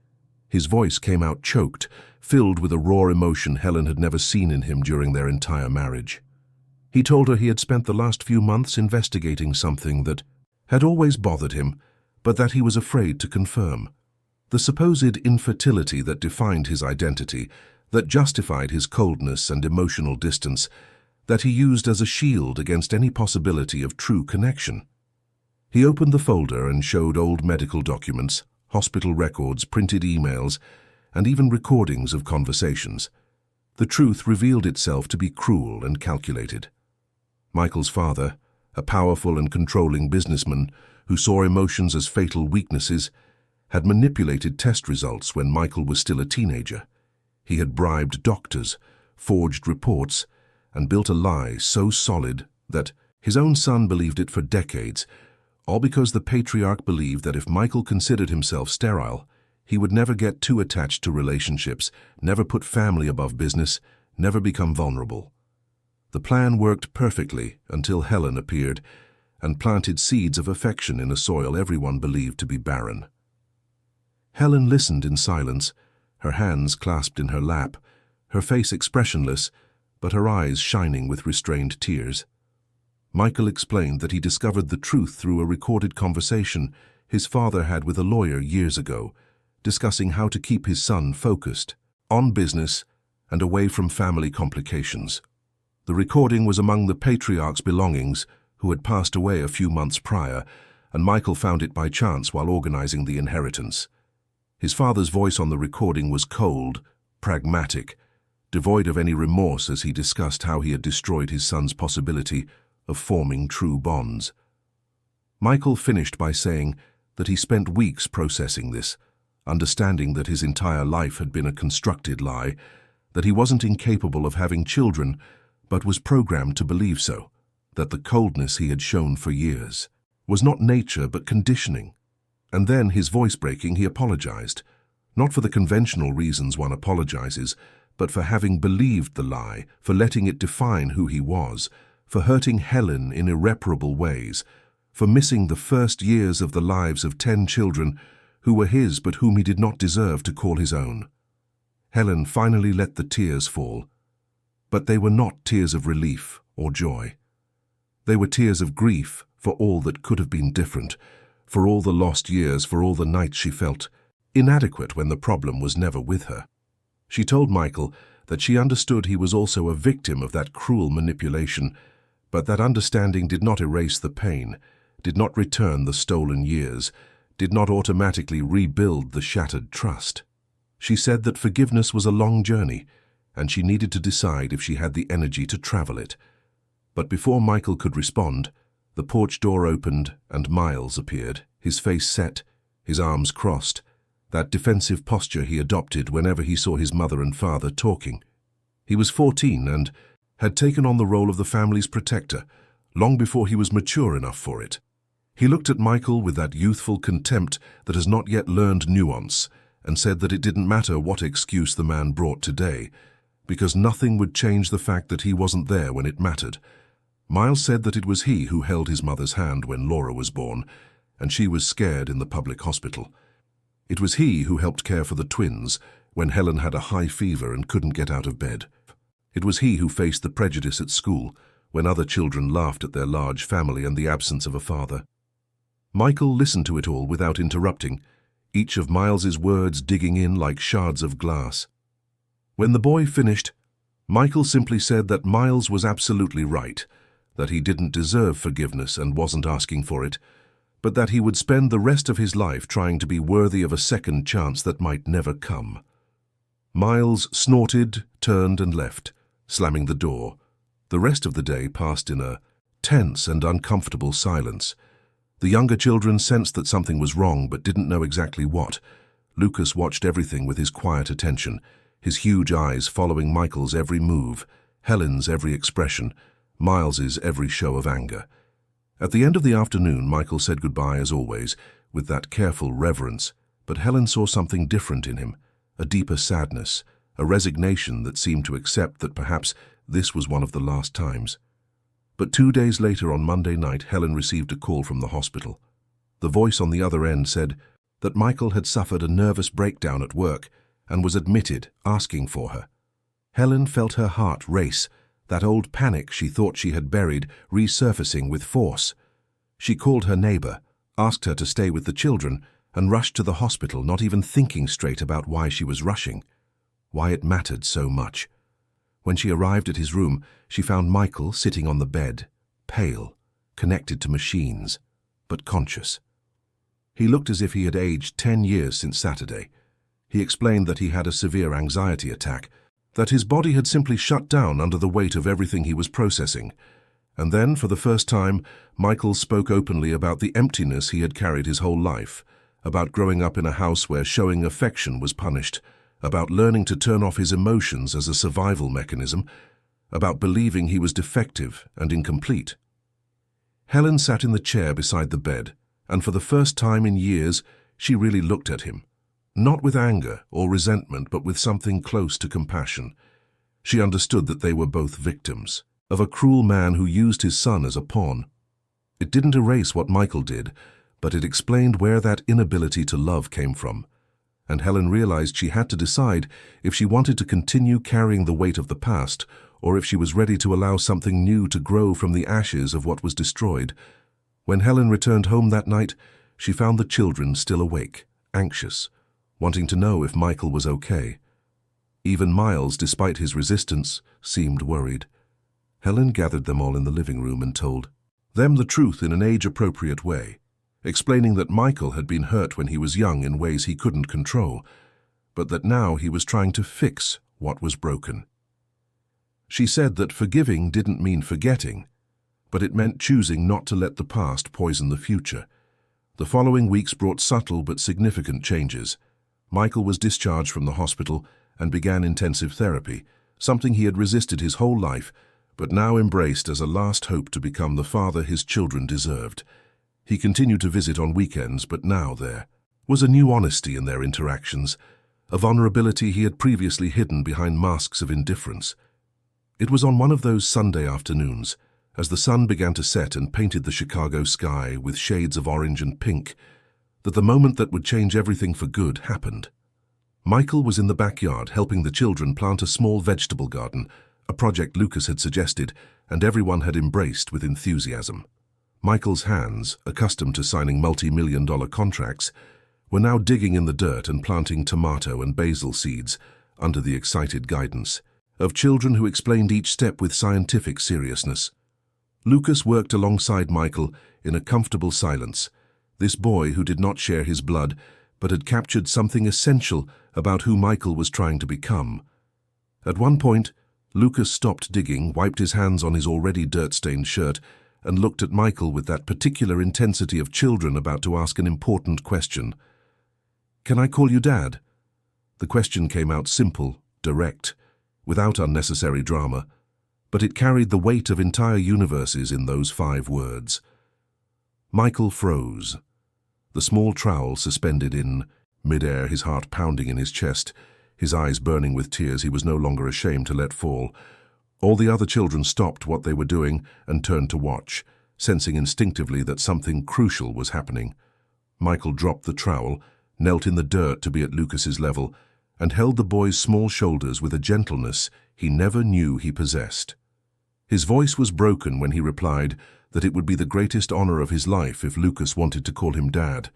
His voice came out choked, filled with a raw emotion Helen had never seen in him during their entire marriage. He told her he had spent the last few months investigating something that had always bothered him, but that he was afraid to confirm. The supposed infertility that defined his identity, that justified his coldness and emotional distance, that he used as a shield against any possibility of true connection. He opened the folder and showed old medical documents, hospital records, printed emails, and even recordings of conversations. The truth revealed itself to be cruel and calculated. Michael's father, a powerful and controlling businessman who saw emotions as fatal weaknesses, had manipulated test results when Michael was still a teenager. He had bribed doctors, forged reports, and built a lie so solid that his own son believed it for decades, all because the patriarch believed that if Michael considered himself sterile, he would never get too attached to relationships, never put family above business, never become vulnerable. The plan worked perfectly until Helen appeared and planted seeds of affection in a soil everyone believed to be barren. Helen listened in silence, her hands clasped in her lap, her face expressionless, but her eyes shining with restrained tears. Michael explained that he discovered the truth through a recorded conversation his father had with a lawyer years ago, discussing how to keep his son focused, on business, and away from family complications. The recording was among the patriarch's belongings, who had passed away a few months prior, and Michael found it by chance while organizing the inheritance. His father's voice on the recording was cold, pragmatic, devoid of any remorse as he discussed how he had destroyed his son's possibility of forming true bonds. Michael finished by saying that he spent weeks processing this, understanding that his entire life had been a constructed lie, that he wasn't incapable of having children, but was programmed to believe so, that the coldness he had shown for years was not nature but conditioning. And then, his voice breaking, he apologized, not for the conventional reasons one apologizes, but for having believed the lie, for letting it define who he was, for hurting Helen in irreparable ways, for missing the first years of the lives of 10 children who were his but whom he did not deserve to call his own. Helen finally let the tears fall, but they were not tears of relief or joy. They were tears of grief for all that could have been different, for all the lost years, for all the nights she felt inadequate when the problem was never with her. She told Michael that she understood he was also a victim of that cruel manipulation, but that understanding did not erase the pain, did not return the stolen years, did not automatically rebuild the shattered trust. She said that forgiveness was a long journey, and she needed to decide if she had the energy to travel it. But before Michael could respond, the porch door opened and Miles appeared, his face set, his arms crossed, that defensive posture he adopted whenever he saw his mother and father talking. He was 14 and had taken on the role of the family's protector, long before he was mature enough for it. He looked at Michael with that youthful contempt that has not yet learned nuance, and said that it didn't matter what excuse the man brought today, because nothing would change the fact that he wasn't there when it mattered. Miles said that it was he who held his mother's hand when Laura was born, and she was scared in the public hospital. It was he who helped care for the twins when Helen had a high fever and couldn't get out of bed. It was he who faced the prejudice at school when other children laughed at their large family and the absence of a father. Michael listened to it all without interrupting, each of Miles's words digging in like shards of glass. When the boy finished, Michael simply said that Miles was absolutely right, that he didn't deserve forgiveness and wasn't asking for it, but that he would spend the rest of his life trying to be worthy of a second chance that might never come. Miles snorted, turned and left, slamming the door. The rest of the day passed in a tense and uncomfortable silence. The younger children sensed that something was wrong but didn't know exactly what. Lucas watched everything with his quiet attention, his huge eyes following Michael's every move, Helen's every expression, Miles's every show of anger. At the end of the afternoon, Michael said goodbye as always, with that careful reverence, but Helen saw something different in him, a deeper sadness, a resignation that seemed to accept that perhaps this was one of the last times. But 2 days later, on Monday night, Helen received a call from the hospital. The voice on the other end said that Michael had suffered a nervous breakdown at work and was admitted, asking for her. Helen felt her heart race, that old panic she thought she had buried resurfacing with force. She called her neighbor, asked her to stay with the children, and rushed to the hospital, not even thinking straight about why she was rushing, why it mattered so much. When she arrived at his room, she found Michael sitting on the bed, pale, connected to machines, but conscious. He looked as if he had aged 10 years since Saturday. He explained that he had a severe anxiety attack, that his body had simply shut down under the weight of everything he was processing. And then, for the first time, Michael spoke openly about the emptiness he had carried his whole life, about growing up in a house where showing affection was punished, about learning to turn off his emotions as a survival mechanism, about believing he was defective and incomplete. Helen sat in the chair beside the bed, and for the first time in years, she really looked at him. Not with anger or resentment, but with something close to compassion. She understood that they were both victims of a cruel man who used his son as a pawn. It didn't erase what Michael did, but it explained where that inability to love came from. And Helen realized she had to decide if she wanted to continue carrying the weight of the past, or if she was ready to allow something new to grow from the ashes of what was destroyed. When Helen returned home that night, she found the children still awake, anxious, wanting to know if Michael was okay. Even Miles, despite his resistance, seemed worried. Helen gathered them all in the living room and told them the truth in an age-appropriate way, explaining that Michael had been hurt when he was young in ways he couldn't control, but that now he was trying to fix what was broken. She said that forgiving didn't mean forgetting, but it meant choosing not to let the past poison the future. The following weeks brought subtle but significant changes. Michael was discharged from the hospital and began intensive therapy, something he had resisted his whole life, but now embraced as a last hope to become the father his children deserved. He continued to visit on weekends, but now there was a new honesty in their interactions, a vulnerability he had previously hidden behind masks of indifference. It was on one of those Sunday afternoons, as the sun began to set and painted the Chicago sky with shades of orange and pink, that the moment that would change everything for good happened. Michael was in the backyard helping the children plant a small vegetable garden, a project Lucas had suggested and everyone had embraced with enthusiasm. Michael's hands, accustomed to signing multi-million-dollar contracts, were now digging in the dirt and planting tomato and basil seeds under the excited guidance of children who explained each step with scientific seriousness. Lucas worked alongside Michael in a comfortable silence, this boy who did not share his blood but had captured something essential about who Michael was trying to become. At one point, Lucas stopped digging, wiped his hands on his already dirt-stained shirt, and looked at Michael with that particular intensity of children about to ask an important question. "Can I call you Dad?" The question came out simple, direct, without unnecessary drama, but it carried the weight of entire universes in those 5 words. Michael froze, the small trowel suspended in mid-air, his heart pounding in his chest, his eyes burning with tears he was no longer ashamed to let fall. All the other children stopped what they were doing and turned to watch, sensing instinctively that something crucial was happening. Michael dropped the trowel, knelt in the dirt to be at Lucas's level, and held the boy's small shoulders with a gentleness he never knew he possessed. His voice was broken when he replied that it would be the greatest honor of his life if Lucas wanted to call him Dad,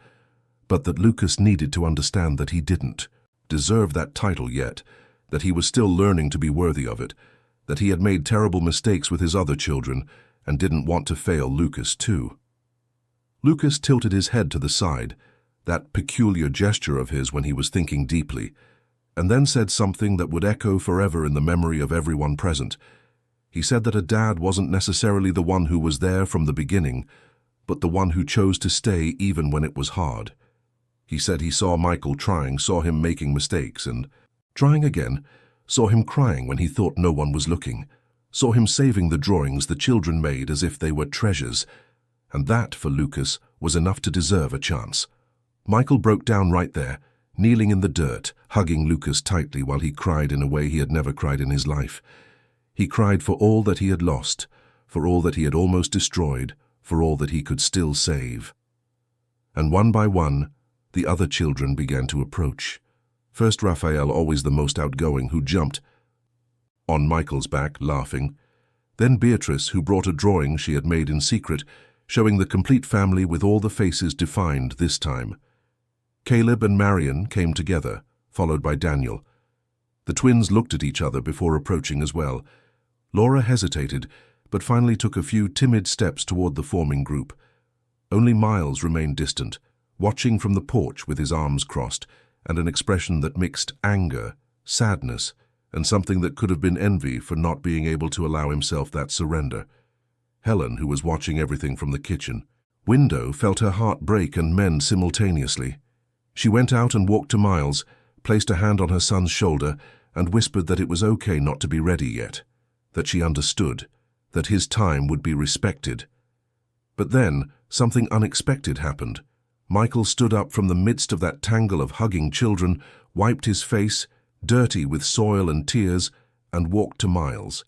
but that Lucas needed to understand that he didn't deserve that title yet, that he was still learning to be worthy of it, that he had made terrible mistakes with his other children and didn't want to fail Lucas too. Lucas tilted his head to the side, that peculiar gesture of his when he was thinking deeply, and then said something that would echo forever in the memory of everyone present. He said that a dad wasn't necessarily the one who was there from the beginning, but the one who chose to stay even when it was hard. He said he saw Michael trying, saw him making mistakes, and trying again, saw him crying when he thought no one was looking, saw him saving the drawings the children made as if they were treasures, and that, for Lucas, was enough to deserve a chance. Michael broke down right there, kneeling in the dirt, hugging Lucas tightly while he cried in a way he had never cried in his life. He cried for all that he had lost, for all that he had almost destroyed, for all that he could still save. And one by one, the other children began to approach. First Raphael, always the most outgoing, who jumped on Michael's back, laughing. Then Beatrice, who brought a drawing she had made in secret, showing the complete family with all the faces defined this time. Caleb and Marion came together, followed by Daniel. The twins looked at each other before approaching as well. Laura hesitated, but finally took a few timid steps toward the forming group. Only Miles remained distant, watching from the porch with his arms crossed, and an expression that mixed anger, sadness, and something that could have been envy for not being able to allow himself that surrender. Helen, who was watching everything from the kitchen window, felt her heart break and mend simultaneously. She went out and walked to Miles, placed a hand on her son's shoulder, and whispered that it was okay not to be ready yet, that she understood, that his time would be respected. But then, something unexpected happened. Michael stood up from the midst of that tangle of hugging children, wiped his face, dirty with soil and tears, and walked to Miles.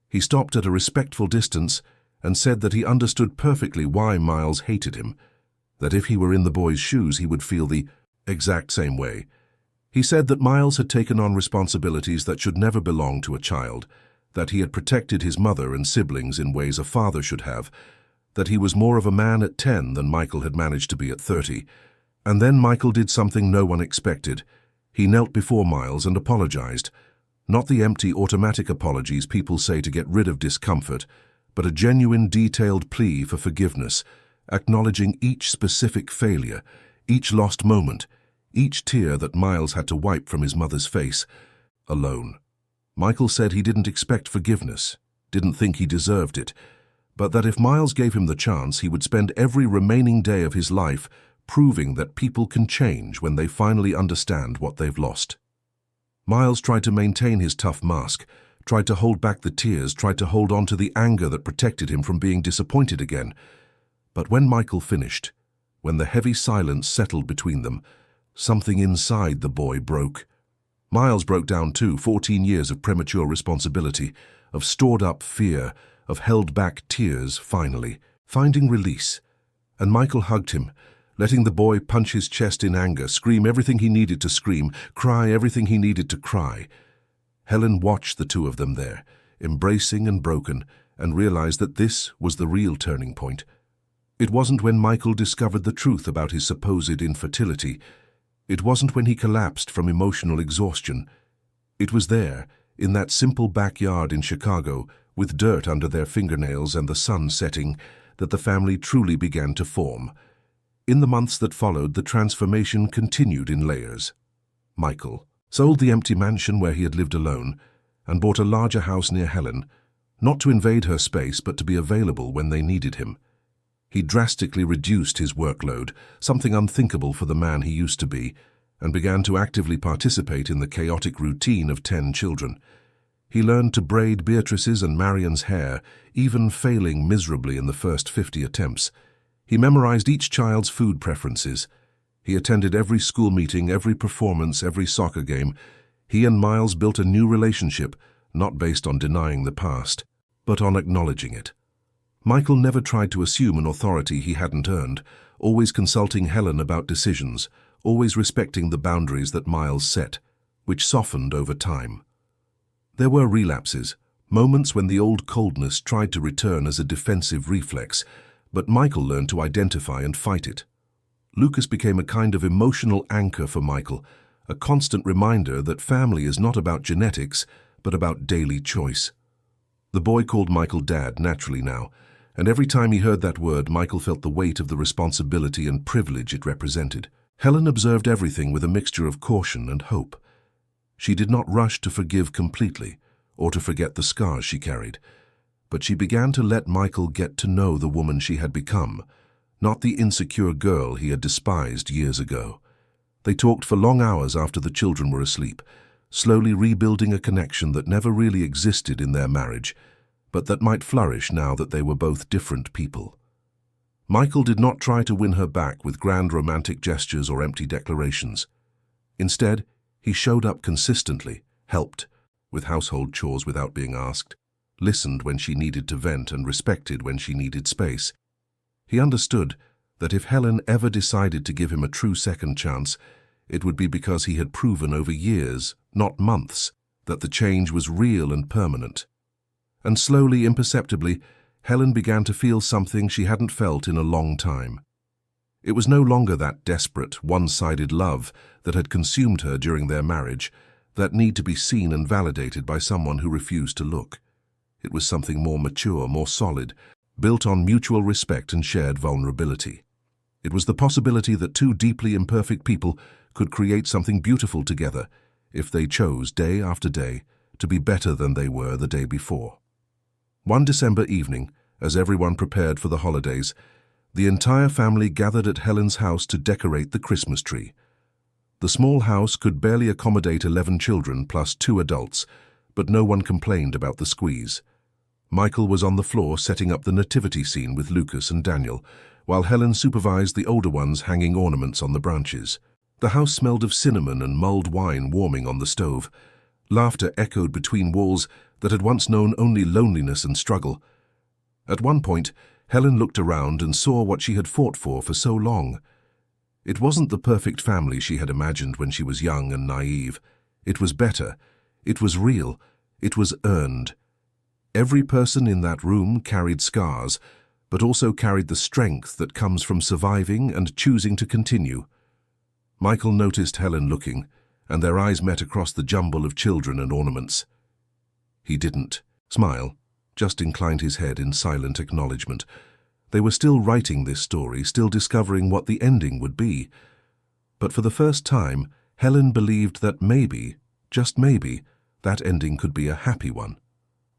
He stopped at a respectful distance and said that he understood perfectly why Miles hated him, that if he were in the boy's shoes he would feel the exact same way. He said that Miles had taken on responsibilities that should never belong to a child, that he had protected his mother and siblings in ways a father should have, that he was more of a man at 10 than Michael had managed to be at 30. And then Michael did something no one expected. He knelt before Miles and apologized. Not the empty, automatic apologies people say to get rid of discomfort, but a genuine, detailed plea for forgiveness, acknowledging each specific failure, each lost moment, each tear that Miles had to wipe from his mother's face, alone. Michael said he didn't expect forgiveness, didn't think he deserved it, but that if Miles gave him the chance, he would spend every remaining day of his life proving that people can change when they finally understand what they've lost. Miles tried to maintain his tough mask, tried to hold back the tears, tried to hold on to the anger that protected him from being disappointed again. But when Michael finished, when the heavy silence settled between them, something inside the boy broke. Miles broke down too, 14 years of premature responsibility, of stored-up fear, of held-back tears, finally, finding release. And Michael hugged him, letting the boy punch his chest in anger, scream everything he needed to scream, cry everything he needed to cry. Helen watched the two of them there, embracing and broken, and realized that this was the real turning point. It wasn't when Michael discovered the truth about his supposed infertility. It wasn't when he collapsed from emotional exhaustion. It was there, in that simple backyard in Chicago, with dirt under their fingernails and the sun setting, that the family truly began to form. In the months that followed, the transformation continued in layers. Michael sold the empty mansion where he had lived alone and bought a larger house near Helen, not to invade her space but to be available when they needed him. He drastically reduced his workload, something unthinkable for the man he used to be, and began to actively participate in the chaotic routine of 10 children. He learned to braid Beatrice's and Marion's hair, even failing miserably in the first 50 attempts. He memorized each child's food preferences. He attended every school meeting, every performance, every soccer game. He and Miles built a new relationship, not based on denying the past, but on acknowledging it. Michael never tried to assume an authority he hadn't earned, always consulting Helen about decisions, always respecting the boundaries that Miles set, which softened over time. There were relapses, moments when the old coldness tried to return as a defensive reflex, but Michael learned to identify and fight it. Lucas became a kind of emotional anchor for Michael, a constant reminder that family is not about genetics, but about daily choice. The boy called Michael Dad naturally now, and every time he heard that word, Michael felt the weight of the responsibility and privilege it represented. Helen observed everything with a mixture of caution and hope. She did not rush to forgive completely, or to forget the scars she carried, but she began to let Michael get to know the woman she had become, not the insecure girl he had despised years ago. They talked for long hours after the children were asleep, slowly rebuilding a connection that never really existed in their marriage, but that might flourish now that they were both different people. Michael did not try to win her back with grand romantic gestures or empty declarations. Instead, he showed up consistently, helped with household chores without being asked, listened when she needed to vent, and respected when she needed space. He understood that if Helen ever decided to give him a true second chance, it would be because he had proven over years, not months, that the change was real and permanent. And slowly, imperceptibly, Helen began to feel something she hadn't felt in a long time. It was no longer that desperate, one-sided love that had consumed her during their marriage, that need to be seen and validated by someone who refused to look. It was something more mature, more solid, built on mutual respect and shared vulnerability. It was the possibility that two deeply imperfect people could create something beautiful together if they chose, day after day, to be better than they were the day before. One December evening, as everyone prepared for the holidays, the entire family gathered at Helen's house to decorate the Christmas tree. The small house could barely accommodate 11 children plus 2 adults, but no one complained about the squeeze. Michael was on the floor setting up the nativity scene with Lucas and Daniel, while Helen supervised the older ones hanging ornaments on the branches. The house smelled of cinnamon and mulled wine warming on the stove. Laughter echoed between walls that had once known only loneliness and struggle. At one point, Helen looked around and saw what she had fought for so long. It wasn't the perfect family she had imagined when she was young and naive. It was better. It was real. It was earned. Every person in that room carried scars, but also carried the strength that comes from surviving and choosing to continue. Michael noticed Helen looking, and their eyes met across the jumble of children and ornaments. He didn't smile, just inclined his head in silent acknowledgement. They were still writing this story, still discovering what the ending would be. But for the first time, Helen believed that maybe, just maybe, that ending could be a happy one.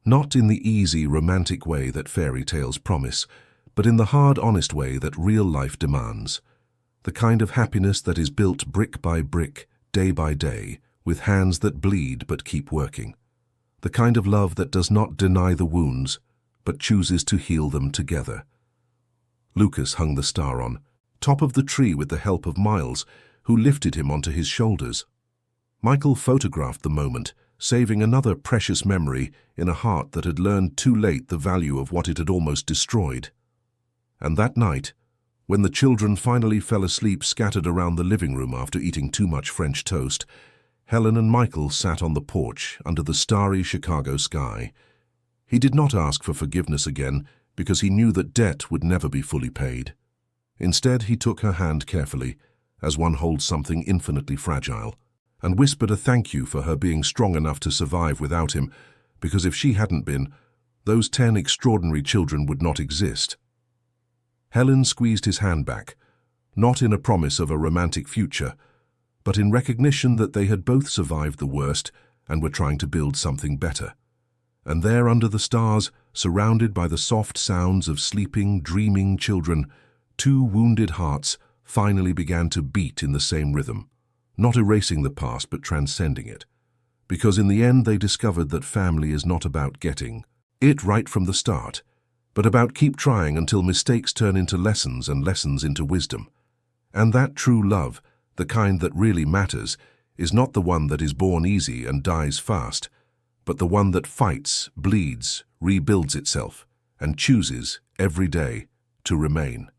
Not in the easy, romantic way that fairy tales promise, but in the hard, honest way that real life demands. The kind of happiness that is built brick by brick, day by day, with hands that bleed but keep working. The kind of love that does not deny the wounds, but chooses to heal them together. Lucas hung the star on top of the tree with the help of Miles, who lifted him onto his shoulders. Michael photographed the moment, saving another precious memory in a heart that had learned too late the value of what it had almost destroyed. And that night, when the children finally fell asleep scattered around the living room after eating too much French toast, Helen and Michael sat on the porch under the starry Chicago sky. He did not ask for forgiveness again because he knew that debt would never be fully paid. Instead, he took her hand carefully, as one holds something infinitely fragile, and whispered a thank you for her being strong enough to survive without him, because if she hadn't been, those 10 extraordinary children would not exist. Helen squeezed his hand back, not in a promise of a romantic future, but in recognition that they had both survived the worst and were trying to build something better. And there under the stars, surrounded by the soft sounds of sleeping, dreaming children, 2 wounded hearts finally began to beat in the same rhythm, not erasing the past but transcending it. Because in the end they discovered that family is not about getting it right from the start, but about keep trying until mistakes turn into lessons and lessons into wisdom. And that true love, the kind that really matters, is not the one that is born easy and dies fast, but the one that fights, bleeds, rebuilds itself, and chooses every day to remain.